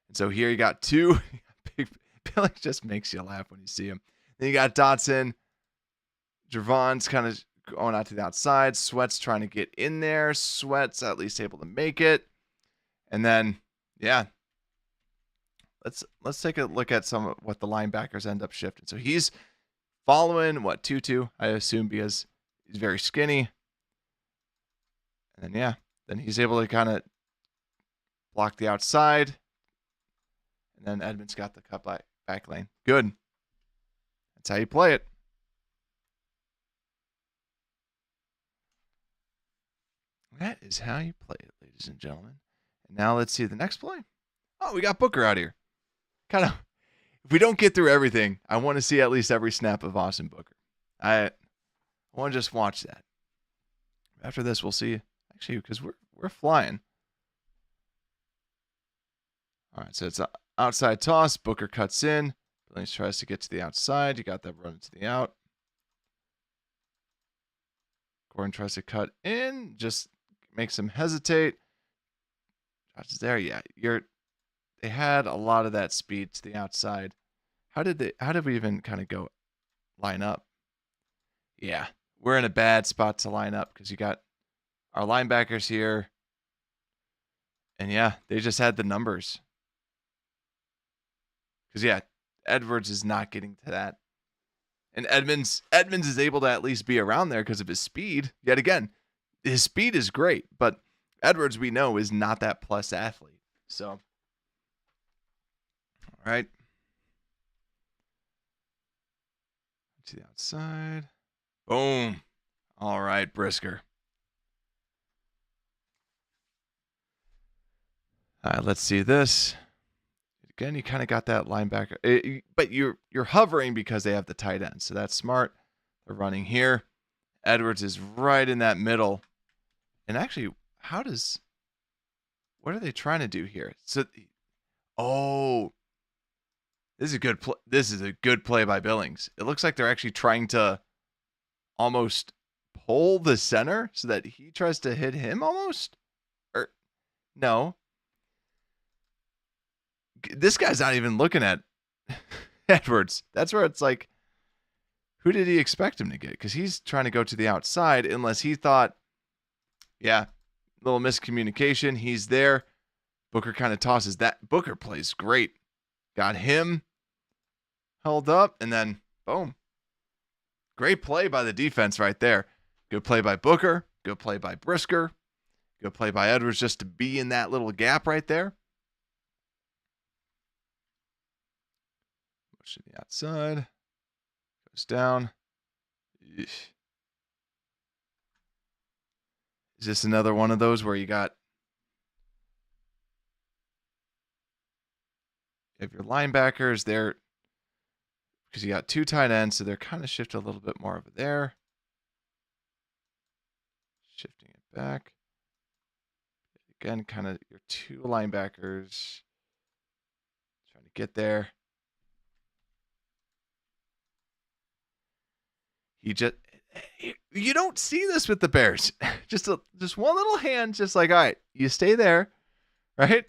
And so here you got 2. Billy just makes you laugh when you see him. Then you got Dotson. Javon's kind of going out to the outside. Sweat's trying to get in there. Sweat's at least able to make it. And then, yeah. Let's take a look at some of what the linebackers end up shifting. So he's following, Tutu, I assume, because he's very skinny. And then, yeah. Then he's able to kind of block the outside. And then Edmonds got the cut back lane. Good. That's how you play it. That is how you play it, ladies and gentlemen. And now let's see the next play. Oh, we got Booker out here. Kind of, if we don't get through everything, I want to see at least every snap of Austin Booker. I want to just watch that. After this, we'll see. Actually, because we're flying. All right, so it's an outside toss. Booker cuts in. Billings tries to get to the outside. You got that run to the out. Gordon tries to cut in. Just makes him hesitate. Josh is there. Yeah, they had a lot of that speed to the outside. How did we even kind of go line up? Yeah, we're in a bad spot to line up because you got our linebackers here. And yeah, they just had the numbers. Because yeah, Edwards is not getting to that. And Edmonds is able to at least be around there because of his speed. Yet again, his speed is great, but Edwards, we know, is not that plus athlete. So, all right. To the outside. Boom. All right, Brisker. All right, let's see this. Again, you kind of got that linebacker. But you're hovering because they have the tight end. So that's smart. They're running here. Edwards is right in that middle. And actually, what are they trying to do here? So, this is a good play. This is a good play by Billings. It looks like they're actually trying to almost pull the center so that he tries to hit him almost. Or no. This guy's not even looking at Edwards. That's where it's like, who did he expect him to get? Because he's trying to go to the outside unless he thought, yeah, little miscommunication. He's there. Booker kind of tosses that. Booker plays great. Got him held up, and then boom. Great play by the defense right there. Good play by Booker. Good play by Brisker. Good play by Edwards just to be in that little gap right there. Motion to the outside. Goes down. Eesh. Is this another one of those where you have your linebackers there because you got two tight ends, so they're kind of shifted a little bit more over there. Shifting it back. Again, kind of your two linebackers trying to get there. You don't see this with the Bears. just one little hand, just like, all right, you stay there, right?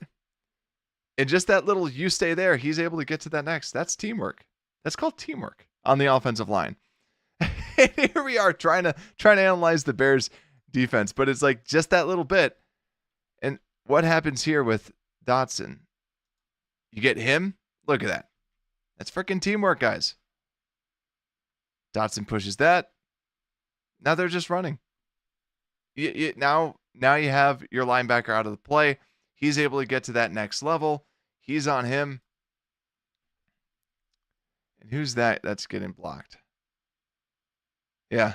And just that little you stay there, he's able to get to that next. That's teamwork. That's called teamwork on the offensive line. And here we are trying to analyze the Bears defense, but it's like just that little bit. And what happens here with Dotson? You get him. Look at that. That's freaking teamwork, guys. Dotson pushes that. Now they're just running. Now you have your linebacker out of the play. He's able to get to that next level. He's on him. And who's that that's getting blocked? Yeah.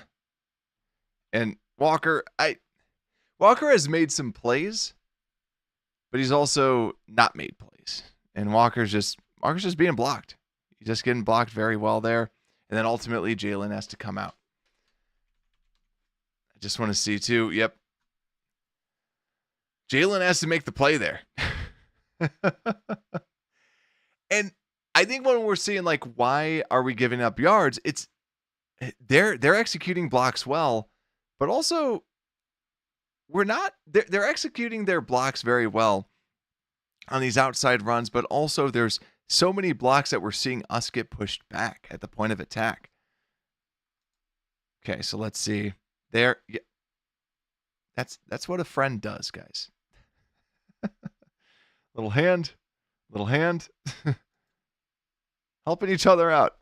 And Walker has made some plays, but he's also not made plays. And Walker's just being blocked. He's just getting blocked very well there. And then ultimately, Jalen has to come out. I just want to see, too. Yep. Jalen has to make the play there. And I think when we're seeing, like, why are we giving up yards, it's they're executing blocks well, but also we're not. They're executing their blocks very well on these outside runs, but also there's so many blocks that we're seeing us get pushed back at the point of attack. Okay, so let's see. There, yeah, that's what a friend does, guys. little hand, helping each other out.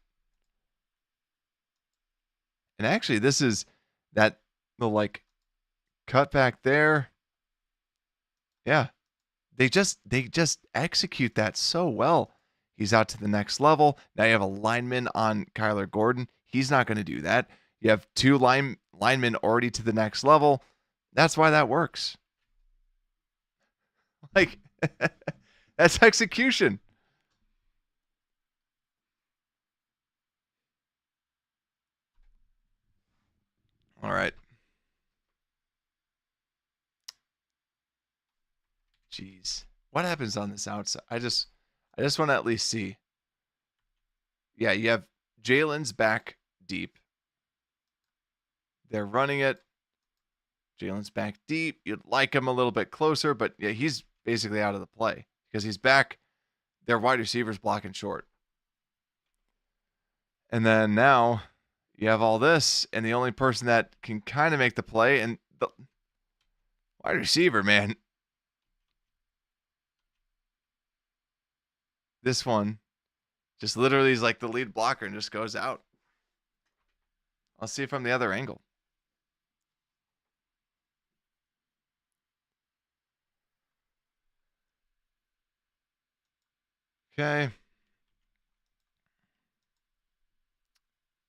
And actually, this is the like cut back there. Yeah, they just execute that so well. He's out to the next level. Now you have a lineman on Kyler Gordon. He's not going to do that. You have two linemen already to the next level. That's why that works. Like, that's execution. All right. Jeez. What happens on this outside? I just want to at least see. Yeah, you have Jalen's back deep. They're running it. Jalen's back deep. You'd like him a little bit closer, but yeah, he's basically out of the play because he's back. Their wide receivers blocking short. And then now you have all this, and the only person that can kind of make the play, and the wide receiver, man. This one just literally is like the lead blocker and just goes out. I'll see it from the other angle. Okay.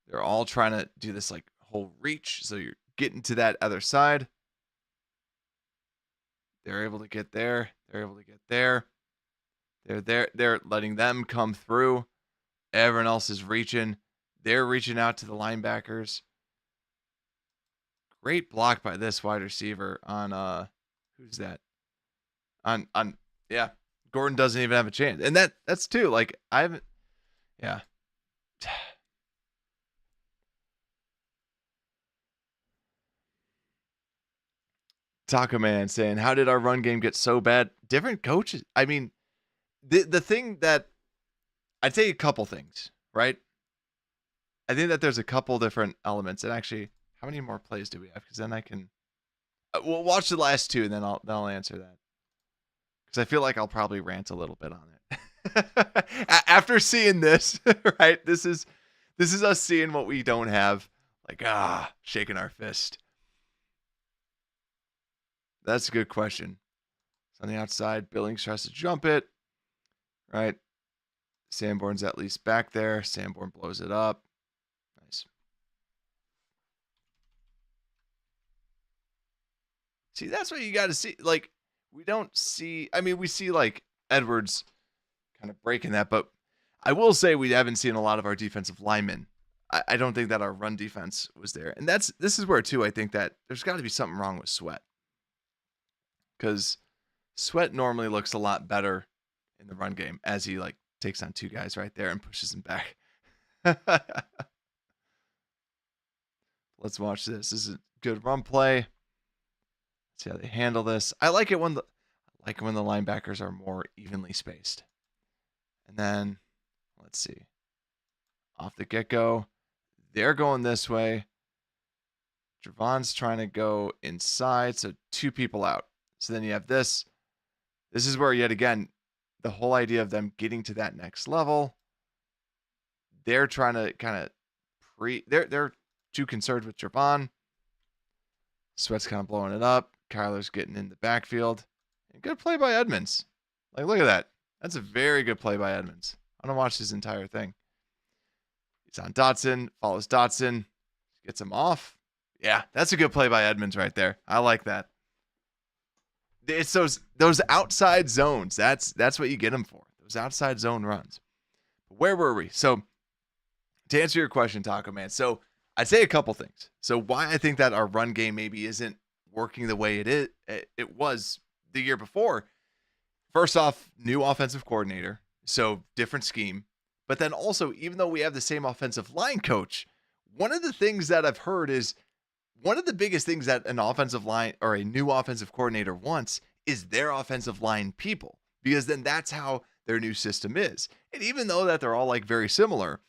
They're all trying to do this like whole reach. So you're getting to that other side. They're able to get there. They're able to get there. They're there. They're letting them come through. Everyone else is reaching. They're reaching out to the linebackers. Great block by this wide receiver on who's that? On yeah. Gordon doesn't even have a chance. And that's too. Like I haven't yeah. Taco Man saying, how did our run game get so bad? Different coaches. I mean, the thing that I'd say a couple things, right? I think that there's a couple different elements. And actually, how many more plays do we have? Because then I can we'll watch the last two and then I'll answer that. Because I feel like I'll probably rant a little bit on it. After seeing this, right? This is us seeing what we don't have. Like, shaking our fist. That's a good question. It's on the outside. Billings tries to jump it. Right? Sanborn's at least back there. Sanborn blows it up. Nice. See, that's what you got to see. Like, we don't see... I mean, we see, like, Edwards kind of breaking that. But I will say we haven't seen a lot of our defensive linemen. I don't think that our run defense was there. And this is where, too, I think that there's got to be something wrong with Sweat. Because Sweat normally looks a lot better in the run game as he like takes on two guys right there and pushes them back. Let's watch this. This is a good run play. Let's see how they handle this. I like it when the linebackers are more evenly spaced. And then let's see. Off the get-go, they're going this way. Javon's trying to go inside, so two people out. So then you have this. This is where, yet again, the whole idea of them getting to that next level, they're trying to kind of they're too concerned with Javon. Sweat's kind of blowing it up. Kyler's getting in the backfield. And good play by Edmonds. Like, look at that. That's a very good play by Edmonds. I want to watch this entire thing. He's on Dotson, follows Dotson, gets him off. Yeah, that's a good play by Edmonds right there. I like that. It's those outside zones. That's what you get them for. Those outside zone runs. Where were we? So to answer your question, Taco Man. So I'd say a couple things. So why I think that our run game maybe isn't working the way it was the year before. First off, new offensive coordinator. So different scheme. But then also, even though we have the same offensive line coach, one of the things that I've heard is one of the biggest things that an offensive line or a new offensive coordinator wants is their offensive line people, because then that's how their new system is. And even though that they're all like very similar,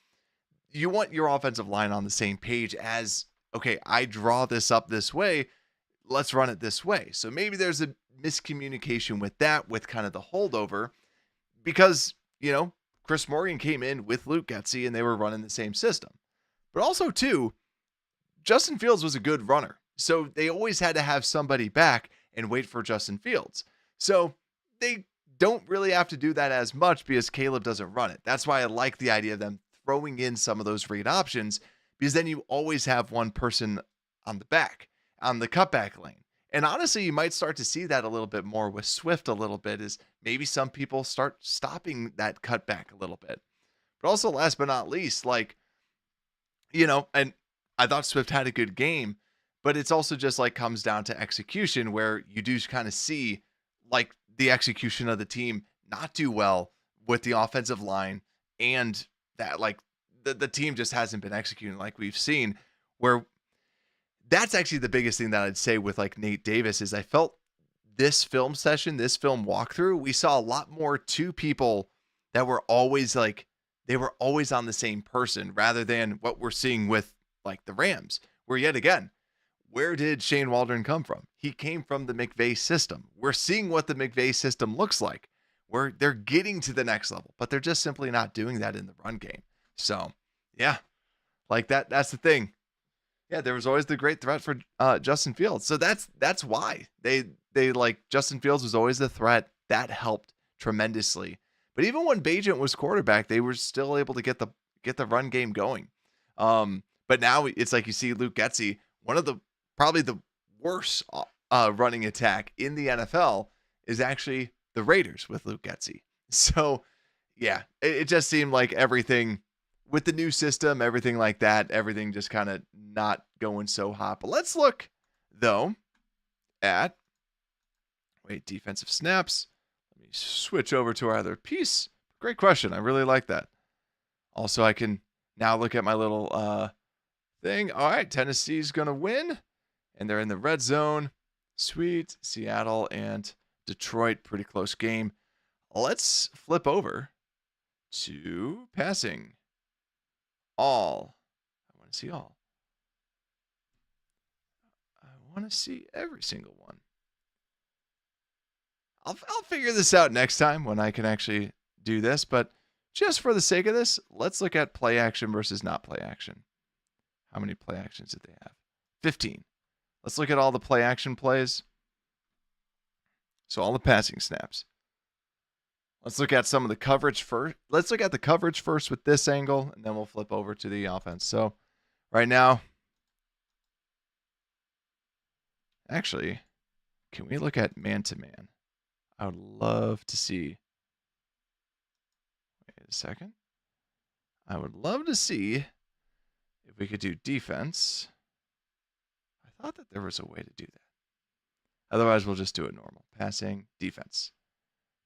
you want your offensive line on the same page as, okay, I draw this up this way. Let's run it this way. So maybe there's a miscommunication with that, with kind of the holdover, because, Chris Morgan came in with Luke Getsy and they were running the same system. But also, too, Justin Fields was a good runner. So they always had to have somebody back and wait for Justin Fields. So they don't really have to do that as much because Caleb doesn't run it. That's why I like the idea of them throwing in some of those read options, because then you always have one person on the back, on the cutback lane. And honestly, you might start to see that a little bit more with Swift a little bit, is maybe some people start stopping that cutback a little bit. But also, last but not least, and I thought Swift had a good game, but it's also just like comes down to execution, where you do kind of see like the execution of the team not do well with the offensive line, and that like the team just hasn't been executing like we've seen, where that's actually the biggest thing that I'd say with like Nate Davis is I felt this film session, this film walkthrough, we saw a lot more two people that were always like, they were always on the same person rather than what we're seeing with like the Rams, where yet again, where did Shane Waldron come from? He came from the McVay system. We're seeing what the McVay system looks like, where they're getting to the next level, but they're just simply not doing that in the run game. So yeah, like that's the thing. Yeah, there was always the great threat for Justin Fields. So that's why they like Justin Fields was always the threat. That helped tremendously. But even when Bajent was quarterback, they were still able to get the run game going. But now it's like you see Luke Getsy, one of the probably the worst running attack in the NFL is actually the Raiders with Luke Getsy. So, yeah, it just seemed like everything with the new system, everything like that, everything just kind of not going so hot. But let's look, though, at, defensive snaps. Let me switch over to our other piece. Great question. I really like that. Also, I can now look at my little thing. All right, Tennessee's going to win, and they're in the red zone. Sweet. Seattle and Detroit, pretty close game. Let's flip over to passing. All. I want to see all. I want to see every single one. I'll figure this out next time when I can actually do this, but just for the sake of this, let's look at play action versus not play action. How many play actions did they have? 15. Let's look at all the play action plays. So all the passing snaps. Let's look at some of the coverage first. Let's look at the coverage first with this angle, and then we'll flip over to the offense. So right now, actually, can we look at man-to-man? I would love to see. Wait a second. I would love to see if we could do defense. I thought that there was a way to do that. Otherwise, we'll just do it normal. Passing, defense.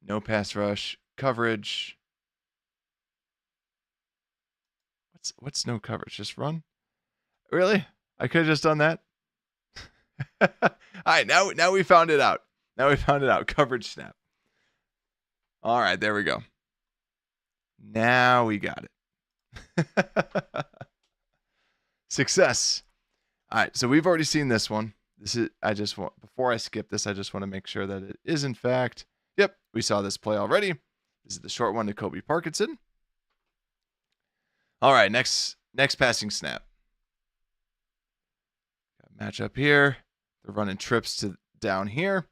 No pass rush, coverage. What's no coverage? Just run? Really? I could have just done that? All right, now we found it out. Coverage snap. All right, there we go. Now we got it. Success. All right, so we've already seen this one. Before I skip this, I just want to make sure that it is in fact. Yep, we saw this play already. This is the short one to Kobe Parkinson. All right, next passing snap. Got match up here. They're running trips to down here.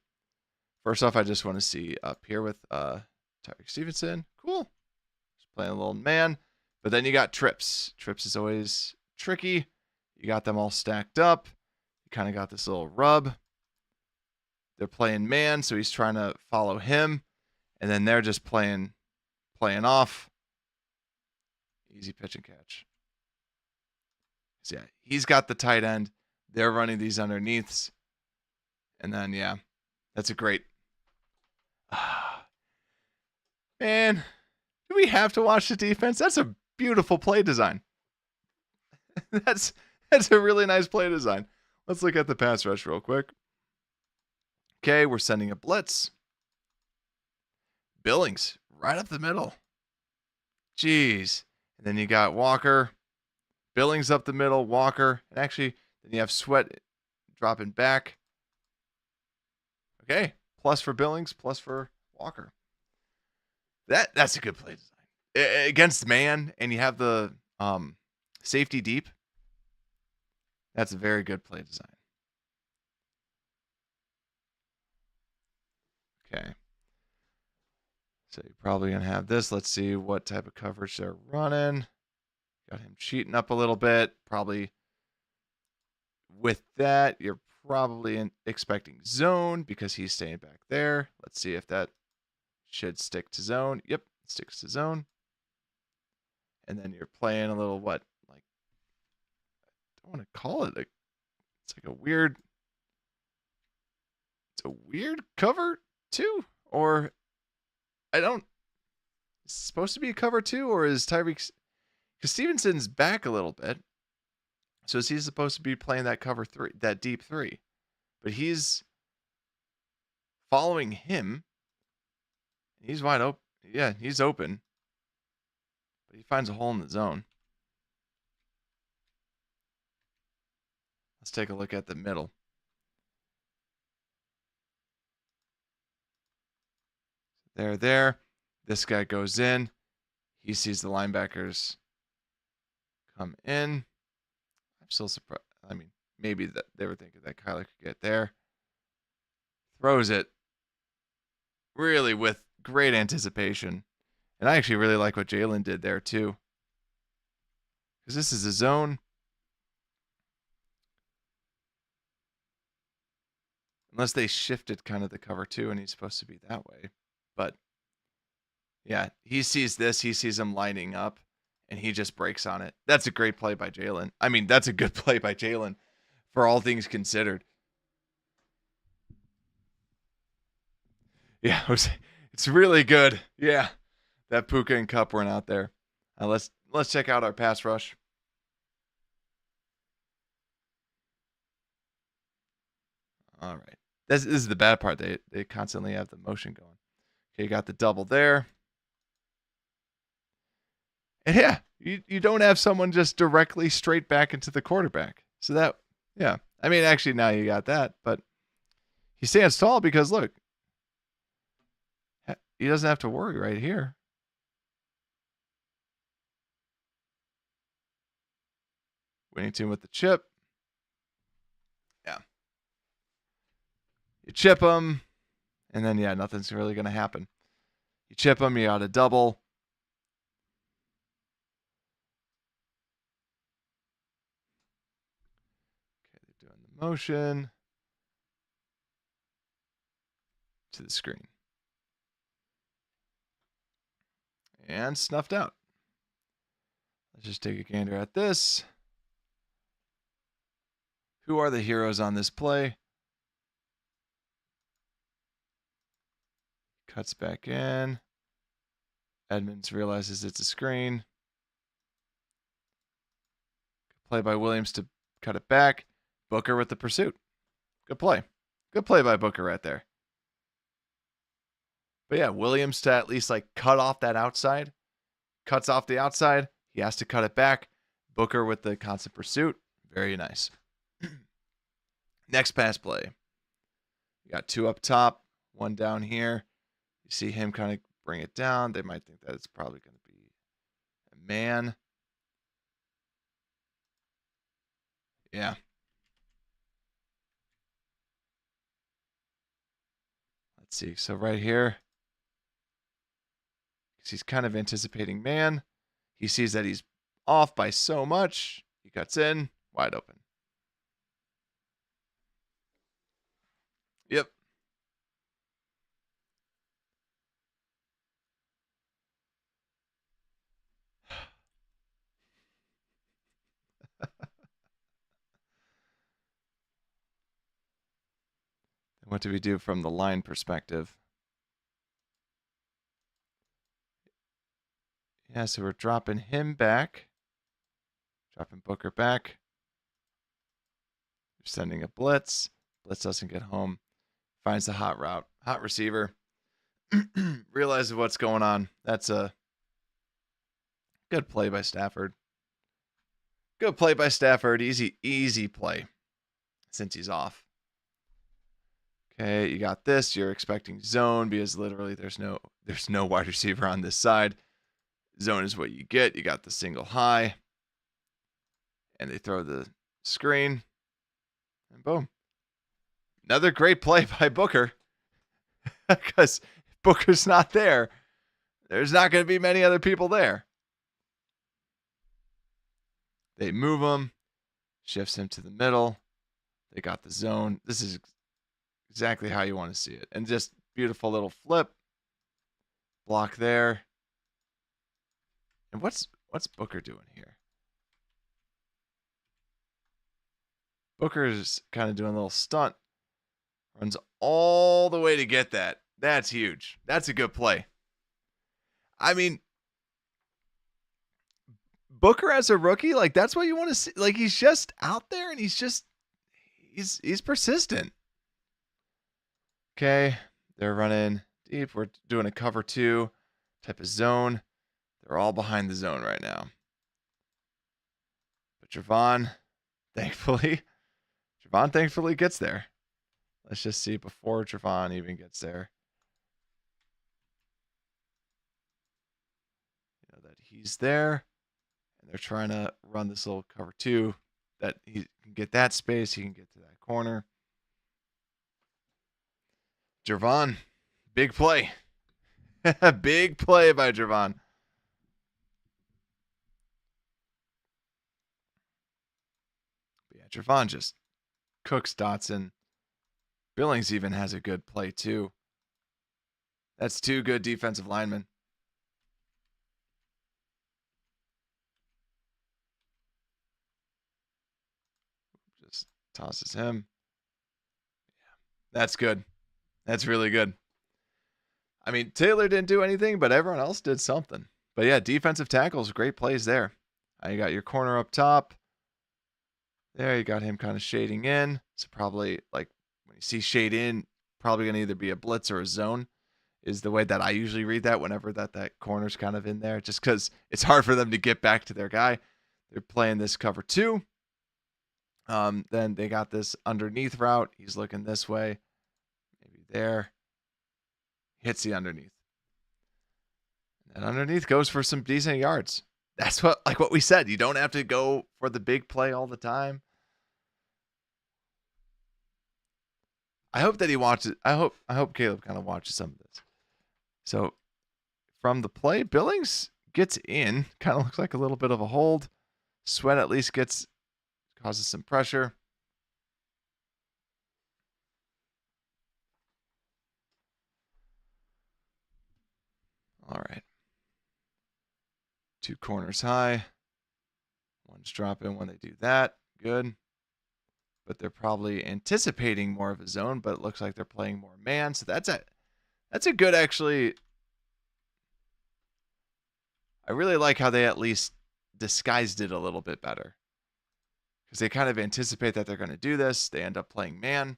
First off, I just want to see up here with Tyreek Stevenson. Cool. Just playing a little man. But then you got trips. Trips is always tricky. You got them all stacked up. You kind of got this little rub. They're playing man, so he's trying to follow him. And then they're just playing off. Easy pitch and catch. So yeah, he's got the tight end. They're running these underneaths. And then, yeah, that's a great. Man, do we have to watch the defense? That's a beautiful play design. That's a really nice play design. Let's look at the pass rush real quick. Okay, we're sending a blitz. Billings, right up the middle. Jeez. And then you got Walker. Billings up the middle, Walker. And actually, then you have Sweat dropping back. Okay, plus for Billings, plus for Walker. That's a good play design. Against man, and you have the safety deep. That's a very good play design. Okay. So you're probably going to have this. Let's see what type of coverage they're running. Got him cheating up a little bit. Probably with that, you're probably expecting zone because he's staying back there. Let's see if that should stick to zone. Yep, it sticks to zone. And then you're playing a little what? Like, I don't want to call it it's like a weird. It's a weird cover too, or I don't. Is it supposed to be a cover two, or is Tyreek? Because Stevenson's back a little bit, so is he supposed to be playing that cover three, that deep three? But he's following him. He's wide open. Yeah, he's open, but he finds a hole in the zone. Let's take a look at the middle. There. This guy goes in. He sees the linebackers come in. I'm still surprised. I mean, maybe that they were thinking that Kyler could get there. Throws it really with great anticipation. And I actually really like what Jalen did there too. because this is a zone. Unless they shifted kind of the cover two and he's supposed to be that way. But yeah, he sees this. He sees him lining up and he just breaks on it. That's a great play by Jalen. I mean, that's a good play by Jalen for all things considered. Yeah, it's really good. Yeah, that Puka and Cup weren't out there. Let's check out our pass rush. All right. This is the bad part. They constantly have the motion going. Okay, you got the double there. And yeah, you don't have someone just directly straight back into the quarterback. So that, yeah. I mean, actually, now you got that. But he stands tall because, look, he doesn't have to worry right here. Winnington with the chip. Yeah. You chip him, and then, yeah, nothing's really going to happen. You chip him, you got a double. Okay, they're doing the motion to the screen. And snuffed out. Let's just take a gander at this. Who are the heroes on this play? Cuts back in. Edmonds realizes it's a screen. Play by Williams to cut it back. Booker with the pursuit. Good play. Good play by Booker right there. But yeah, Williams to at least like cut off that outside. Cuts off the outside. He has to cut it back. Booker with the constant pursuit. Very nice. Next pass play. You got two up top, one down here. You see him kind of bring it down. They might think that it's probably going to be a man. Yeah. Let's see. So right here, he's kind of anticipating man. He sees that he's off by so much. He cuts in, wide open. Yep. What do we do from the line perspective? Yeah, so we're dropping him back. Dropping Booker back. We're sending a blitz. Blitz doesn't get home. Finds the hot route. Hot receiver. Realizes what's going on. That's a good play by Stafford. Good play by Stafford. Easy play since he's off. Okay, you got this. You're expecting zone because literally there's no wide receiver on this side. Zone is what you get. You got the single high. And they throw the screen. And boom. Another great play by Booker. Because Booker's not there. There's not going to be many other people there. They move him. Shifts him to the middle. They got the zone. This is exactly how you want to see it. And just beautiful little flip. Block there. And what's Booker doing here? Booker's kind of doing a little stunt. Runs all the way to get that. That's huge. That's a good play. I mean, Booker as a rookie, like that's what you want to see. Like he's just out there and he's persistent. Okay, they're running deep. We're doing a cover 2 type of zone. They're all behind the zone right now. But Javon, thankfully gets there. Let's just see before Javon even gets there. You know that he's there. And they're trying to run this little cover 2 that he can get that space. He can get to that corner. Javon, big play. Big play by Javon. Trevon just cooks Dotson. Billings even has a good play too. That's 2 good defensive linemen. Just tosses him. Yeah, that's good. That's really good. I mean, Taylor didn't do anything, but everyone else did something. But yeah, defensive tackles, great plays there. You got your corner up top. There, you got him kind of shading in. So probably, like, when you see shade in, probably going to either be a blitz or a zone is the way that I usually read that whenever that corner's kind of in there, just because it's hard for them to get back to their guy. They're playing this cover 2. Then they got this underneath route. He's looking this way. Maybe there. Hits the underneath. And underneath goes for some decent yards. That's what we said. You don't have to go for the big play all the time. I hope that he watches. I hope Caleb kind of watches some of this. So from the play, Billings gets in. Kind of looks like a little bit of a hold. Sweat at least causes some pressure. All right. 2 corners high. One's dropping when they do that. Good. But they're probably anticipating more of a zone, but it looks like they're playing more man. So that's a good, actually. I really like how they at least disguised it a little bit better. Because they kind of anticipate that they're going to do this. They end up playing man.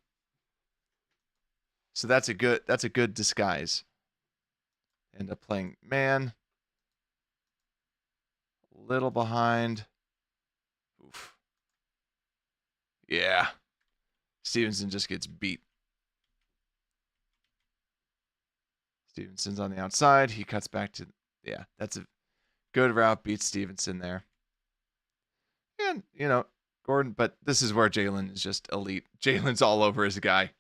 So that's a good disguise. End up playing man. A little behind. Oof. Yeah. Stevenson just gets beat. Stevenson's on the outside. He cuts back to, yeah, that's a good route. Beats Stevenson there. And, Gordon, but this is where Jalen is just elite. Jalen's all over his guy.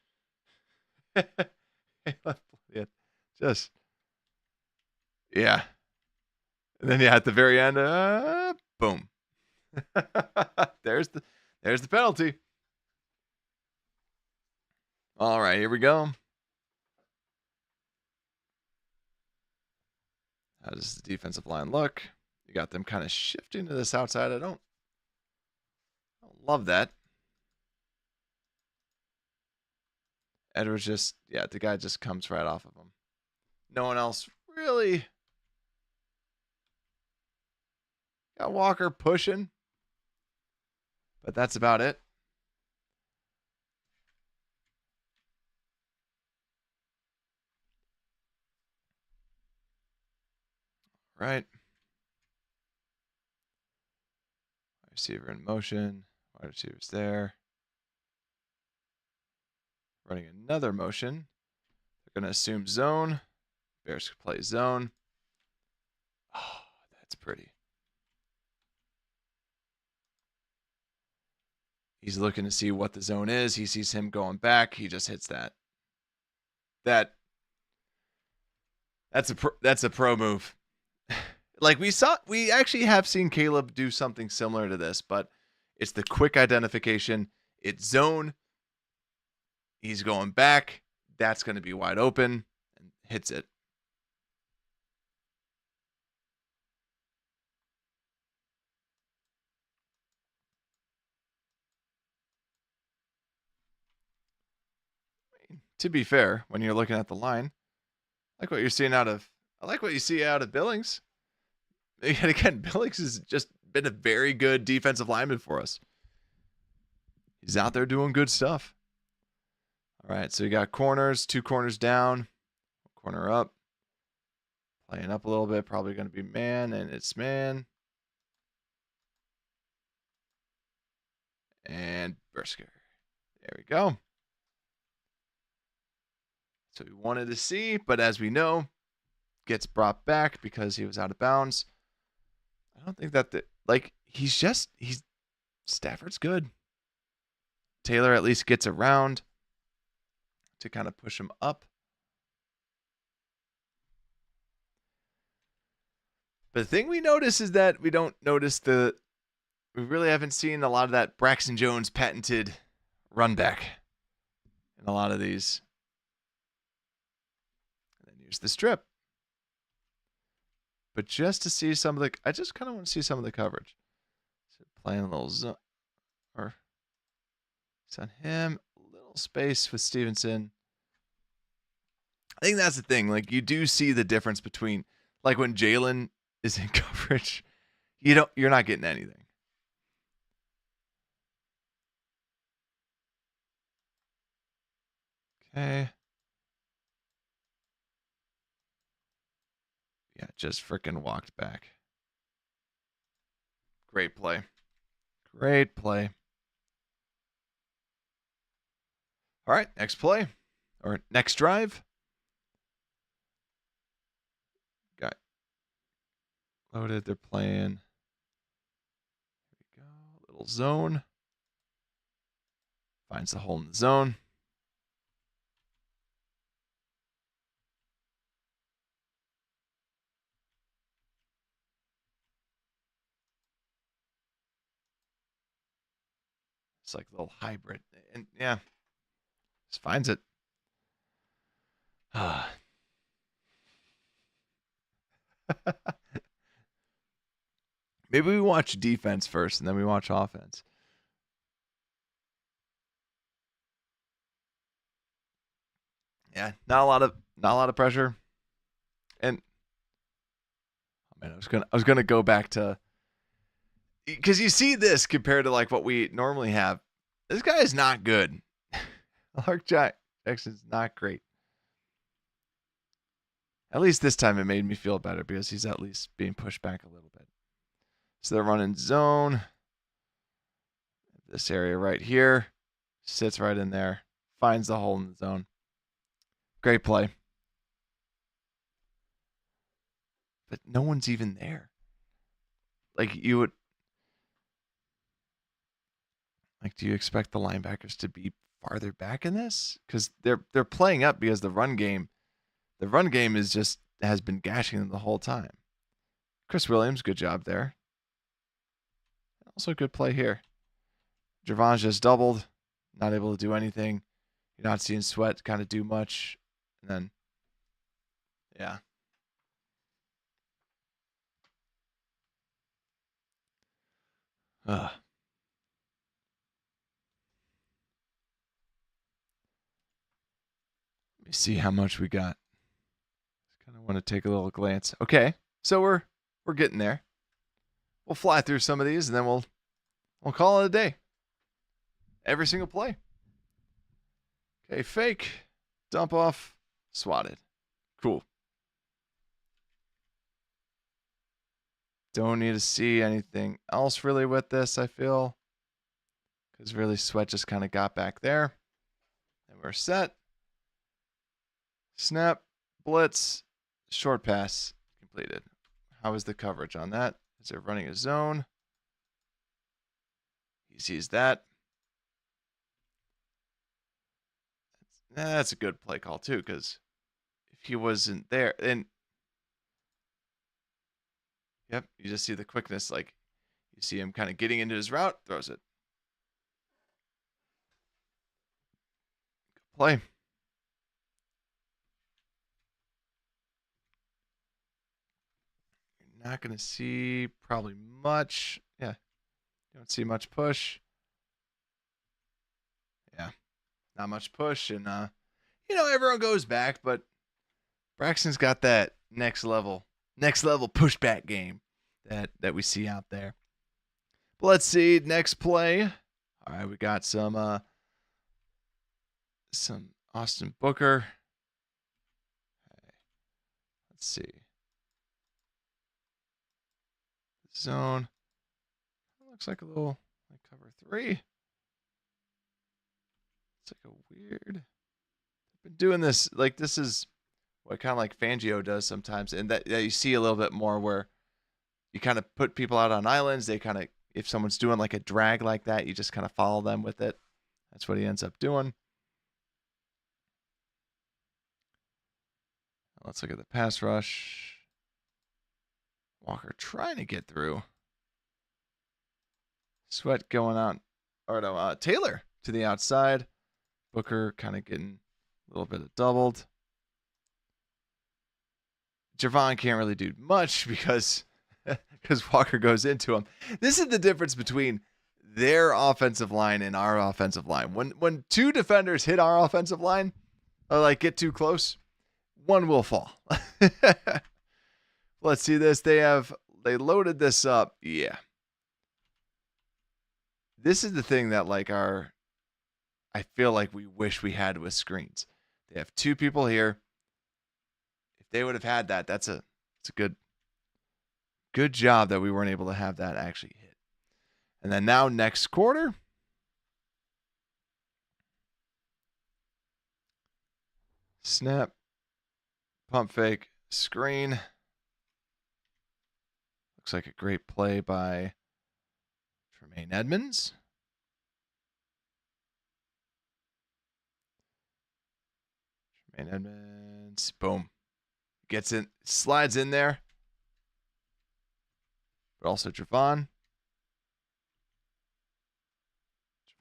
Just, yeah. And then, at the very end, boom. There's the penalty. All right, here we go. How does the defensive line look? You got them kind of shifting to this outside. I don't love that. Edwards just, the guy just comes right off of him. No one else really. Got Walker pushing. But that's about it. Right. Wide receiver in motion. Wide receiver's there. Running another motion. They're going to assume zone. Bears could play zone. Oh, that's pretty. He's looking to see what the zone is. He sees him going back. He just hits that. That's a pro move. Like we actually have seen Caleb do something similar to this, but it's the quick identification. It's zone. He's going back. That's going to be wide open and hits it. To be fair, when you're looking at the line, I like what you see out of Billings. And again, Billings has just been a very good defensive lineman for us. He's out there doing good stuff. All right, so you got corners, 2 corners down, corner up, playing up a little bit, probably going to be man, and it's man. And Bursker. There we go. So we wanted to see, but as we know, gets brought back because he was out of bounds. I don't think that Stafford's good. Taylor at least gets around to kind of push him up. But the thing we notice is that we don't notice the we really haven't seen a lot of that Braxton Jones patented run back in a lot of these. And then here's the strip. But just to see some of the, I just kind of want to see some of the coverage. So playing a little zone, or it's on him, a little space with Stevenson. I think that's the thing. Like, you do see the difference between, like, when Jalen is in coverage, you're not getting anything. Okay. Yeah, just freaking walked back. Great play. Great play. All right, next play. Or next drive. Got loaded. They're playing. Here we go. Little zone. Finds the hole in the zone. It's like a little hybrid. And yeah, just finds it. Maybe we watch defense first and then we watch offense. Yeah, not a lot of pressure. And oh man, I was gonna go back to, because you see this compared to like what we normally have. This guy is not good. Lark Jackson's not great. At least this time it made me feel better because he's at least being pushed back a little bit. So they're running zone. This area right here. Sits right in there. Finds the hole in the zone. Great play. But no one's even there. Like, you would, like, do you expect the linebackers to be farther back in this? Because they're playing up because the run game has been gashing them the whole time. Chris Williams, good job there. Also good play here. Javon's just doubled, not able to do anything. You're not seeing Sweat kind of do much. And then, yeah. Let me see how much we got. Just kind of want to take a little glance. Okay, so we're getting there. We'll fly through some of these and then we'll call it a day. Every single play. Okay, fake, dump off, swatted. Cool. Don't need to see anything else really with this, I feel. Because really Sweat just kind of got back there. And we're set. Snap, blitz, short pass completed. How is the coverage on that? Is it running a zone? He sees that. That's a good play call too, because if he wasn't there, and yep, you just see the quickness. Like, you see him kind of getting into his route, throws it. Good play. You're not going to see probably much. Yeah, you don't see much push. Yeah, not much push. And, everyone goes back, but Braxton's got that next level pushback game that we see out there. But let's see, next play. All right, we got some Austin Booker. Okay. Let's see. Zone. Looks like a little like cover 3. It's like a weird. I've been doing this, like, this is what kind of like Fangio does sometimes, and that you see a little bit more where you kind of put people out on islands. They kind of, if someone's doing like a drag like that, you just kind of follow them with it. That's what he ends up doing. Let's look at the pass rush. Walker trying to get through. Sweat going on. Or no, Taylor to the outside. Booker kind of getting a little bit of doubled. Javon can't really do much because Walker goes into him. This is the difference between their offensive line and our offensive line. When two defenders hit our offensive line, or like get too close, one will fall. Let's see this. They loaded this up. Yeah. This is the thing that I feel like we wish we had with screens. They have two people here. If they would have had that, it's a good job that we weren't able to have that actually hit. And then now next quarter, snap, pump fake, screen. Looks like a great play by Tremaine Edmonds. Tremaine Edmonds, boom. Gets in, slides in there. But also Javon.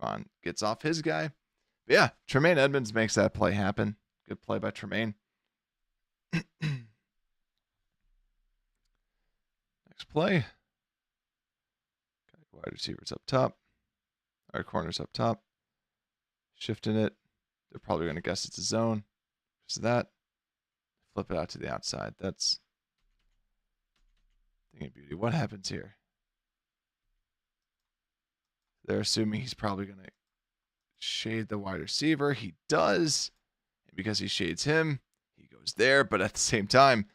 Javon gets off his guy. But yeah, Tremaine Edmonds makes that play happen. Good play by Tremaine. Next play. Wide receivers up top. Our corners up top. Shifting it. They're probably going to guess it's a zone. Just that. Flip it out to the outside. That's thing of beauty. What happens here? They're assuming he's probably going to shade the wide receiver. He does. And because he shades him, he goes there. But at the same time,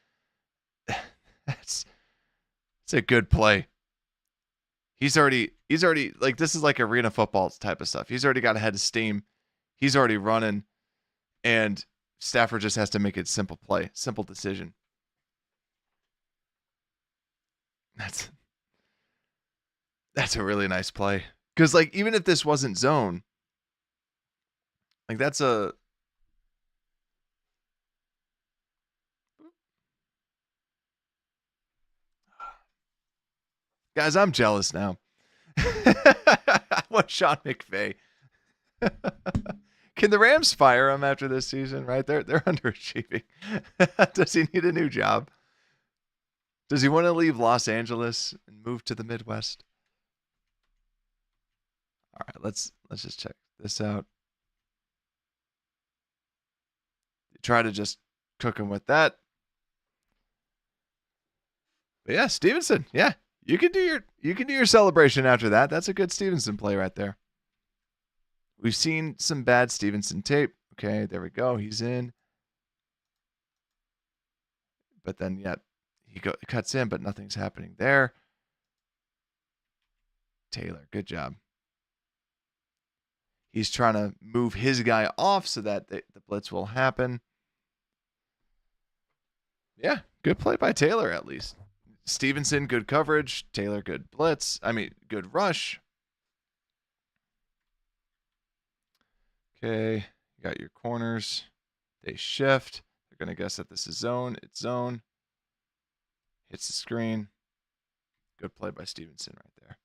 it's a good play. He's already like, this is like arena football type of stuff. He's already got a head of steam. He's already running, and Stafford just has to make a simple play, simple decision. That's a really nice play. Because like, even if this wasn't zone, like that's a guys, I'm jealous now. What Sean McVay? Can the Rams fire him after this season? Right? They're underachieving. Does he need a new job? Does he want to leave Los Angeles and move to the Midwest? All right, let's just check this out. Try to just cook him with that. But yeah, Stevenson. Yeah, you can do your celebration after that. That's a good Stevenson play right there. We've seen some bad Stevenson tape. Okay, there we go. He's in. But then, yeah, he cuts in, but nothing's happening there. Taylor, good job. He's trying to move his guy off so that the blitz will happen. Yeah, good play by Taylor at least. Stevenson, good coverage. Taylor, good blitz. Good rush. Okay, you got your corners. They shift. They're going to guess that this is zone. It's zone. Hits the screen. Good play by Stevenson right there.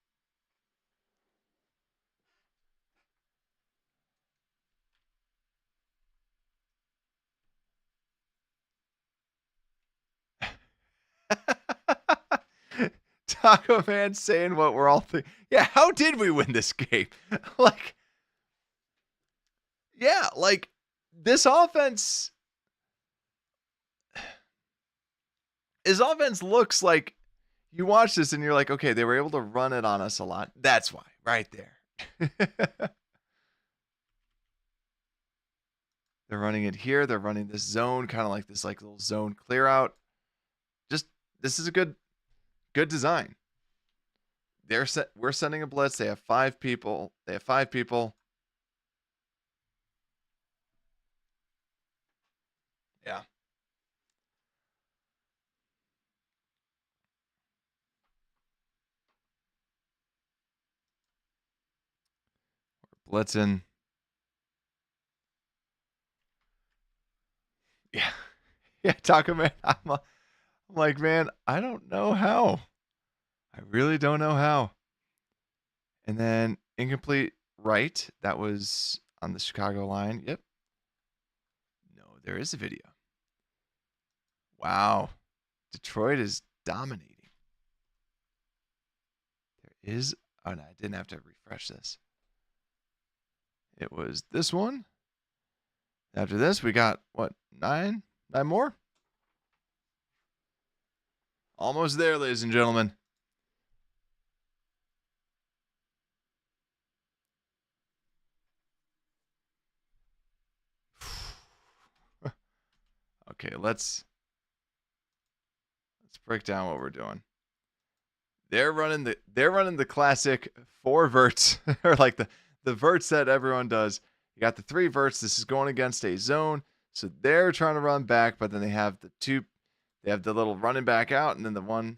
Taco Man saying what we're all thinking. Yeah, how did we win this game? This offense. His offense looks like, you watch this and you're like, okay, they were able to run it on us a lot. That's why, right there. They're running it here. They're running this zone, kind of like this little zone clear out. This is a good design. We're sending a blitz. They have 5 people. Yeah. We're blitzing. Yeah. Yeah, Taco Man. I'm like, man, I don't know how. I really don't know how. And then incomplete right. That was on the Chicago line. Yep. No, there is a video. Wow. Detroit is dominating. There is. Oh, no, I didn't have to refresh this. It was this one. After this, we got, what, 9? 9 more? Almost there, ladies and gentlemen. Okay, let's break down what we're doing. They're running the classic 4 verts, or like the verts that everyone does. You got the 3 verts. This is going against a zone, so they're trying to run back, but then they have the 2. They have the little running back out, and then the one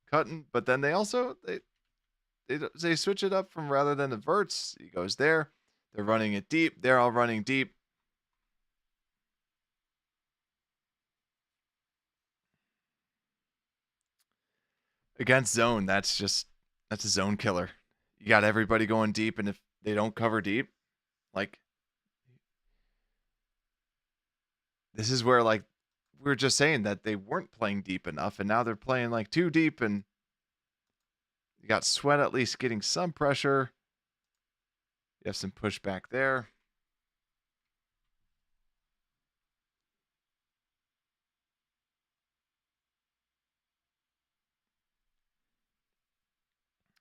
cutting. But then they also they switch it up from rather than the verts. He goes there. They're running it deep. They're all running deep. Against zone, that's a zone killer. You got everybody going deep, and if they don't cover deep, like this is where like we were just saying that they weren't playing deep enough, and now they're playing like too deep, and you got Sweat at least getting some pressure. You have some pushback there.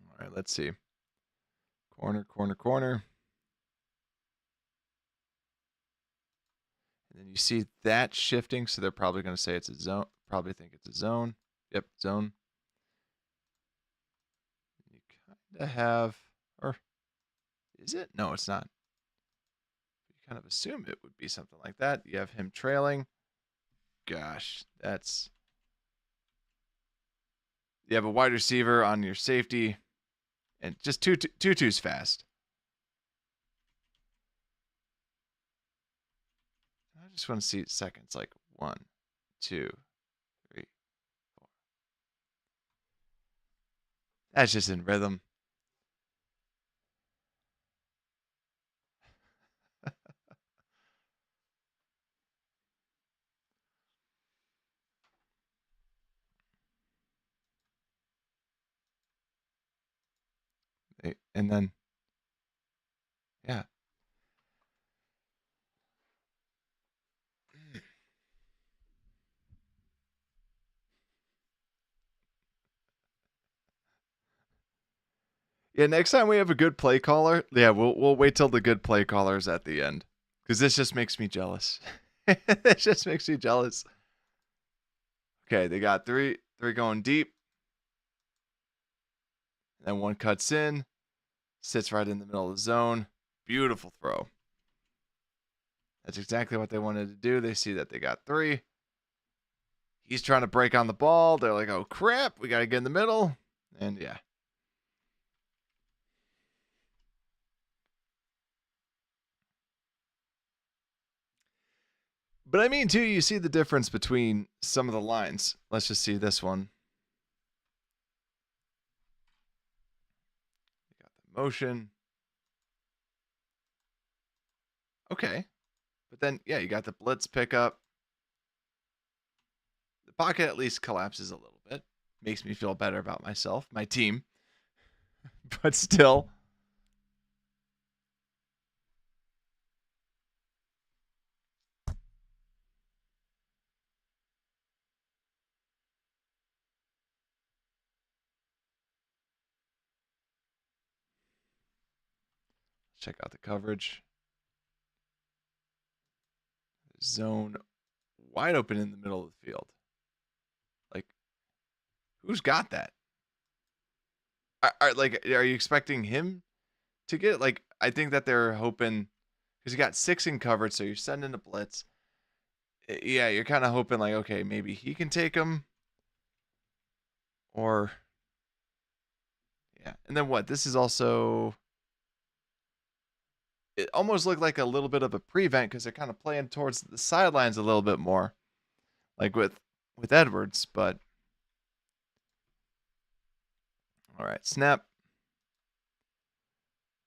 All right, let's see. Corner, corner, corner. And then you see that shifting, so they're probably going to say it's a zone. Probably think it's a zone. Yep, zone. You kind of have, or is it? No, it's not. You kind of assume it would be something like that. You have him trailing. Gosh, that's... You have a wide receiver on your safety, and just Tutu's fast. I just want to see seconds, like 1, 2, 3, 4. That's just in rhythm. And then, yeah. Yeah, next time we have a good play caller, yeah, we'll wait till the good play caller's at the end, because this just makes me jealous. It just makes me jealous. Okay, they got three going deep, and then one cuts in, sits right in the middle of the zone. Beautiful throw. That's exactly what they wanted to do. They see that they got 3. He's trying to break on the ball. They're like, oh crap, we got to get in the middle, and yeah. But I mean, too, you see the difference between some of the lines. Let's just see this one. You got the motion. Okay. But then, yeah, you got the blitz pickup. The pocket at least collapses a little bit. Makes me feel better about myself, my team. But still. Check out the coverage. Zone wide open in the middle of the field. Like, who's got that? Are you expecting him to get it? Like, I think that they're hoping, because you got 6 in coverage, so you're sending a blitz. Yeah, you're kind of hoping, like, okay, maybe he can take him. Or, yeah. And then what? This is also... It almost looked like a little bit of a prevent, because they're kind of playing towards the sidelines a little bit more, like with Edwards. But all right, snap.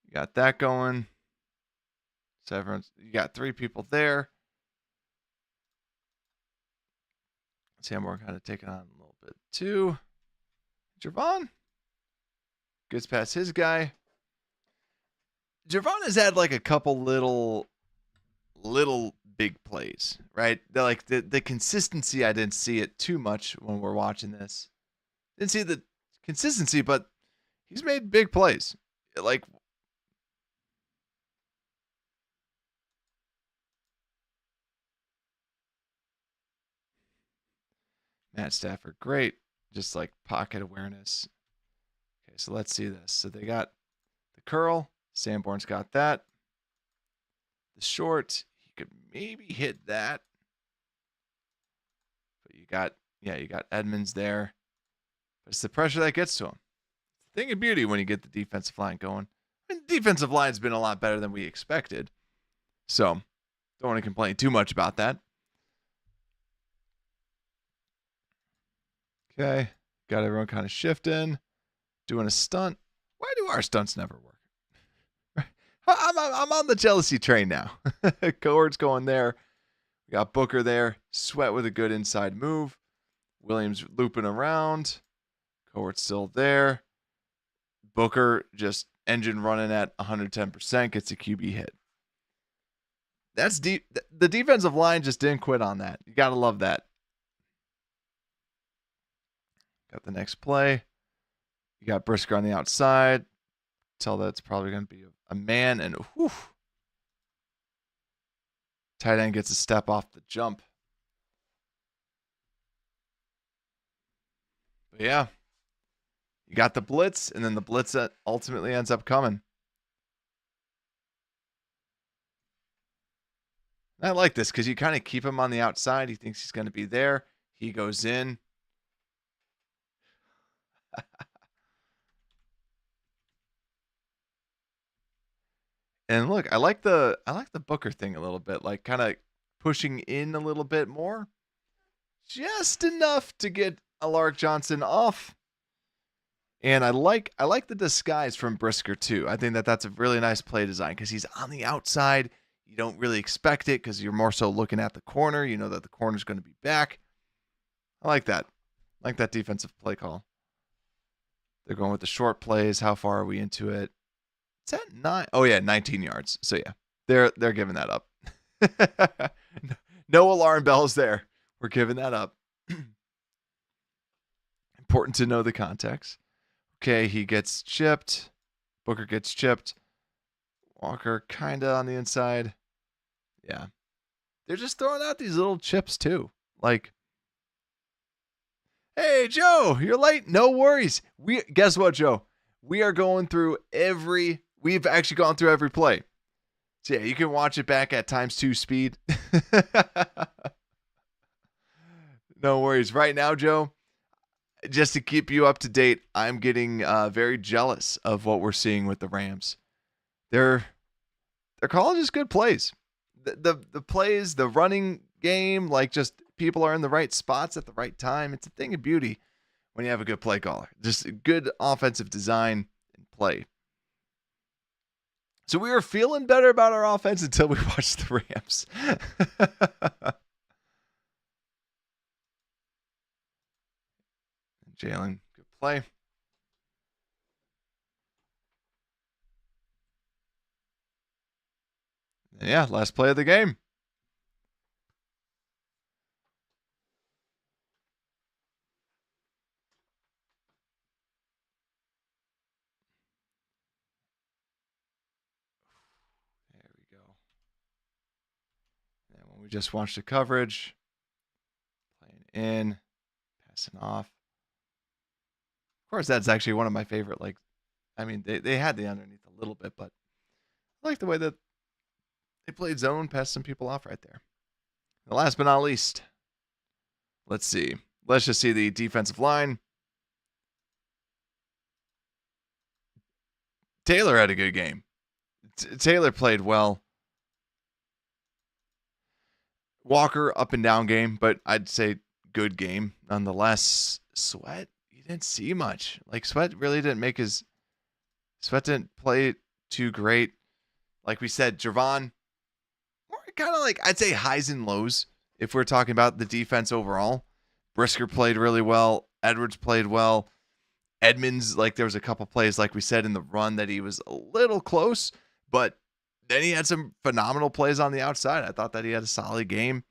You got that going. So you got 3 people there. Sanborn kind of taking on a little bit too. Javon gets past his guy. Javon has had like a couple little big plays, right? The consistency, I didn't see it too much when we're watching this. Didn't see the consistency, but he's made big plays. Like, Matt Stafford, great. Just like pocket awareness. Okay, so let's see this. So they got the curl. Sanborn's got that. The short, he could maybe hit that. But you got Edmonds there. But it's the pressure that gets to him. It's the thing of beauty when you get the defensive line going. And the defensive line's been a lot better than we expected. So don't want to complain too much about that. Okay. Got everyone kind of shifting. Doing a stunt. Why do our stunts never work? I'm on the jealousy train now. Cohort's going there. We got Booker there. Sweat with a good inside move. Williams looping around. Cohort's still there. Booker just engine running at 110%. Gets a QB hit. That's deep. The defensive line just didn't quit on that. You got to love that. Got the next play. You got Brisker on the outside. Tell that it's probably going to be a man, and whew. Tight end gets a step off the jump. But yeah, you got the blitz, and then the blitz that ultimately ends up coming. I like this because you kind of keep him on the outside. He thinks he's going to be there. He goes in. And look, I like the Booker thing a little bit, like kind of pushing in a little bit more, just enough to get Alaric Johnson off. And I like the disguise from Brisker too. I think that's a really nice play design because he's on the outside. You don't really expect it because you're more so looking at the corner. You know that the corner's going to be back. I like that. I like that defensive play call. They're going with the short plays. How far are we into it? It's at 9. Oh yeah, 19 yards. So yeah, they're giving that up. No alarm bells there. We're giving that up. Important to know the context. Okay, he gets chipped. Booker gets chipped. Walker kind of on the inside. Yeah. They're just throwing out these little chips too. Like, hey, Joe, you're late. No worries. Guess what, Joe? We are going through we've actually gone through every play. So yeah, you can watch it back at ×2 speed. No worries. Right now, Joe, just to keep you up to date, I'm getting very jealous of what we're seeing with the Rams. They're calling just good plays. The plays, the running game, like just people are in the right spots at the right time. It's a thing of beauty when you have a good play caller. Just a good offensive design and play. So we were feeling better about our offense until we watched the Rams. Jalen, good play. And yeah, last play of the game. There we go. And when we just watched the coverage, playing in, passing off. Of course, that's actually one of my favorite. Like, I mean, they had the underneath a little bit, but I like the way that they played zone, passed some people off right there. And last but not least, let's see. Let's just see the defensive line. Taylor had a good game. Taylor played well. Walker, up and down game, but I'd say good game nonetheless. Sweat, you didn't see much. Like, Sweat really didn't make Sweat didn't play too great. Like we said, Javon, kind of like, I'd say highs and lows if we're talking about the defense overall. Brisker played really well. Edwards played well. Edmonds, like there was a couple plays, like we said, in the run that he was a little close, but then he had some phenomenal plays on the outside. I thought that he had a solid game.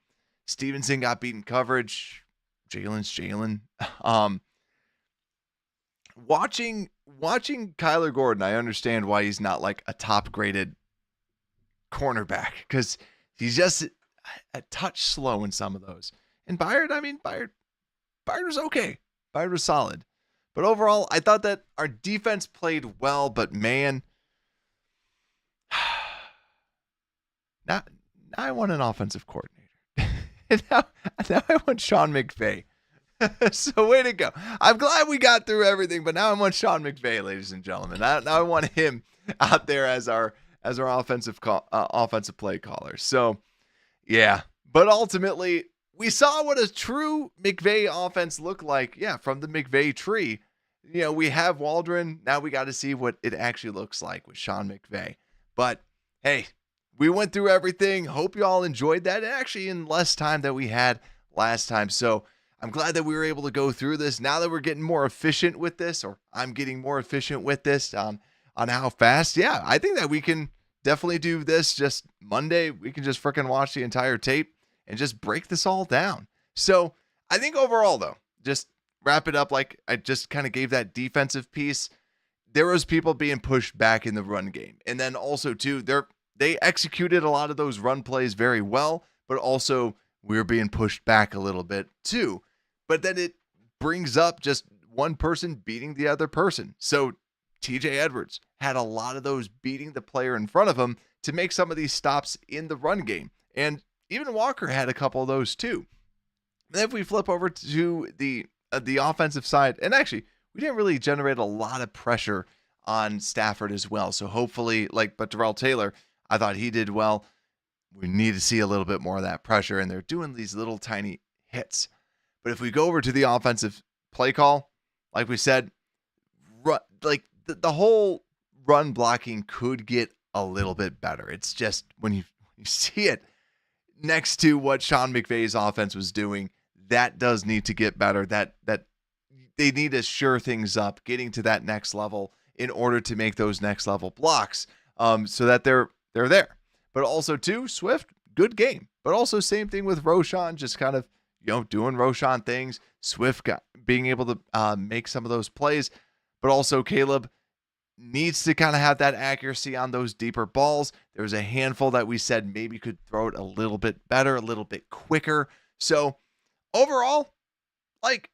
Stevenson got beaten coverage. Jalen's Jalen. Watching Kyler Gordon, I understand why he's not like a top graded cornerback, because he's just a touch slow in some of those. And Byard was okay. Byard was solid. But overall, I thought that our defense played well, but man, now I want an offensive coordinator. And now I want Sean McVay. So way to go. I'm glad we got through everything, but now I want Sean McVay, ladies and gentlemen. Now I want him out there as our offensive play caller. So, yeah. But ultimately, we saw what a true McVay offense looked like. Yeah, from the McVay tree. You know, we have Waldron. Now we got to see what it actually looks like with Sean McVay. But, hey, we went through everything. Hope you all enjoyed that. Actually, in less time than we had last time. So, I'm glad that we were able to go through this. Now that we're getting more efficient with this, or I'm getting more efficient with this on how fast. Yeah, I think that we can definitely do this just Monday. We can just freaking watch the entire tape and just break this all down. So I think overall, though, just wrap it up like I just kind of gave that defensive piece. There was people being pushed back in the run game. And then also, too, they executed a lot of those run plays very well, but also we were being pushed back a little bit, too. But then it brings up just one person beating the other person. So TJ Edwards had a lot of those beating the player in front of him to make some of these stops in the run game. And even Walker had a couple of those too. And if we flip over to the offensive side, and actually we didn't really generate a lot of pressure on Stafford as well. So hopefully, but Darrell Taylor, I thought he did well. We need to see a little bit more of that pressure, and they're doing these little tiny hits. But if we go over to the offensive play call, like we said, the whole run blocking could get a little bit better. It's just when you see it next to what Sean McVay's offense was doing, that does need to get better. That they need to shore things up, getting to that next level in order to make those next level blocks, so that they're there. But also too, Swift, good game. But also same thing with Roschon, just kind of doing Roschon things. Swift being able to make some of those plays, but also Caleb needs to kind of have that accuracy on those deeper balls. There was a handful that we said maybe could throw it a little bit better, a little bit quicker. So overall, like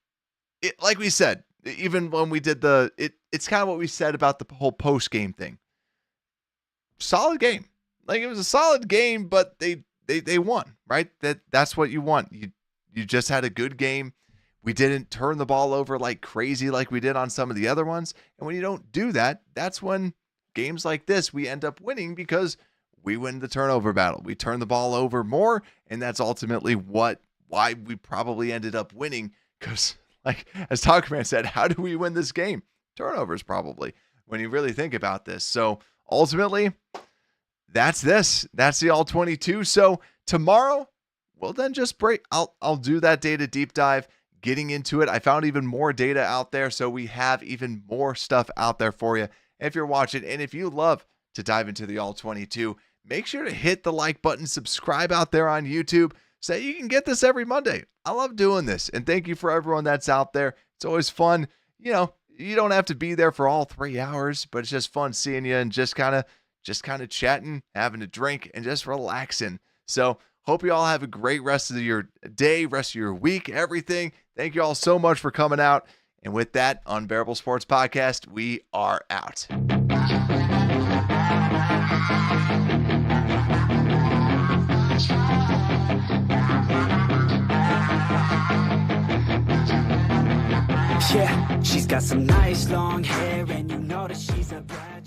we said, even when we did it's kind of what we said about the whole post game thing. Solid game. Like, it was a solid game, but they won, right? That's what you want. You just had a good game. We didn't turn the ball over like crazy like we did on some of the other ones. And when you don't do that, that's when games like this, we end up winning, because we win the turnover battle. We turn the ball over more, and that's ultimately why we probably ended up winning, because, like, as Talkman said, how do we win this game? Turnovers, probably, when you really think about this. So ultimately, that's this. That's the all 22. So tomorrow, we'll then just break. I'll do that data deep dive, getting into it. I found even more data out there, so we have even more stuff out there for you if you're watching. And if you love to dive into the all 22, make sure to hit the like button, subscribe out there on YouTube, so that you can get this every Monday. I love doing this, and thank you for everyone that's out there. It's always fun. You don't have to be there for all 3 hours, but it's just fun seeing you and just kind of chatting, having a drink, and just relaxing. So hope you all have a great rest of your day, rest of your week, everything. Thank you all so much for coming out. And with that, Unbearable Sports Podcast, we are out. Yeah, she's got some nice long hair, and you know that she's a bad